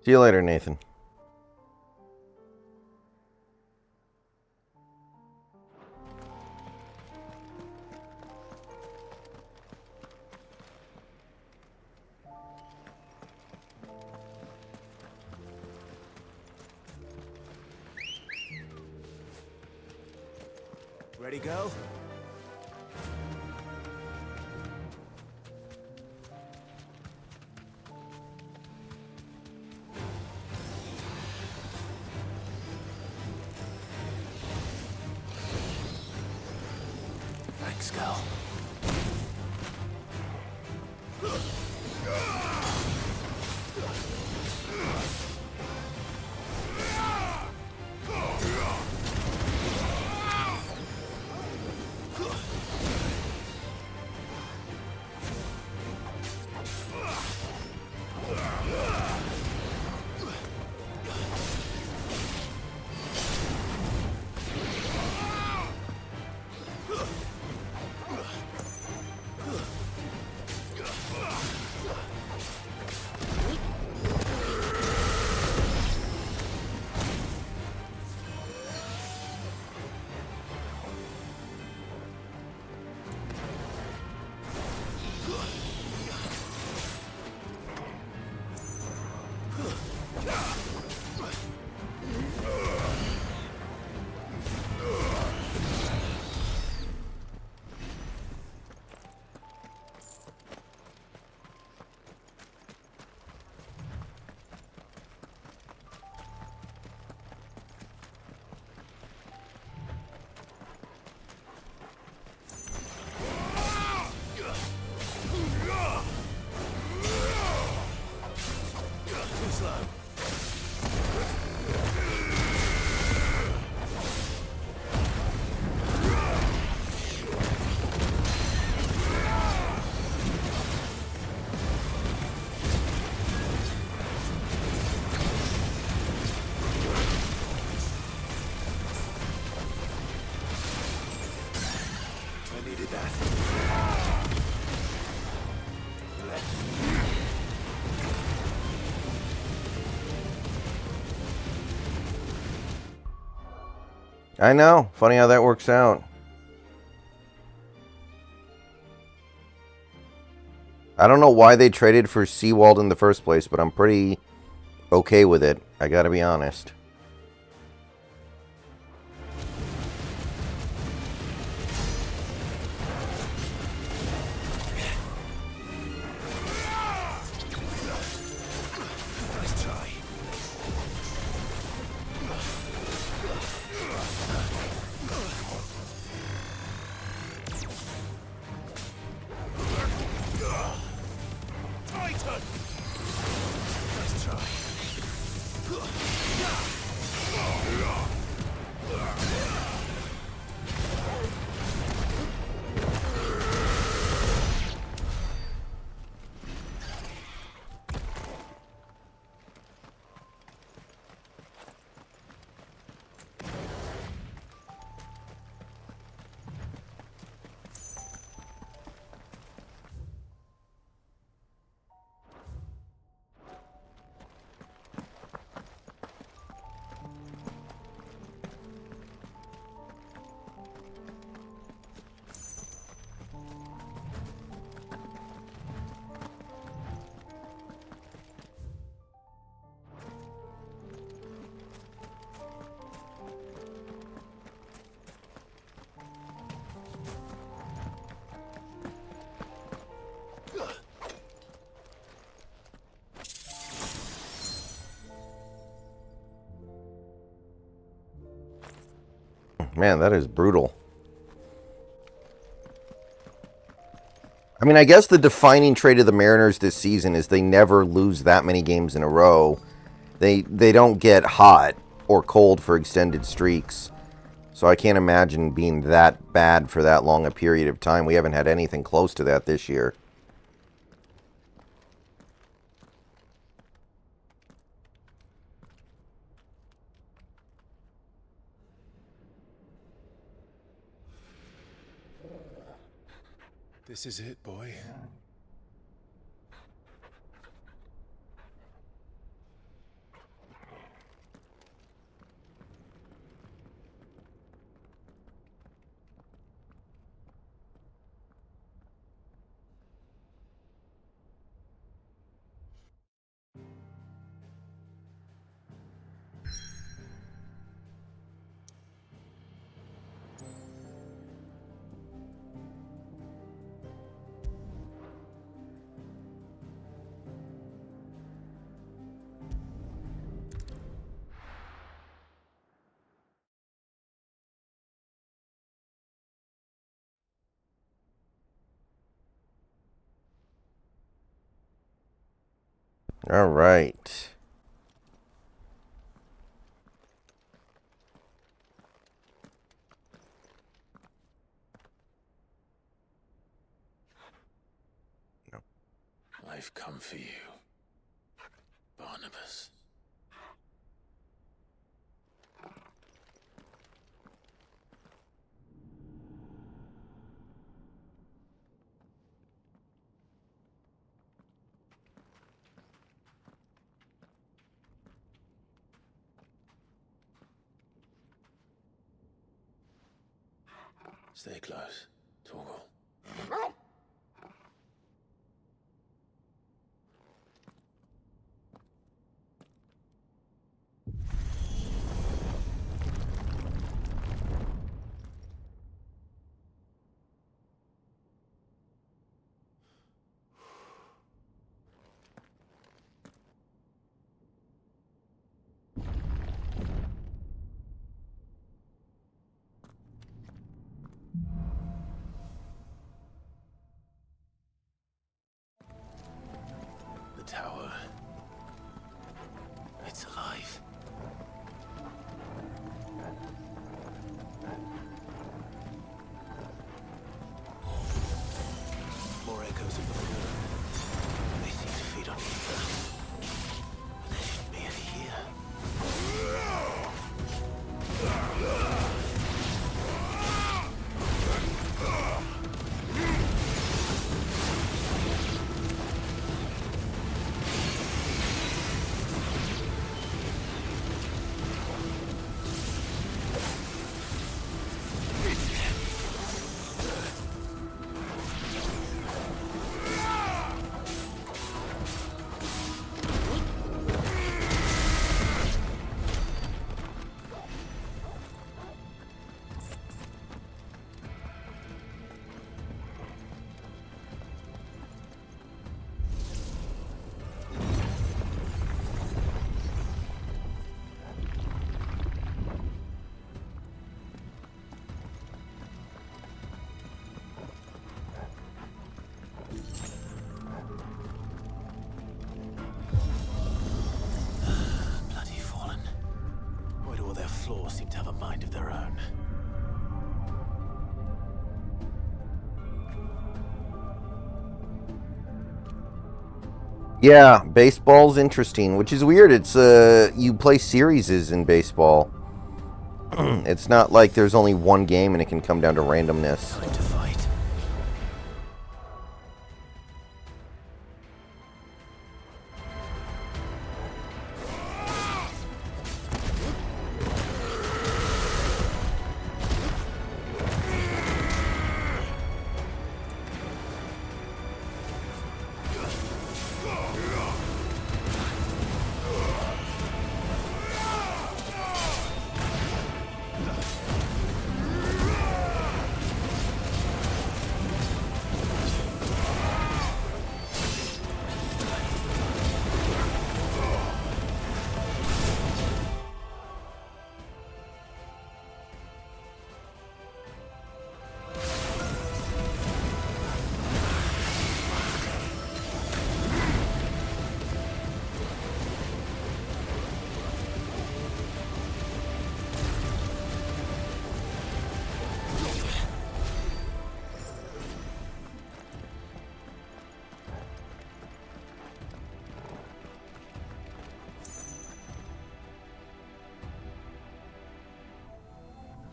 See you later, Nathan. Ready, go? Thanks, Gal. I know. Funny how that works out. I don't know why they traded for Seawald in the first place, but I'm pretty okay with it. I gotta be honest. Titan! Nice try. Man, that is brutal. I mean, I guess the defining trait of the Mariners this season is they never lose that many games in a row. They don't get hot or cold for extended streaks. So I can't imagine being that bad for that long a period of time. We haven't had anything close to that this year. This is it, boy. All right. I've come for you, Barnabas. Stay close, Torgal. The tower. It's alive. More echoes of the fall. They seem to feed on ether. But there shouldn't be any here. Bloody fallen. Why do all their floors seem to have a mind of their own? Yeah, baseball's interesting, which is weird. It's you play series in baseball. It's not like there's only one game and it can come down to randomness. Time to fight.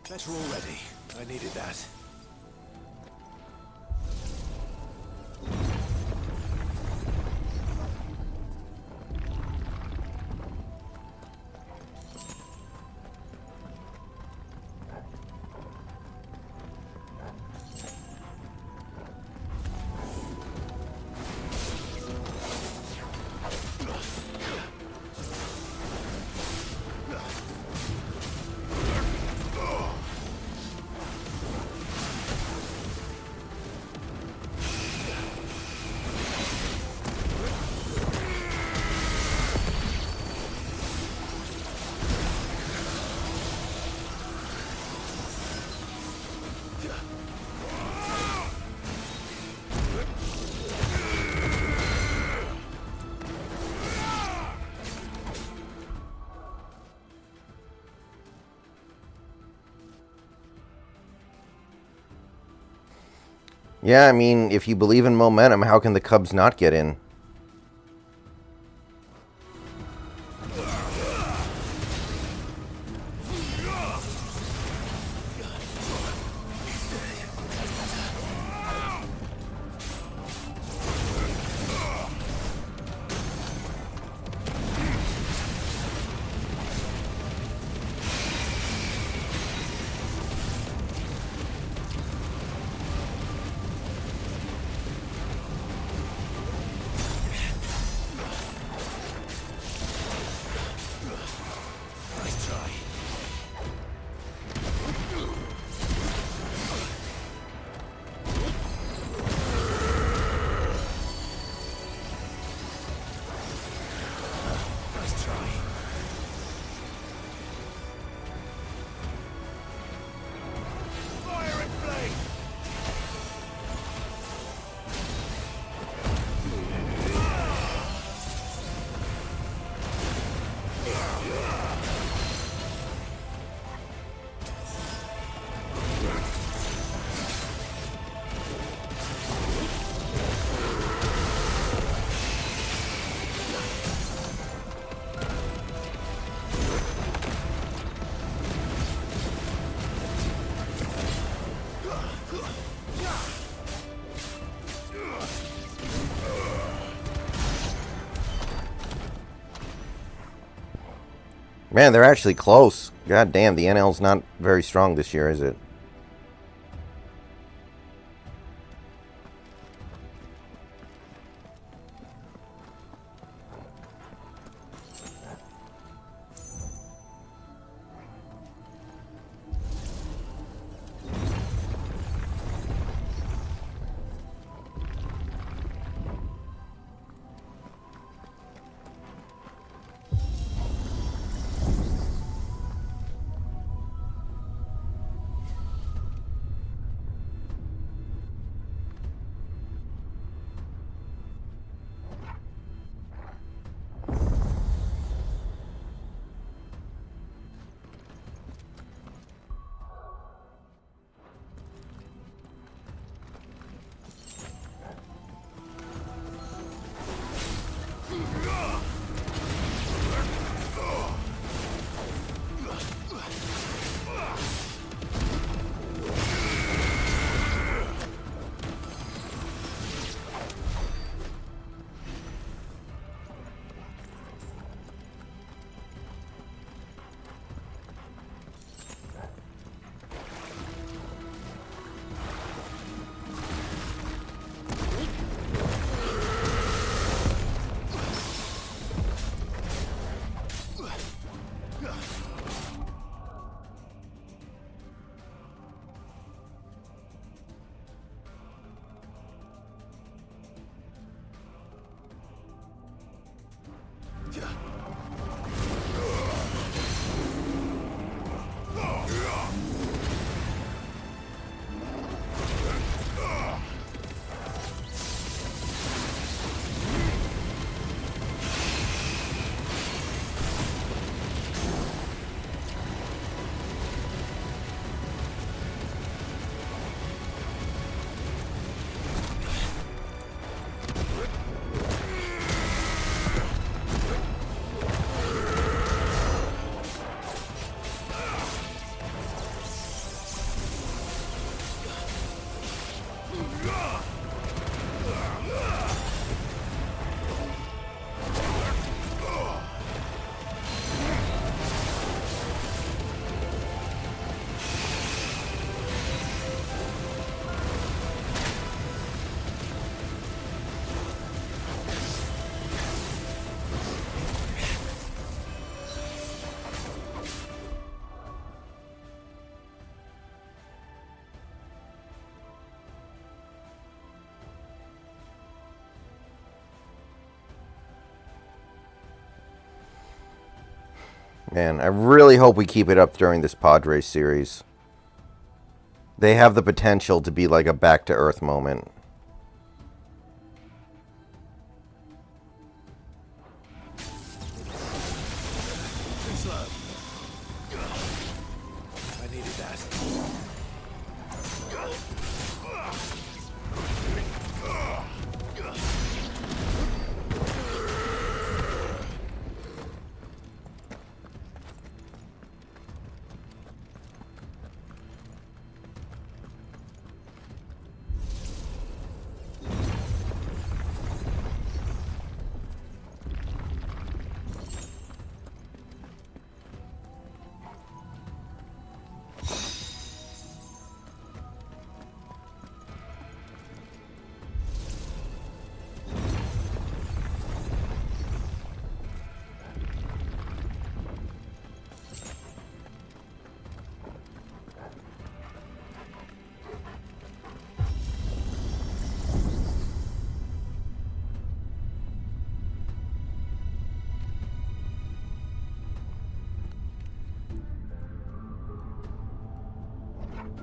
Better already. I needed that. Yeah, I mean, if you believe in momentum, how can the Cubs not get in? Man, they're actually close. God damn, the NL's not very strong this year, is it? Man, I really hope we keep it up during this Padres series. They have the potential to be like a back-to-earth moment. Too slow. I needed that.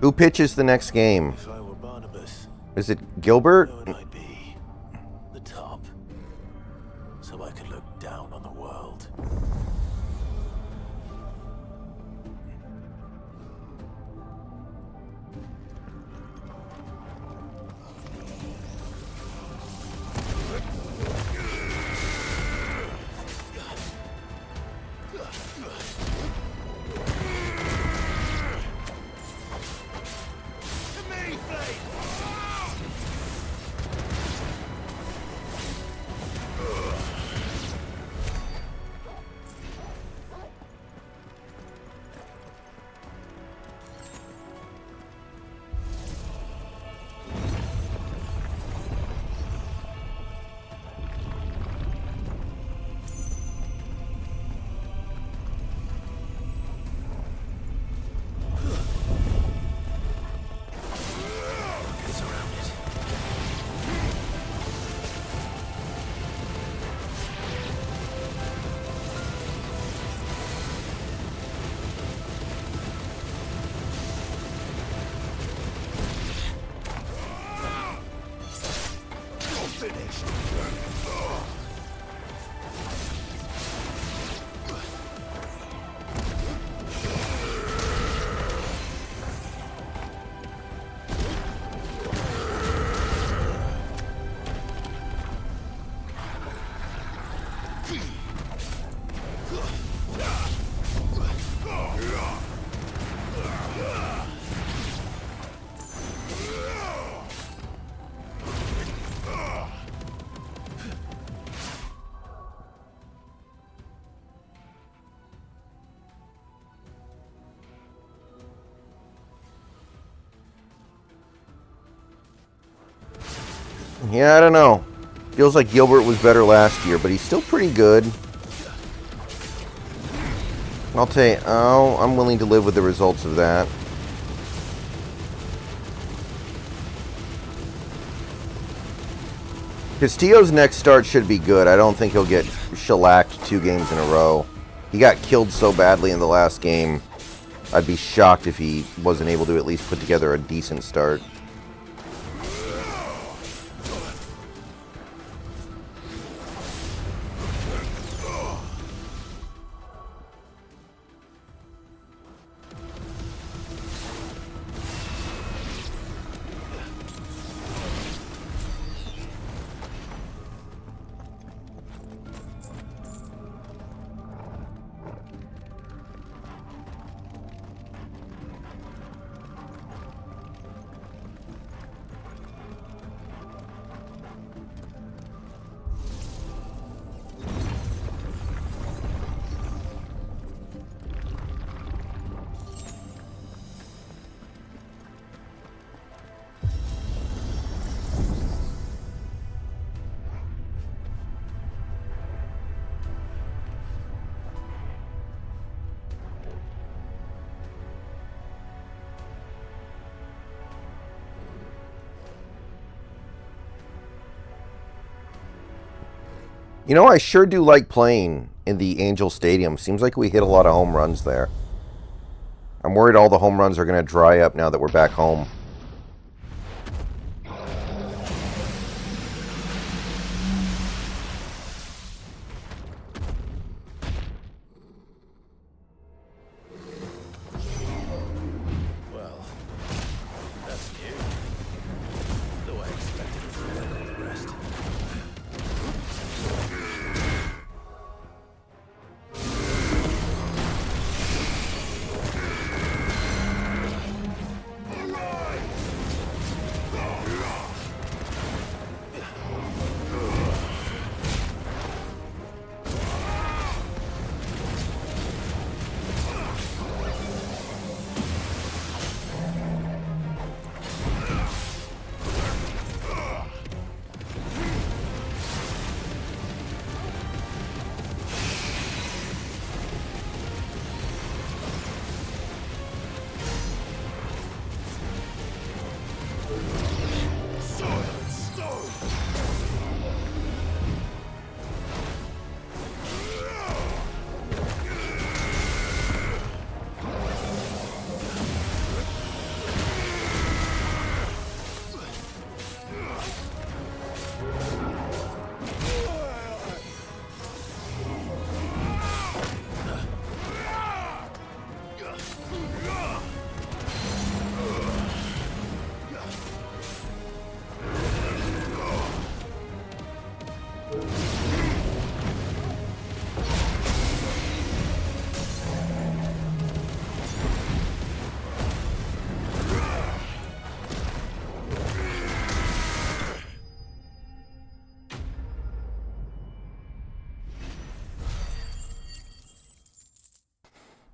Who pitches the next game? If I were Barnabas, Is it Gilbert? where would I be? The top. So I could look down on the world. Yeah, I don't know. Feels like Gilbert was better last year, but he's still pretty good. I'll tell you, I'm willing to live with the results of that. Castillo's next start should be good. I don't think he'll get shellacked 2 games in a row. He got killed so badly in the last game. I'd be shocked if he wasn't able to at least put together a decent start. You know, I sure do like playing in the Angel Stadium. Seems like we hit a lot of home runs there. I'm worried all the home runs are going to dry up now that we're back home. Well, that's new. Though I expected it from like all the rest.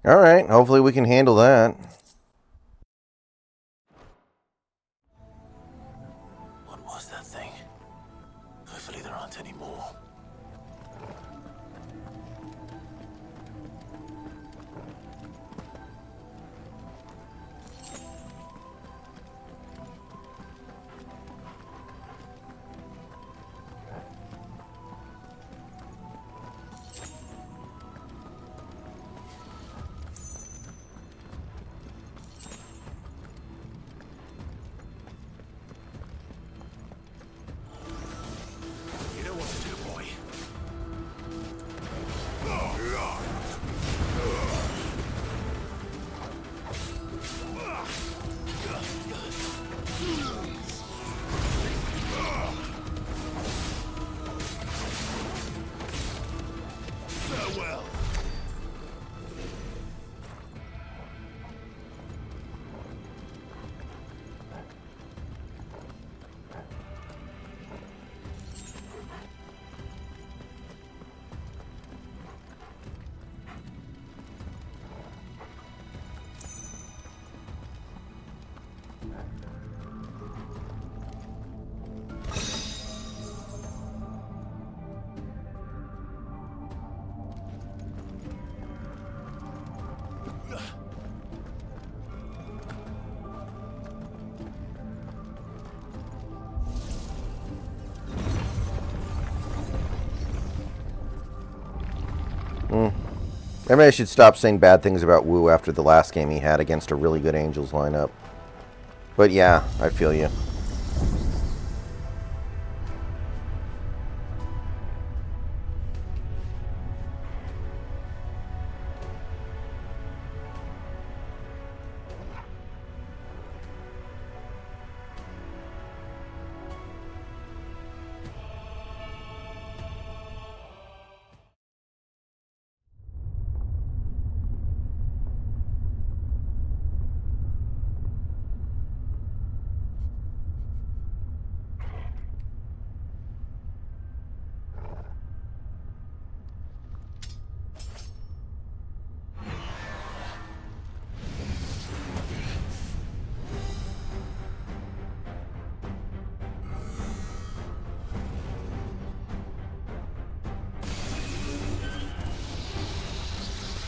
Alright, hopefully we can handle that. What was that thing? Hopefully there aren't any more. You know what to do, boy. Farewell. Maybe I should stop saying bad things about Wu after the last game he had against a really good Angels lineup. But yeah, I feel you.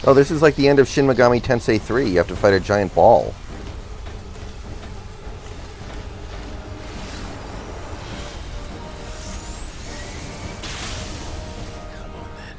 Oh, this is like the end of Shin Megami Tensei 3. You have to fight a giant ball. Come on then.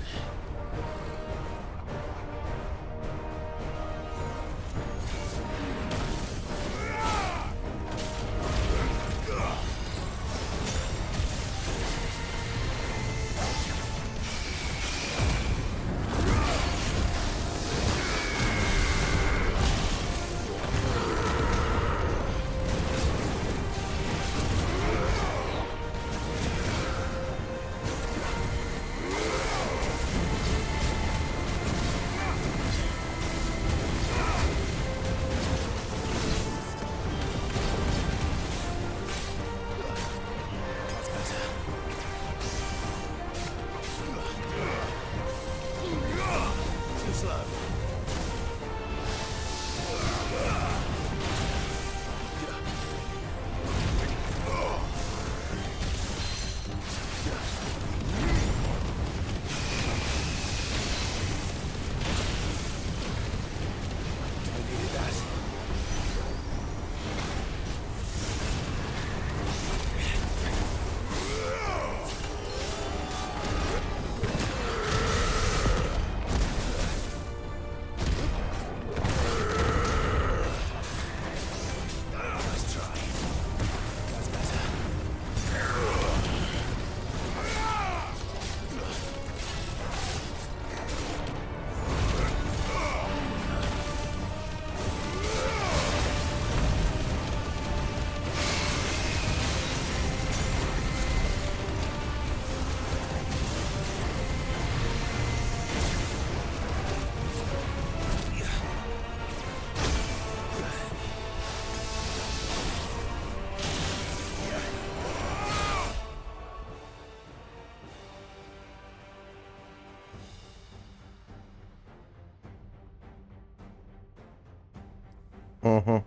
Mm-hmm.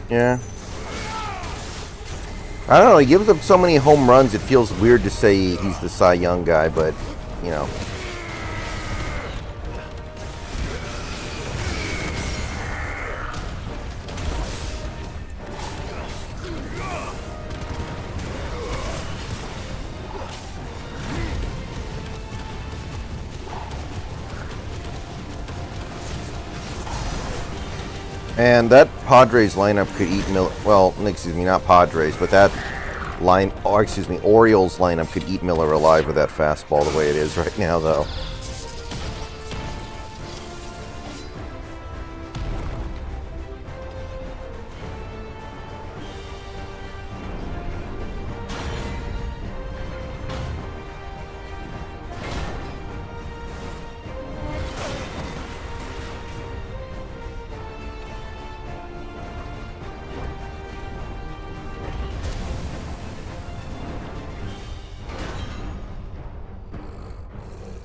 Yeah. I don't know, he gives up so many home runs, it feels weird to say he's the Cy Young guy, but, you know. And that Padres lineup could eat well, excuse me, not Padres, but that Orioles lineup could eat Miller alive with that fastball the way it is right now, though.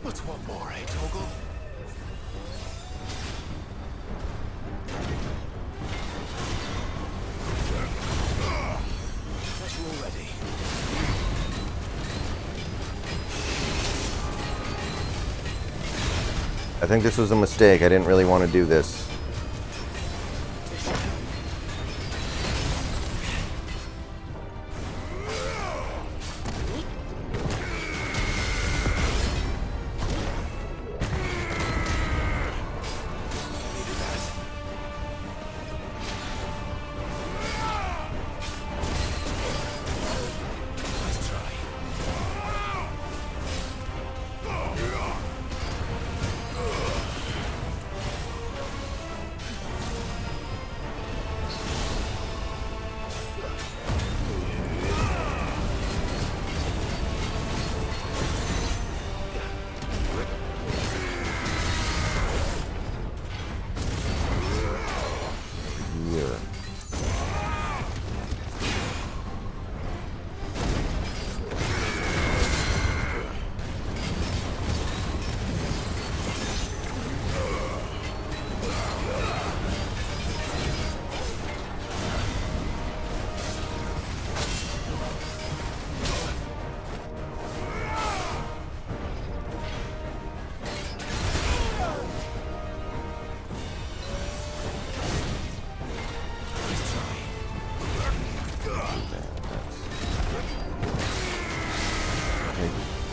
What's one more, eh, Toggle? Guess you're all ready. I think this was a mistake. I didn't really want to do this.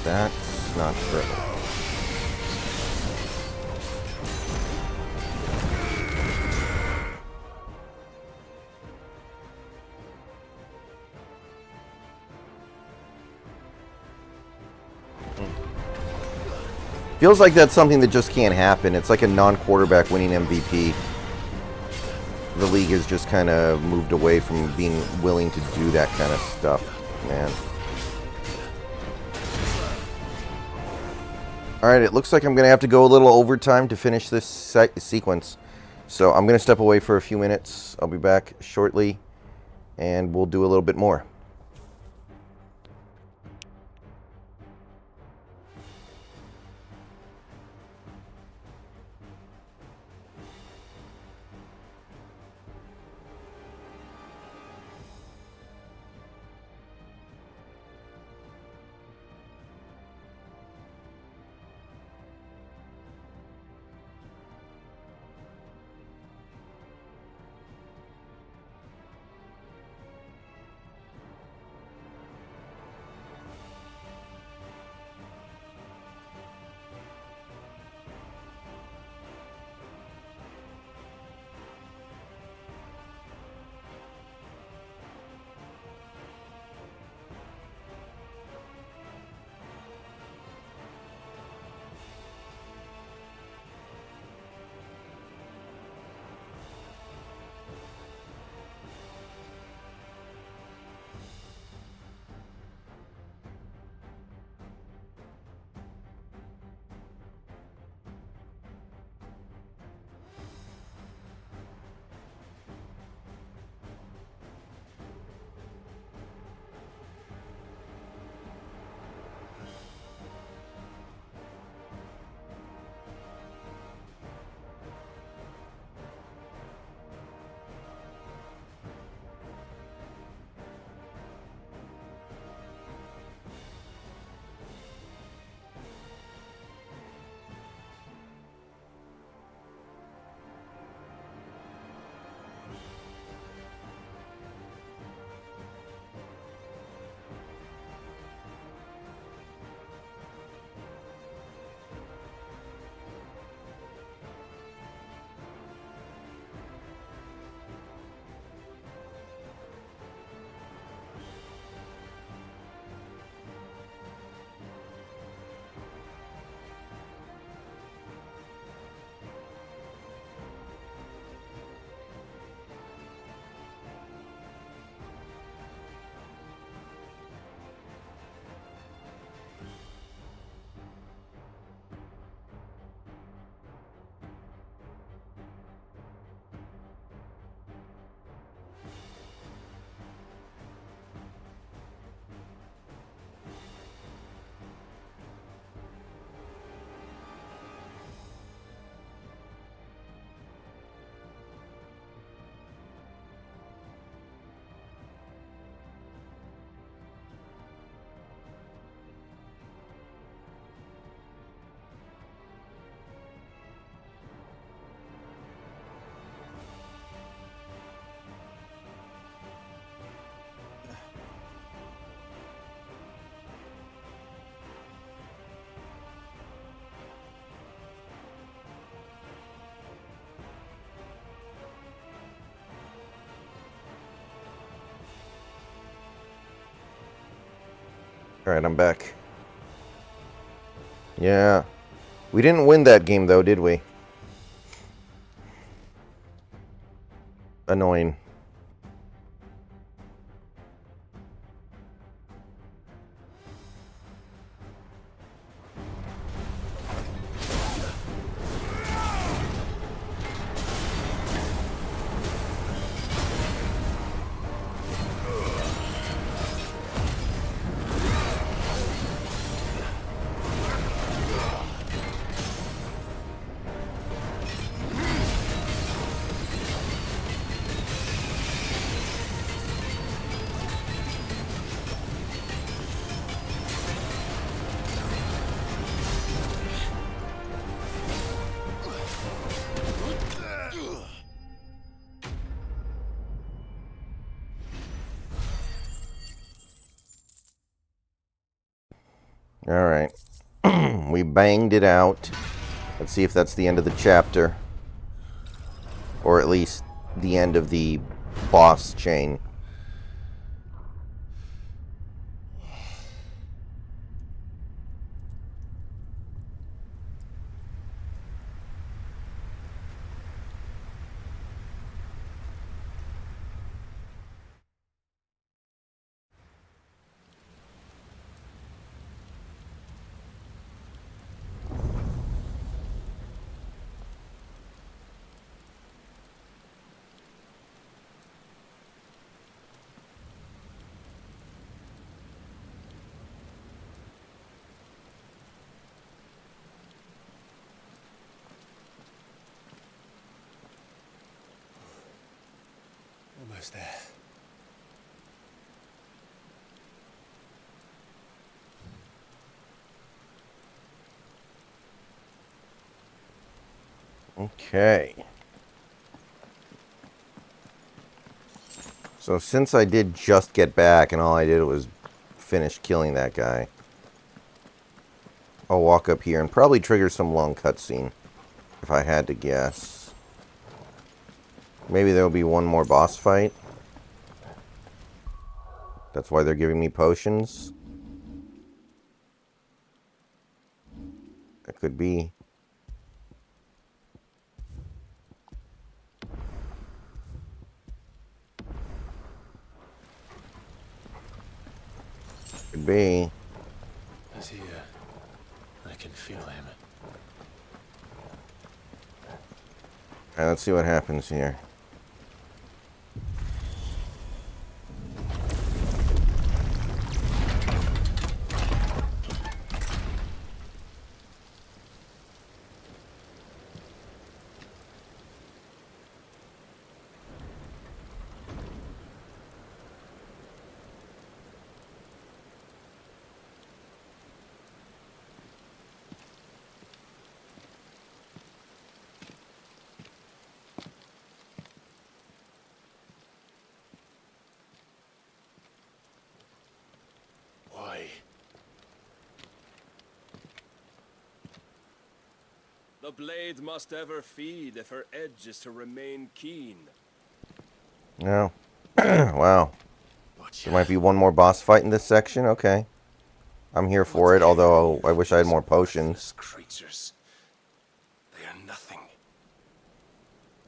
That's not true. Feels like that's something that just can't happen. It's like a non-quarterback winning MVP. The league has just kind of moved away from being willing to do that kind of stuff, man. Alright, it looks like I'm going to have to go a little overtime to finish this sequence. So I'm going to step away for a few minutes. I'll be back shortly, and we'll do a little bit more. Alright, I'm back. Yeah. We didn't win that game, though, did we? Annoying. Alright. We banged it out. Let's see if that's the end of the chapter. Or at least the end of the boss chain. Almost there. Okay. So since I did just get back and all I did was finish killing that guy, I'll walk up here and probably trigger some long cutscene, if I had to guess. Maybe there'll be one more boss fight. That's why they're giving me potions. That could be. Could be. He's here. I can feel him. Alright, let's see what happens here. Why? The blade must ever feed if her edge is to remain keen. No. Wow. There might be one more boss fight in this section? Okay. I'm here for it, although I wish I had more potions. Creatures. They are nothing.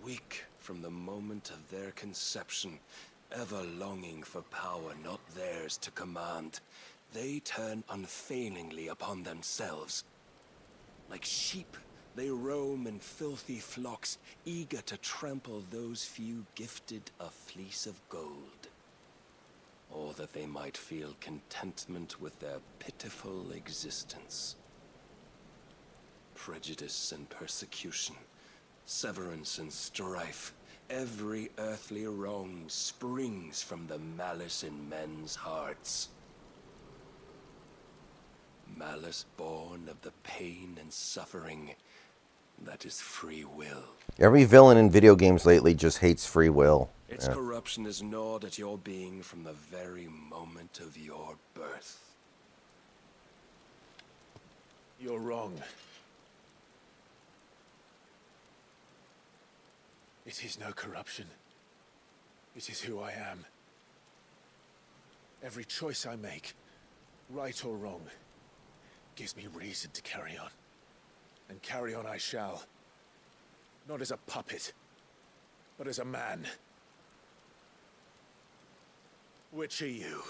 Weak from the moment of their conception, ever longing for power not theirs to command, they turn unfailingly upon themselves. Like sheep, they roam in filthy flocks, eager to trample those few gifted a fleece of gold. Or that they might feel contentment with their pitiful existence. Prejudice and persecution, severance and strife, every earthly wrong springs from the malice in men's hearts. Malice born of the pain and suffering that is free will. Every villain in video games lately just hates free will. Its corruption is gnawed at your being from the very moment of your birth. You're wrong. It is no corruption. It is who I am. Every choice I make, right or wrong, gives me reason to carry on. And carry on I shall. Not as a puppet, but as a man. Which are you?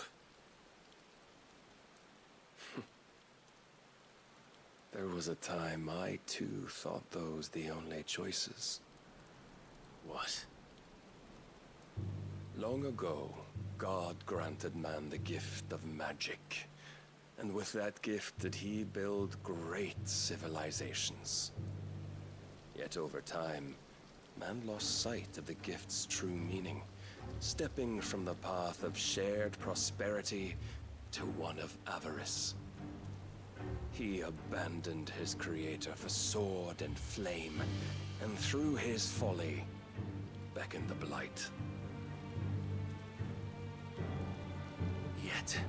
There was a time I too thought those the only choices. What? Long ago, God granted man the gift of magic. And with that gift did he build great civilizations. Yet over time, man lost sight of the gift's true meaning, stepping from the path of shared prosperity to one of avarice. He abandoned his creator for sword and flame, and through his folly, beckoned the blight. Yet,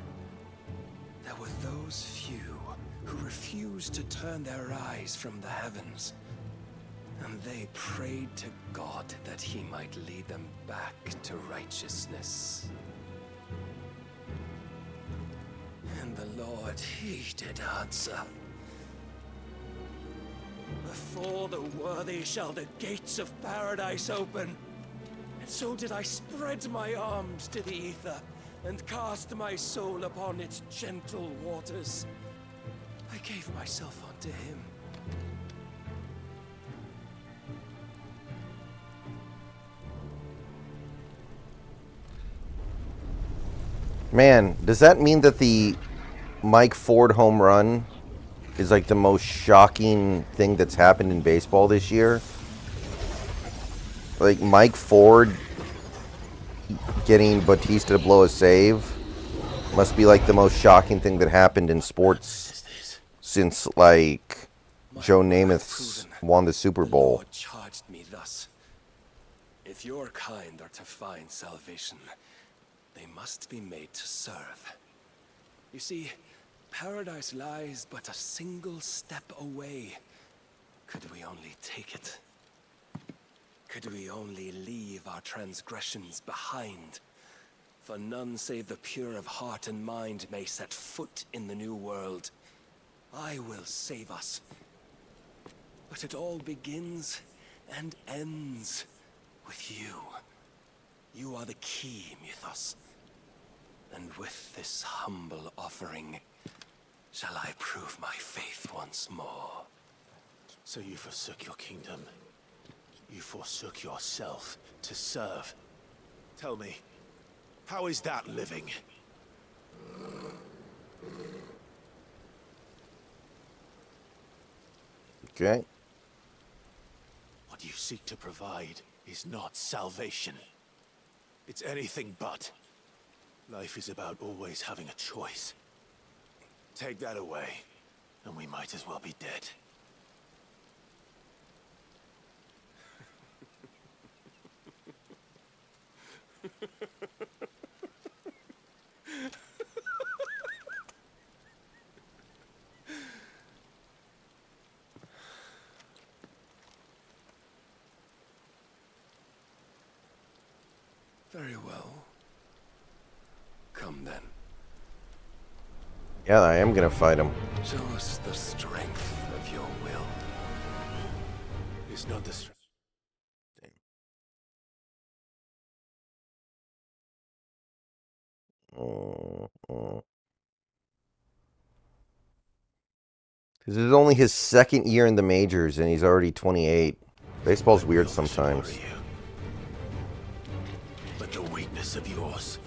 there were those few who refused to turn their eyes from the heavens, and they prayed to God that he might lead them back to righteousness. And the Lord, he did answer. Before the worthy shall the gates of paradise open. And so did I spread my arms to the ether, and cast my soul upon its gentle waters. I gave myself unto him. Man, does that mean that the Mike Ford home run is like the most shocking thing that's happened in baseball this year? Like Mike Ford getting Bautista to blow a save must be like the most shocking thing that happened in sports since like Joe Namath won the Super Bowl. Lord charged me thus. If your kind are to find salvation, they must be made to serve. You see, paradise lies but a single step away. Could we only take it? Could we only leave our transgressions behind? For none save the pure of heart and mind may set foot in the new world. I will save us. But it all begins and ends with you. You are the key, Mythos. And with this humble offering, shall I prove my faith once more. So you forsook your kingdom. You forsook yourself to serve. Tell me, how is that living? Okay. What you seek to provide is not salvation. It's anything but. Life is about always having a choice. Take that away, and we might as well be dead. Very well. Come then. Yeah, I am gonna fight him. Show us the strength of your will. It's not the strength. This is only his second year in the majors, and he's already 28. Baseball's weird sometimes. But the weakness of yours.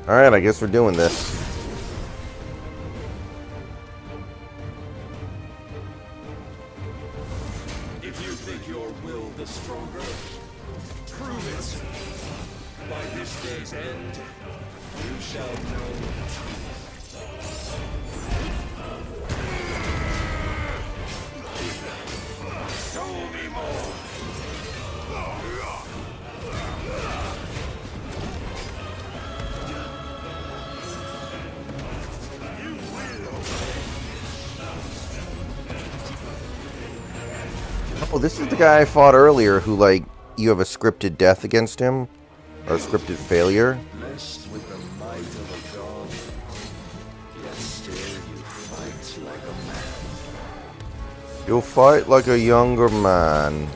Alright, I guess we're doing this. If you think your will the stronger, prove it. By this day's end, you shall know the truth. Show me more. Oh, this is the guy I fought earlier who, like, you have a scripted death against him, or a scripted failure. Blessed with the might of a god, yet still you fight like a man. You'll fight like a younger man.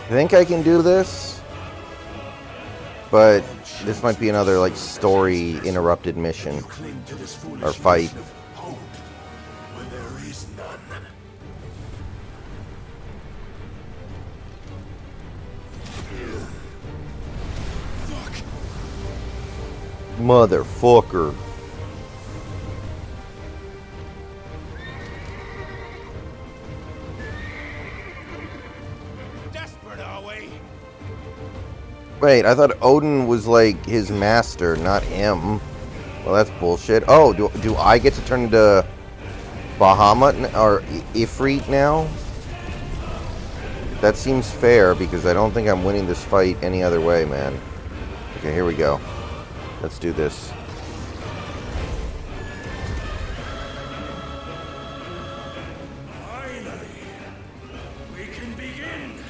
I think I can do this, but this might be another like story interrupted mission or fight. When there is none. Motherfucker. Wait, I thought Odin was like his master, not him. Well, that's bullshit. Oh, do I get to turn into Bahamut or Ifrit now? That seems fair because I don't think I'm winning this fight any other way, man. Okay, here we go. Let's do this. We can begin.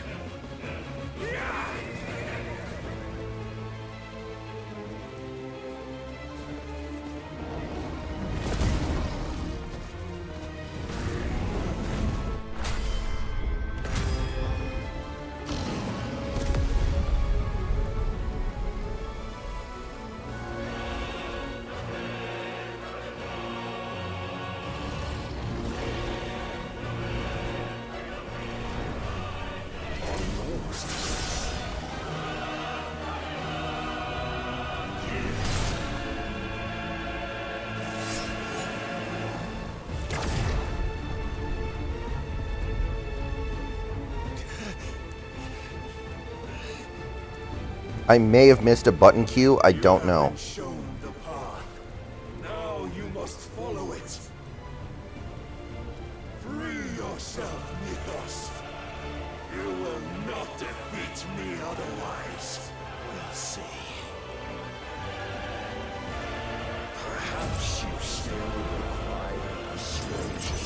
I may have missed a button cue. I don't know. Shown the path. Now you must follow it. Free yourself, Mythos. You will not defeat me otherwise. We'll see. Perhaps you still require persuasion.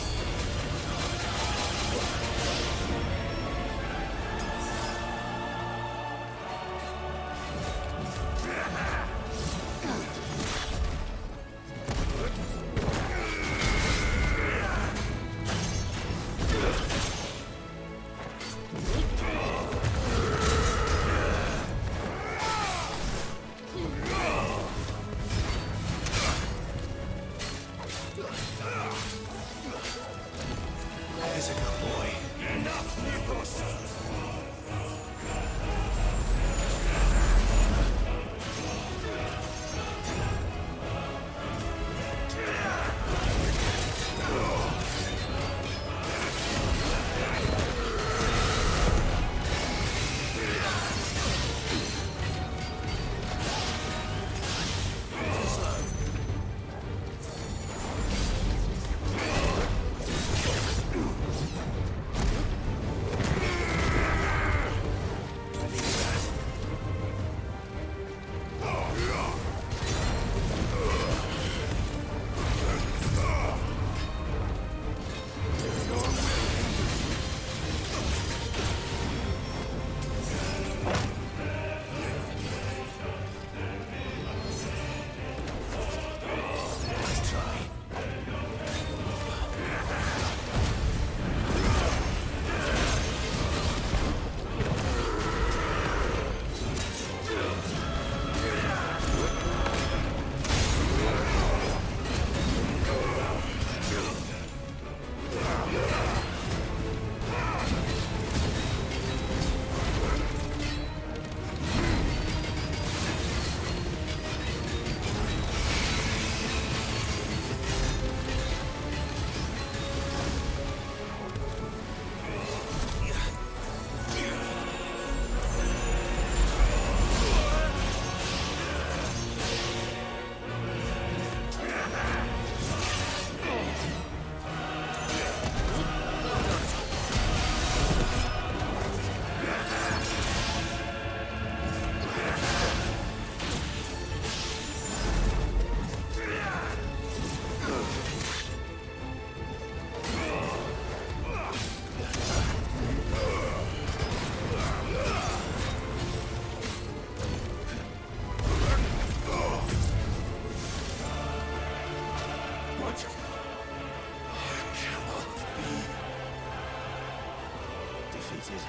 defeated.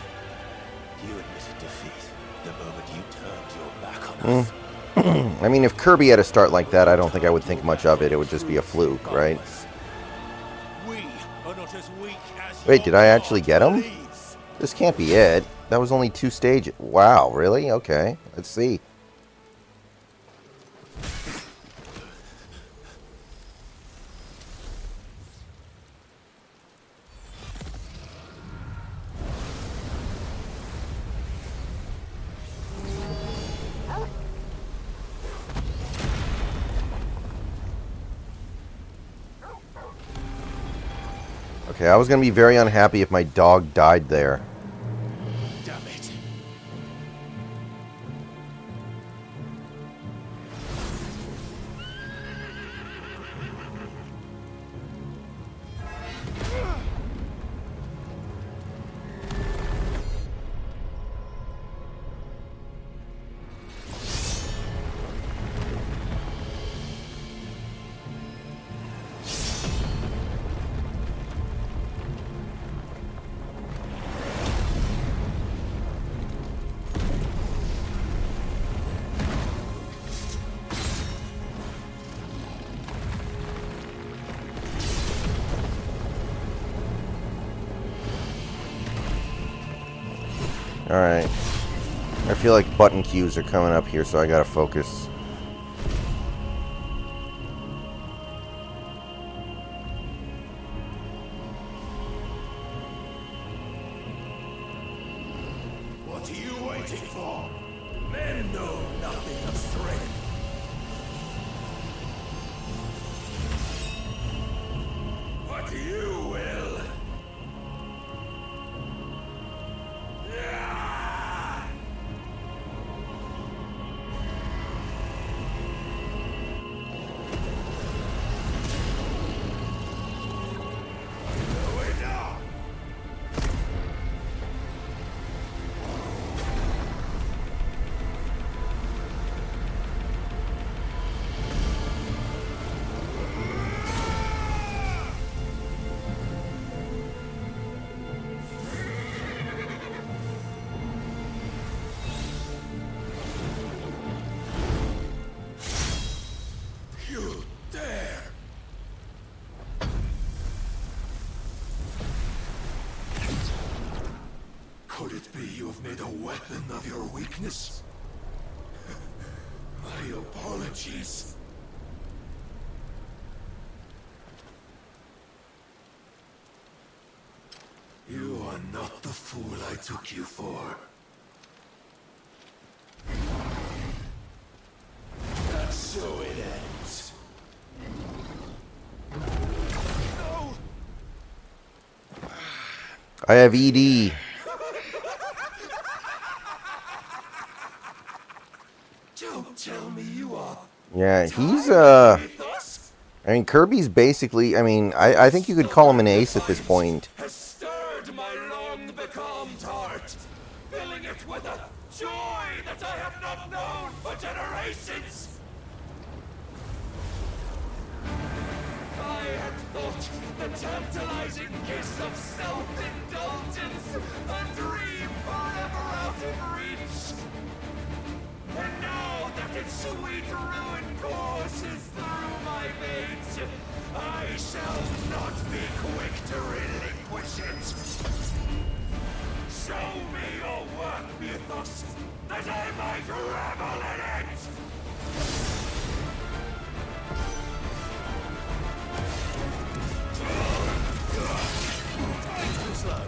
You admitted defeat the moment you turned your back on us. I mean, if Kirby had a start like that, I don't think I would think much of it. It would just be a fluke, right? We are not as weak as Wait, did I actually get him? This can't be it. That was only 2 stages. Wow, really? Okay, let's see. Okay, I was going to be very unhappy if my dog died there. Damn it. Alright. I feel like button cues are coming up here, so I gotta focus. What are you waiting for? Men know nothing of strength. What you will. You dare! Could it be you have made a weapon of your weakness? My apologies. You are not the fool I took you for. And so it ends. No! I have ED. Don't tell me you are. Yeah, he's, I mean, Kirby's basically, I mean, I think you could call him an ace at this point. Has stirred my long-becalmed heart, filling it with a joy that I have not known for generations. I had thought the tantalizing kiss of self-indulgence a dream forever out of reach. And now that its sweet ruin courses through my veins, I shall not be quick to relinquish it. Show me your work, Mythos, that I might revel in it! Too slow.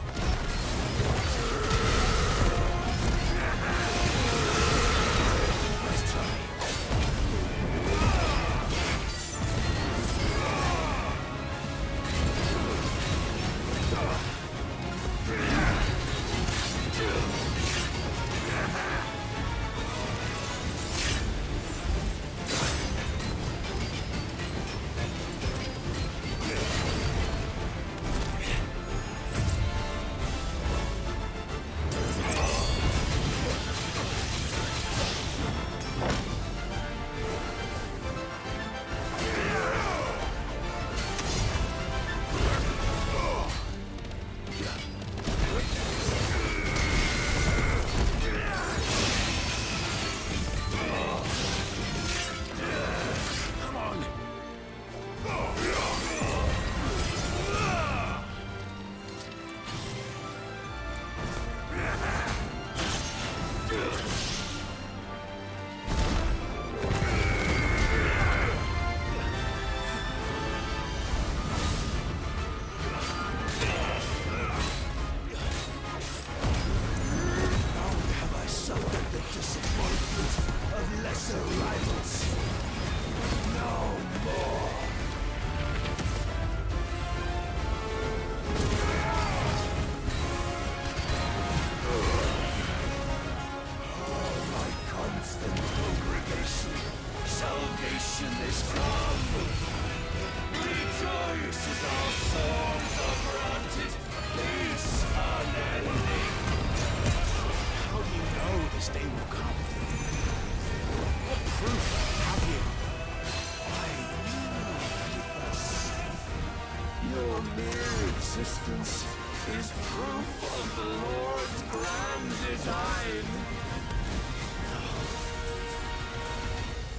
this is proof of the Lord's grand design.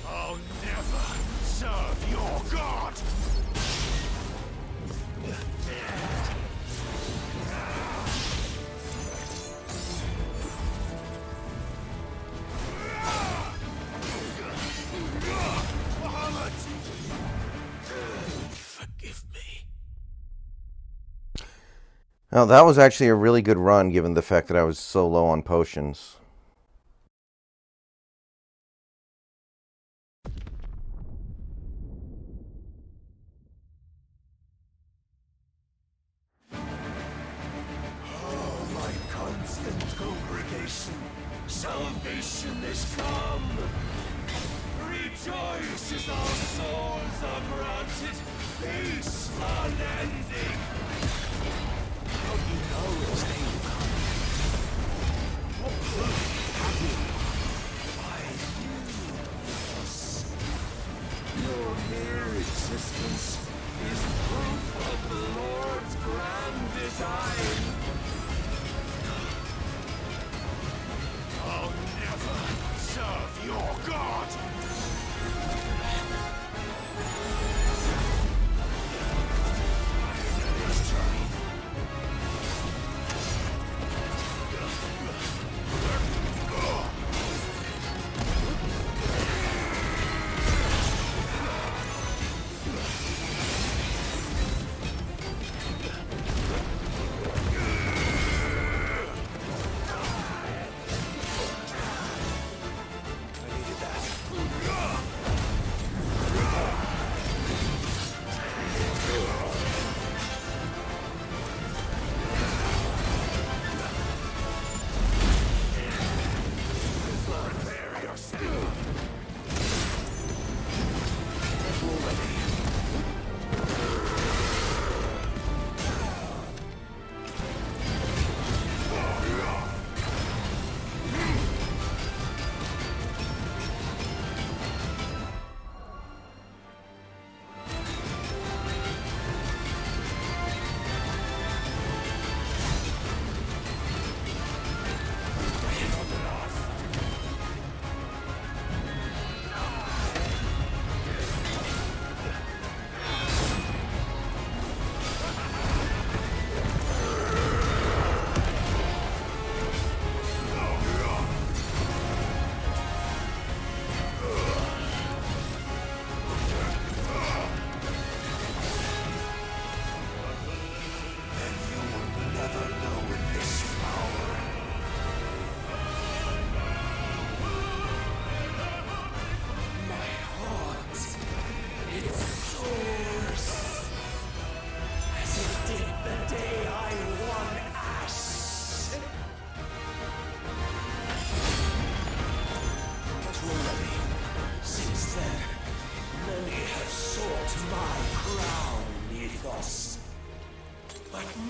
I'll never serve your god. Forgive me. Now, that was actually a really good run, given the fact that I was so low on potions. Oh, my constant congregation, salvation is come. Rejoice as our souls are granted peace unending. How do you know his name? What proof have you? Why, your mere existence is proof of the Lord's grand design. I'll never serve your god.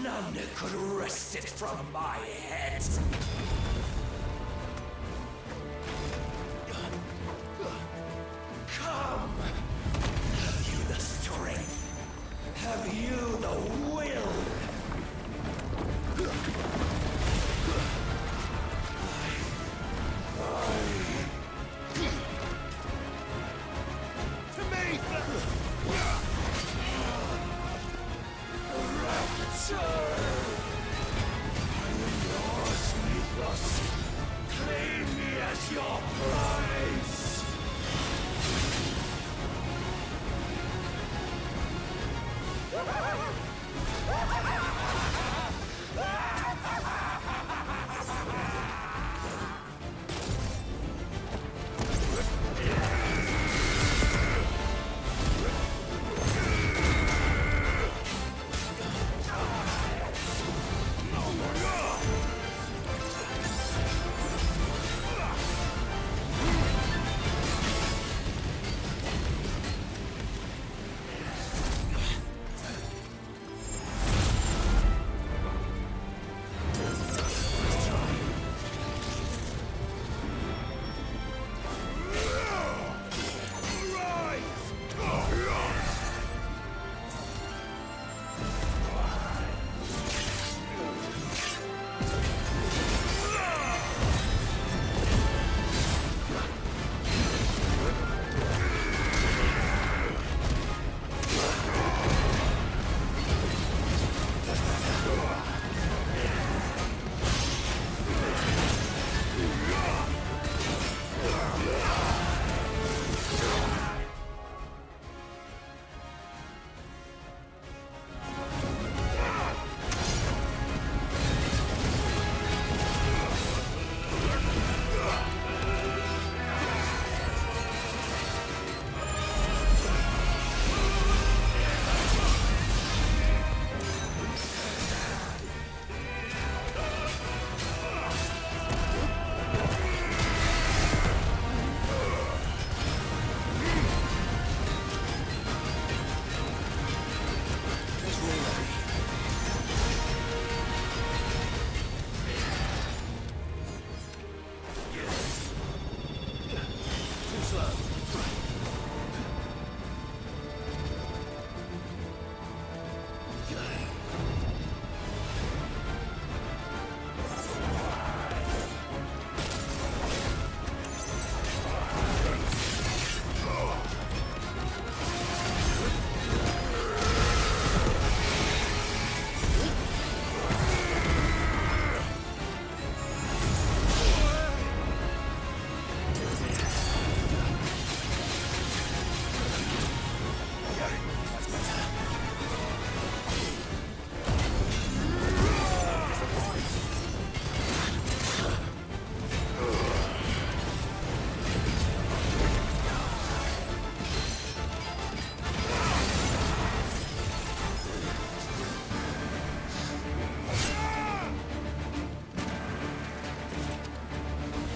None could wrest it from my head. Come! Have you the strength? Have you the will? To me! Rapture! I am yours, Mythos. Claim me as your prize!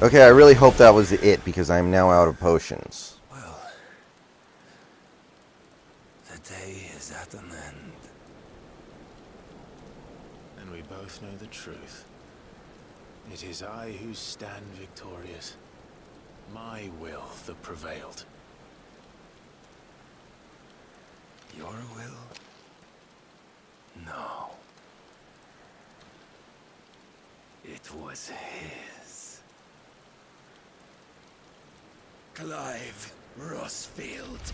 Okay, I really hope that was it, because I'm now out of potions. Well, the day is at an end. And we both know the truth. It is I who stand victorious. My will that prevailed. Your will? No. It was his. Clive Rossfield.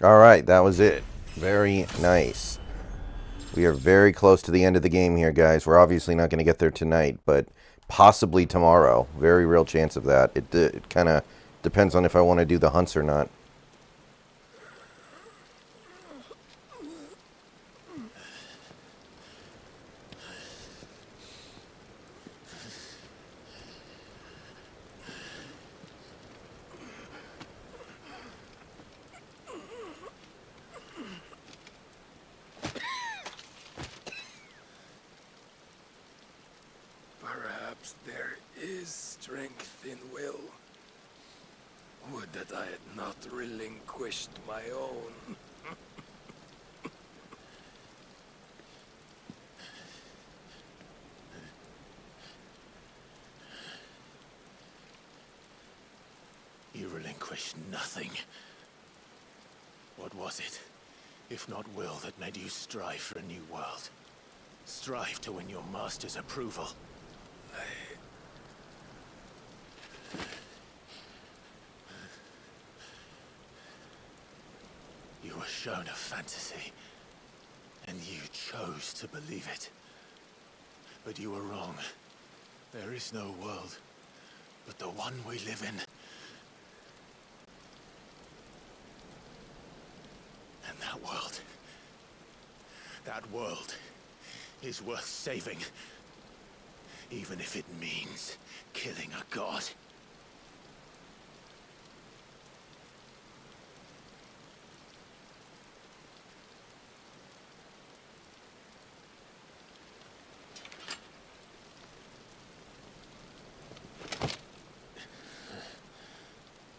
Alright, that was it. Very nice. We are very close to the end of the game here, guys. We're obviously not going to get there tonight, but possibly tomorrow. Very real chance of that. It kind of depends on if I want to do the hunts or not. Perhaps there is strength in will. Would that I had not relinquished my own. You relinquished nothing. What was it, if not will, that made you strive for a new world? Strive to win your master's approval. You were shown a fantasy, and you chose to believe it. But you were wrong. There is no world, but the one we live in. And that world is worth saving, even if it means killing a god.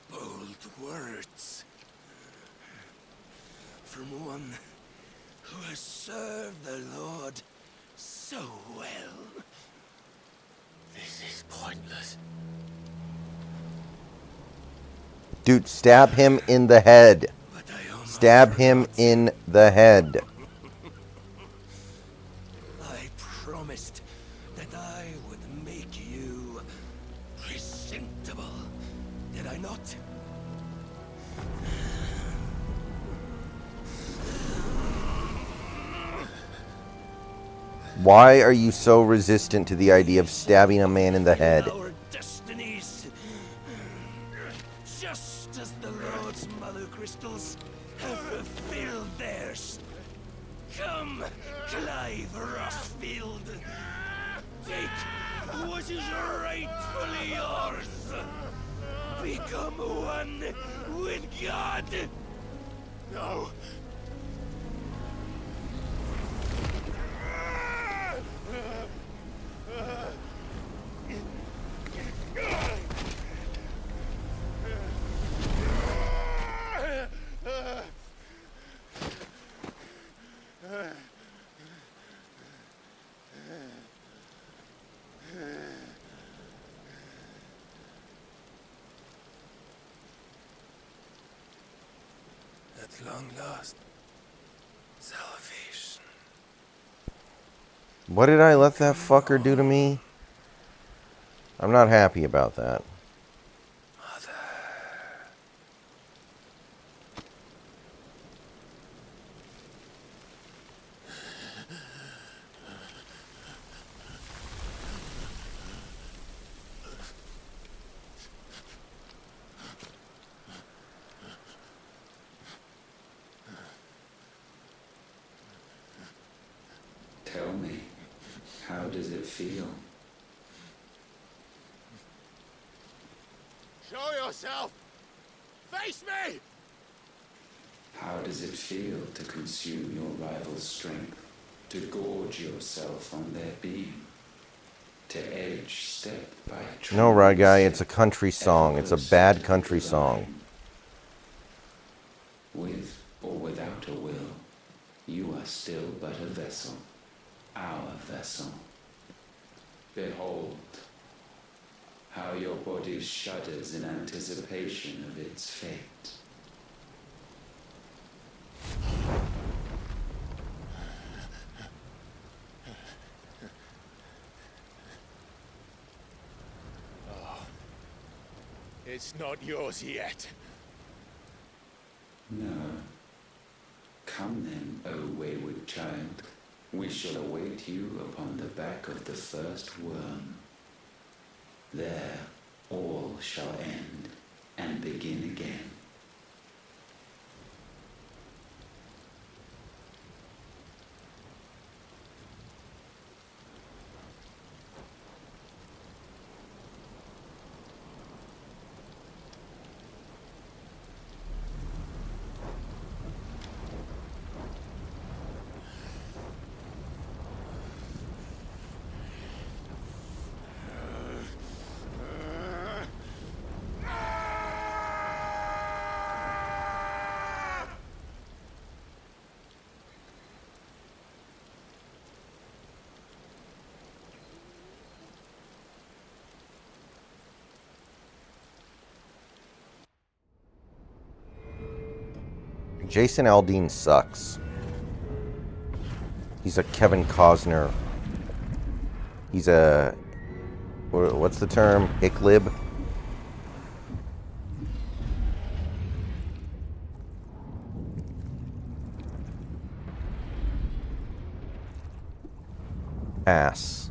Bold words. From one who has served the Lord so well. This is pointless. Dude, stab him in the head. Stab him in the head. I promised that I would make you presentable. Did I not? Why are you so resistant to the idea of stabbing a man in the head? Our destinies, just as the Lord's mother crystals have fulfilled theirs. Come, Clive Rossfield. Take what is rightfully yours. Become one with God. No. At long last, salvation. What did I let that fucker do to me? I'm not happy about that. does it feel? Show yourself! Face me! How does it feel to consume your rival's strength? To gorge yourself on their beam? To edge step by No, right guy, it's a country song. It's a bad country song. With or without a will, you are still but a vessel, our vessel. Behold, how your body shudders in anticipation of its fate. It's not yours yet. No. Come then, O wayward child. We shall await you upon the back of the first worm. There all shall end and begin again. Jason Aldean sucks. He's a Kevin Costner. He's a... what's the term? Hicklib? Ass.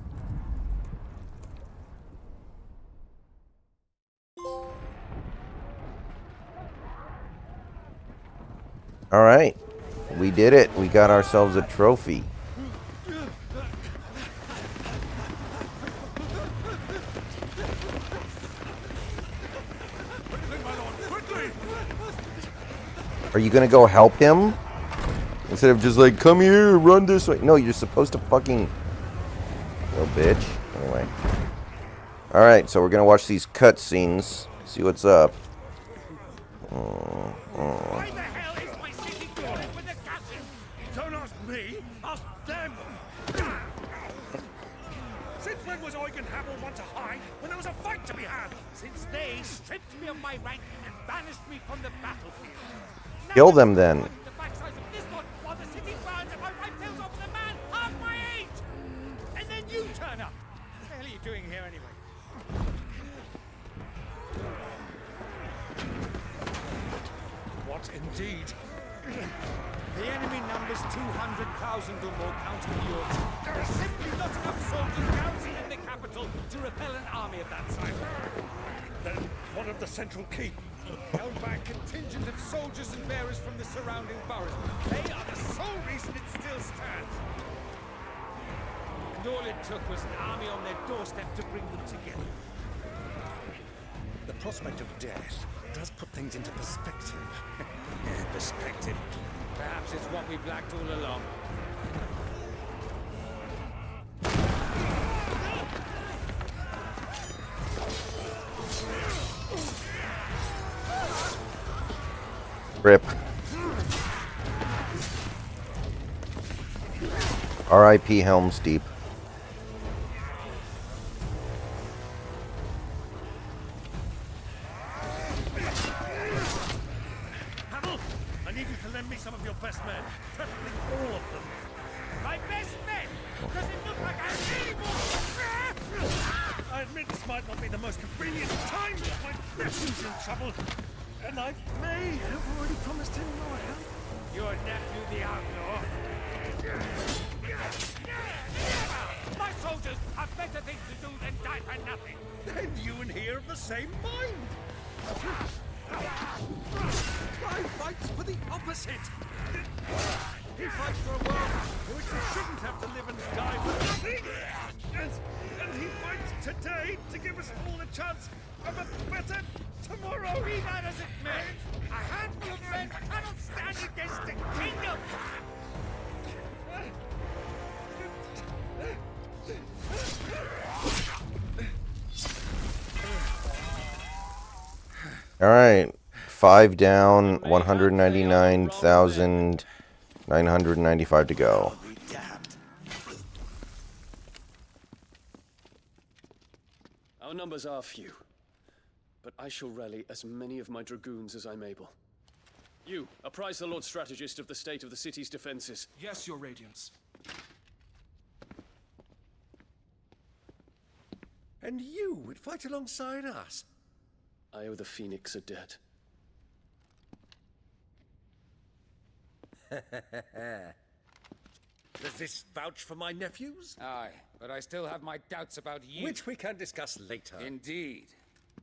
All right, we did it. We got ourselves a trophy. Are you gonna go help him? Instead of just like, come here, run this way. No, you're supposed to fucking... little bitch. Anyway. Alright, so we're gonna watch these cutscenes. See what's up. Why the hell is my city calling with the castle? Don't ask me, ask them. Since when was Eugen Hamel one to hide when there was a fight to be had? Since they stripped me of my rank and banished me from the battlefield. Kill them then. The backsides of this one while the city burns and my wife tells off the man half my age. And then you turn up. What the hell are you doing here anyway? What indeed? The enemy numbers 200,000 or more, counting the Yorks. There are simply not enough soldiers garrisoned in the capital to repel an army of that size. Then what of the central keep? Held by a contingent of soldiers and bearers from the surrounding boroughs. They are the sole reason it still stands. And all it took was an army on their doorstep to bring them together. The prospect of death does put things into perspective. Perspective. Perhaps it's what we've lacked all along. Rip. R.I.P. Helm's Deep. Hamel, I need you to lend me some of your best men. Preferably all of them. My best men? Does it look like I need more? I admit this might not be the most convenient time, but my nephew's in trouble. And I may have already promised him your help. Your nephew, the outlaw? My soldiers have better things to do than die for nothing. Then you and he are of the same mind. I fight for the opposite. He fights for a world in which we shouldn't have to live and die for nothing. And he fights today to give us all a chance of a better tomorrow. Be that as it may, a handful of men cannot stand against the kingdom. All right. 5 down, 199,995 to go. Our numbers are few, but I shall rally as many of my dragoons as I'm able. You, apprise the Lord Strategist of the state of the city's defenses. Yes, Your Radiance. And you would fight alongside us? I owe the Phoenix a debt. Does this vouch for my nephews? Aye, but I still have my doubts about you. Which we can discuss later. Indeed.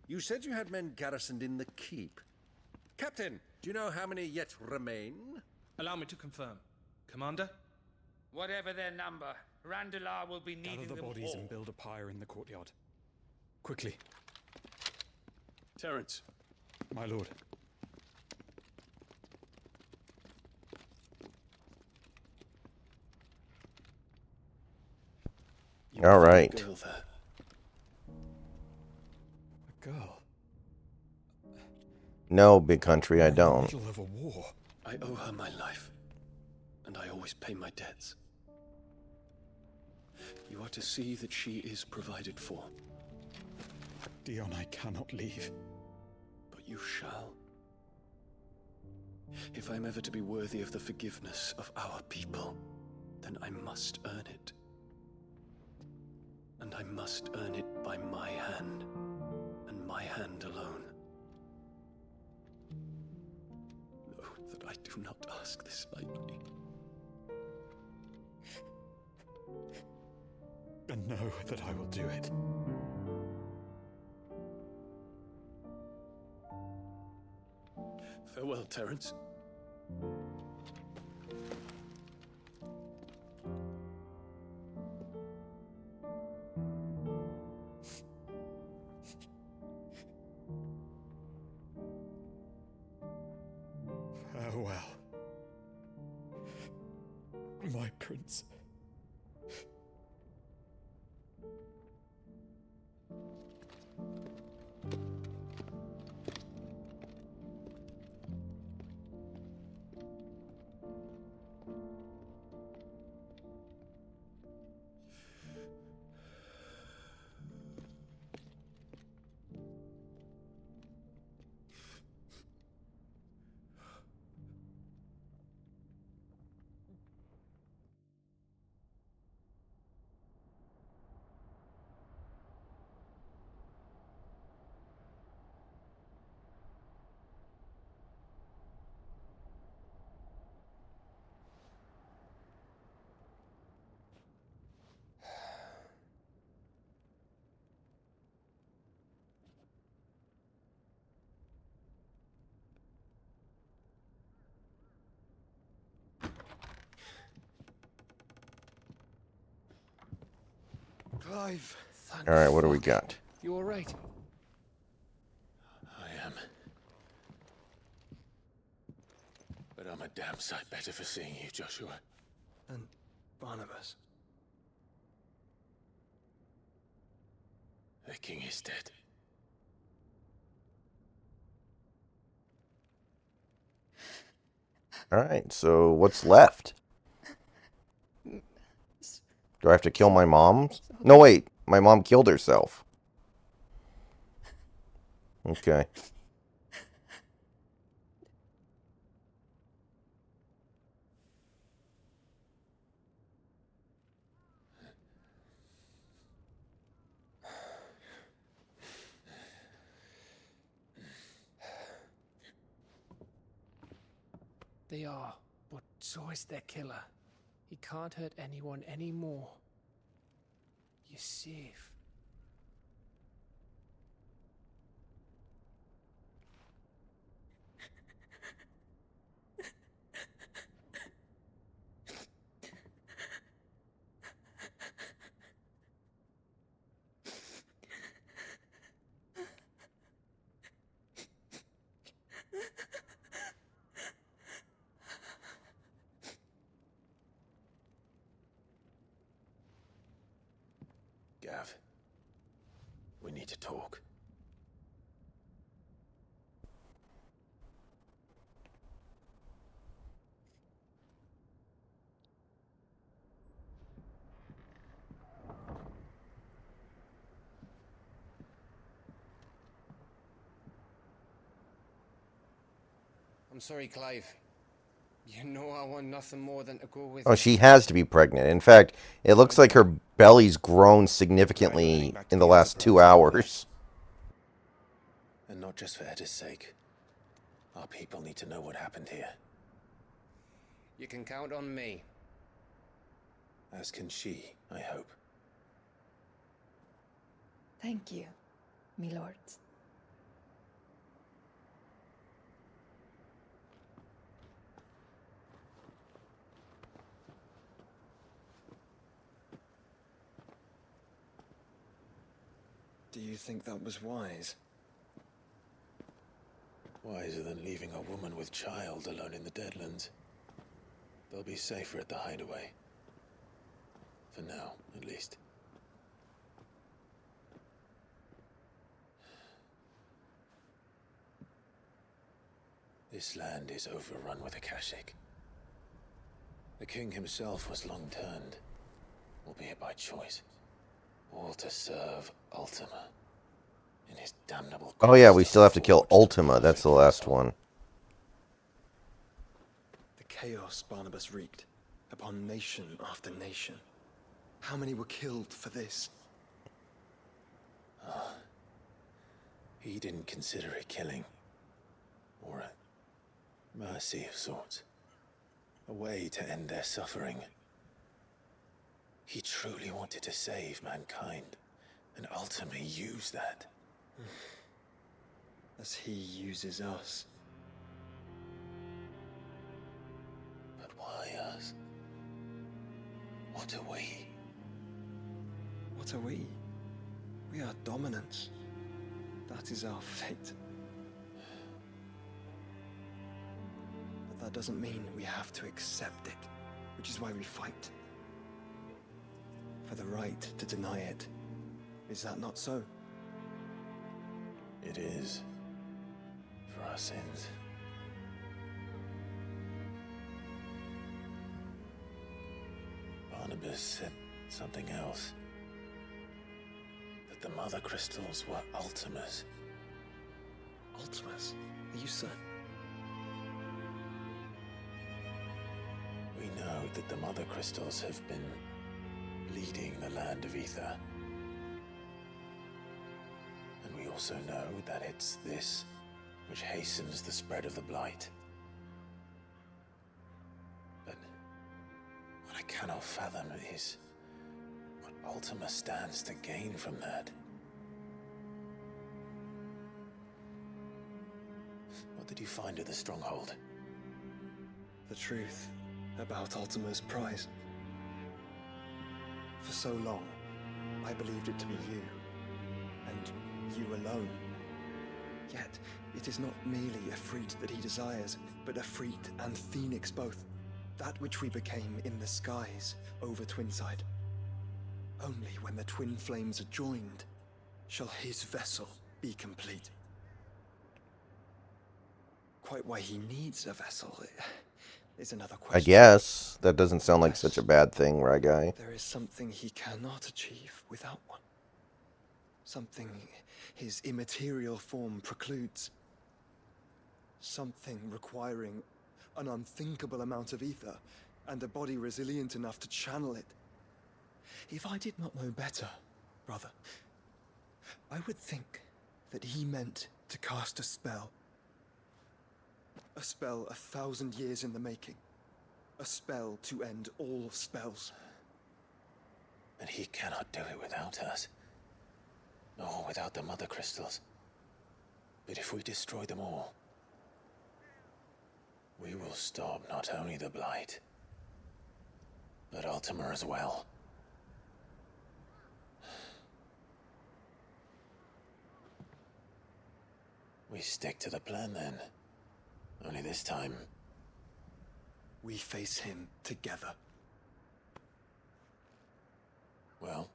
You said you had men garrisoned in the keep. Captain, do you know how many yet remain? Allow me to confirm. Commander? Whatever their number, Randalar will be needing Gather the them bodies all. and build a pyre in the courtyard. Quickly. Terence. My lord. All right. Girl there. A girl? No, big country, I don't. Middle of a war. I owe her my life, and I always pay my debts. You are to see that she is provided for. Dion, I cannot leave. But you shall. If I'm ever to be worthy of the forgiveness of our people, then I must earn it. And I must earn it by my hand, and my hand alone. Know that I do not ask this lightly. And know that I will do it. Farewell, Terence. Farewell, my prince. Clive. All right, what do we got? You all right? I am. But I'm a damn sight better for seeing you, Joshua. And Barnabas. The king is dead. All right, so what's left? Do I have to kill my mom? No, wait. My mom killed herself. Okay. They are, but so is their killer. He can't hurt anyone anymore. You're safe. Gav. We need to talk. I'm sorry, Clive. You know I want nothing more than to go with Oh, you. she has to be pregnant. In fact, it looks like her belly's grown significantly in the last 2 hours. And not just for Edda's sake. Our people need to know what happened here. You can count on me. As can she, I hope. Thank you, my lords. Do you think that was wise? Wiser than leaving a woman with child alone in the Deadlands. They'll be safer at the hideaway. For now, at least. This land is overrun with Akashic. The king himself was long turned, albeit by choice, all to serve Ultima in his damnable Oh yeah, we still have to kill Ultima. That's the last one. The chaos Barnabas wreaked upon nation after nation. How many were killed for this? He didn't consider it killing, or a mercy of sorts. A way to end their suffering. He truly wanted to save mankind, and ultimately used that. As he uses us. But why us? What are we? What are we? We are dominance. That is our fate. But that doesn't mean we have to accept it, which is why we fight. For the right to deny it. Is that not so? It is. For our sins. Barnabas said something else. That the Mother Crystals were Ultimas. Ultimas? Are you certain? We know that the Mother Crystals have been leading the land of Ether. And we also know that it's this which hastens the spread of the Blight. But what I cannot fathom is what Ultima stands to gain from that. What did you find at the Stronghold? The truth about Ultima's prize. For so long, I believed it to be you, and you alone. Yet, it is not merely a freed that he desires, but a freed and phoenix both. That which we became in the skies over Twinside. Only when the twin flames are joined, shall his vessel be complete. Quite why he needs a vessel is another question. I guess. That doesn't sound like such a bad thing, right, guy? There is something he cannot achieve without one. Something his immaterial form precludes. Something requiring an unthinkable amount of ether and a body resilient enough to channel it. If I did not know better, brother, I would think that he meant to cast a spell. A spell 1,000 years in the making. A spell to end all spells. And he cannot do it without us. Nor without the Mother Crystals. But if we destroy them all, we will stop not only the Blight, but Ultima as well. We stick to the plan then. Only this time, we face him together. Well,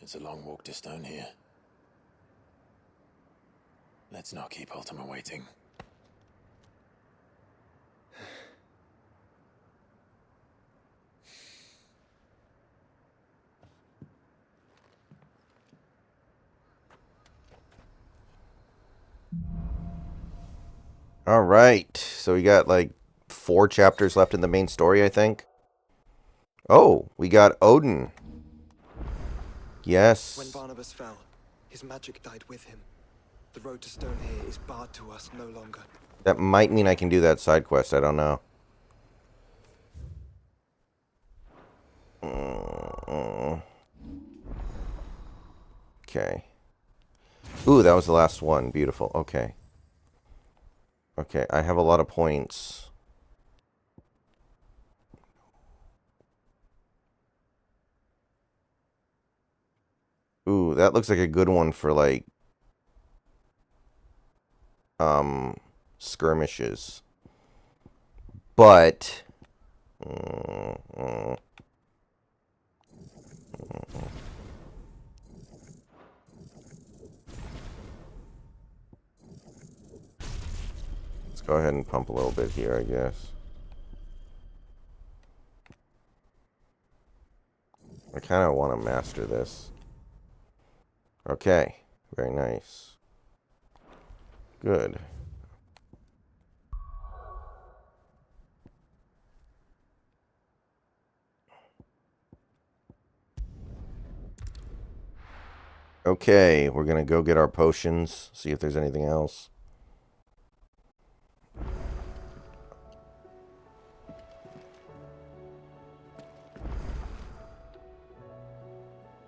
It's a long walk to Stone here. Let's not keep Ultima waiting. All right. So we got like 4 chapters left in the main story, I think. Oh, we got Odin. Yes. When Barnabas fell, his magic died with him. The road to Stone here is barred to us no longer. That might mean I can do that side quest. I don't know. Okay. Ooh, that was the last one. Beautiful. Okay. Okay, I have a lot of points. Ooh, that looks like a good one for, like, skirmishes. But... Let's go ahead and pump a little bit here, I guess. I kind of want to master this. Okay, very nice. Good. Okay, we're gonna go get our potions, see if there's anything else.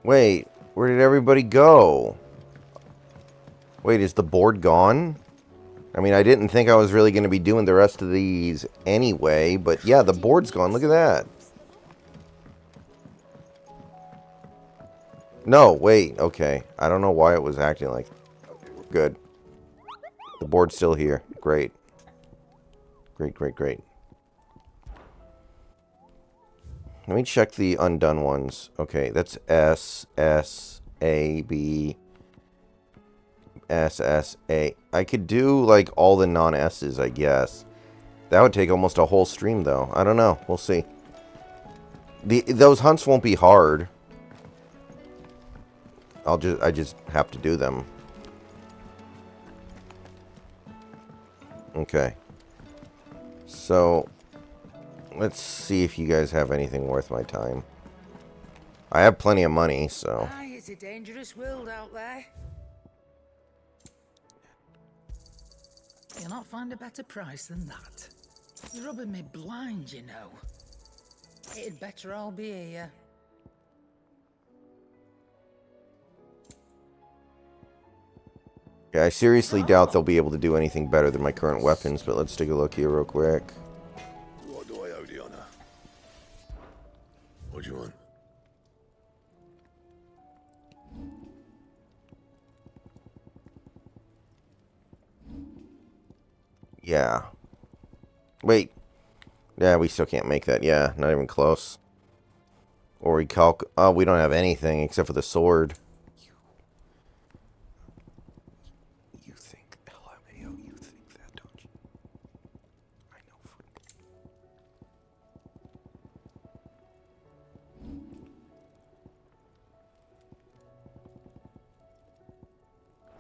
Wait, where did everybody go? Wait, is the board gone? I mean, I didn't think I was really going to be doing the rest of these anyway, but yeah, the board's gone. Look at that. No, wait, okay. I don't know why it was acting like... Good. The board's still here. Great. Great, great, great. Let me check the undone ones. Okay, that's S, S, A, B, S, S, A. I could do, like, all the non-S's, I guess. That would take almost a whole stream, though. I don't know. We'll see. Those hunts won't be hard. I just have to do them. Okay. So, let's see if you guys have anything worth my time. I have plenty of money, so... Aye, it's a dangerous world out there. You'll not find a better price than that. You're rubbing me blind, you know. It'd better all be here. Yeah, I seriously doubt they'll be able to do anything better than my current weapons, but let's take a look here real quick. What do I owe the honor? What do you want? Yeah. Wait. Yeah, we still can't make that. Yeah, not even close. Or we oh, we don't have anything except for the sword. You think, LMAO, you think that, don't you? I know for...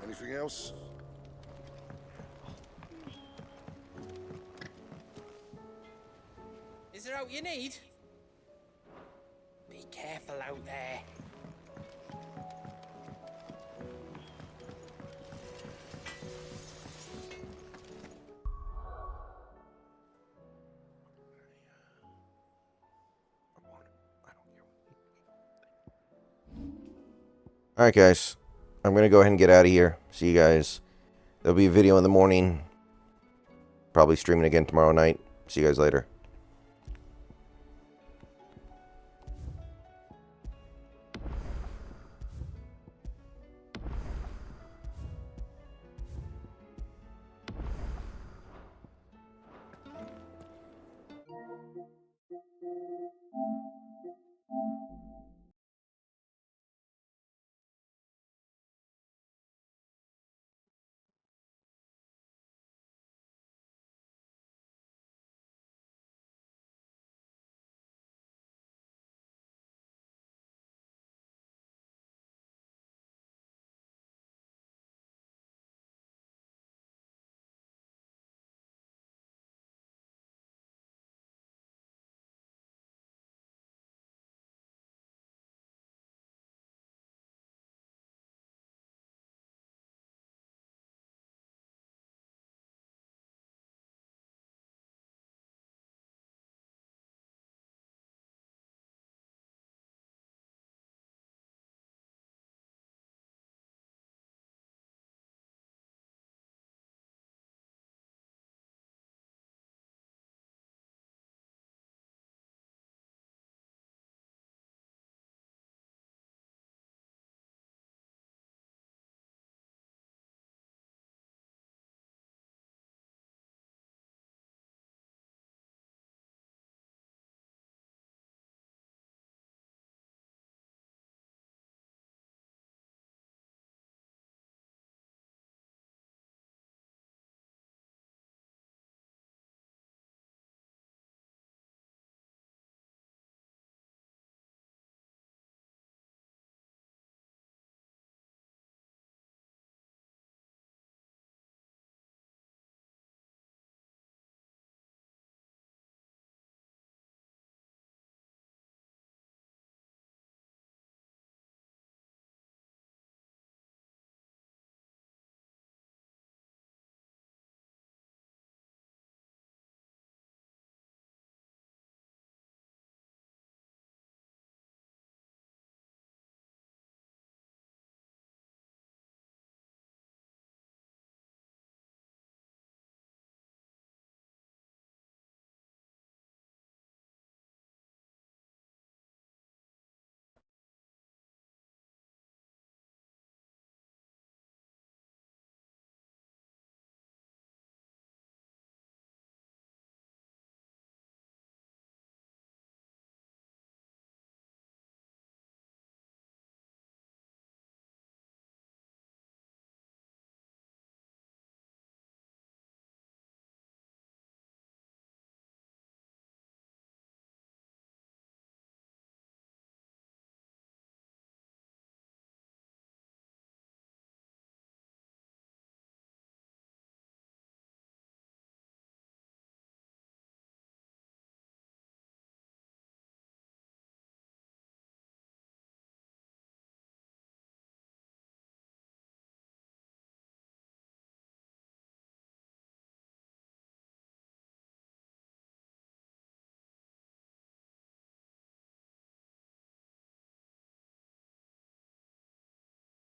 Anything else? Is there out you need? Be careful out there. Alright, guys. I'm going to go ahead and get out of here. See you guys. There'll be a video in the morning. Probably streaming again tomorrow night. See you guys later.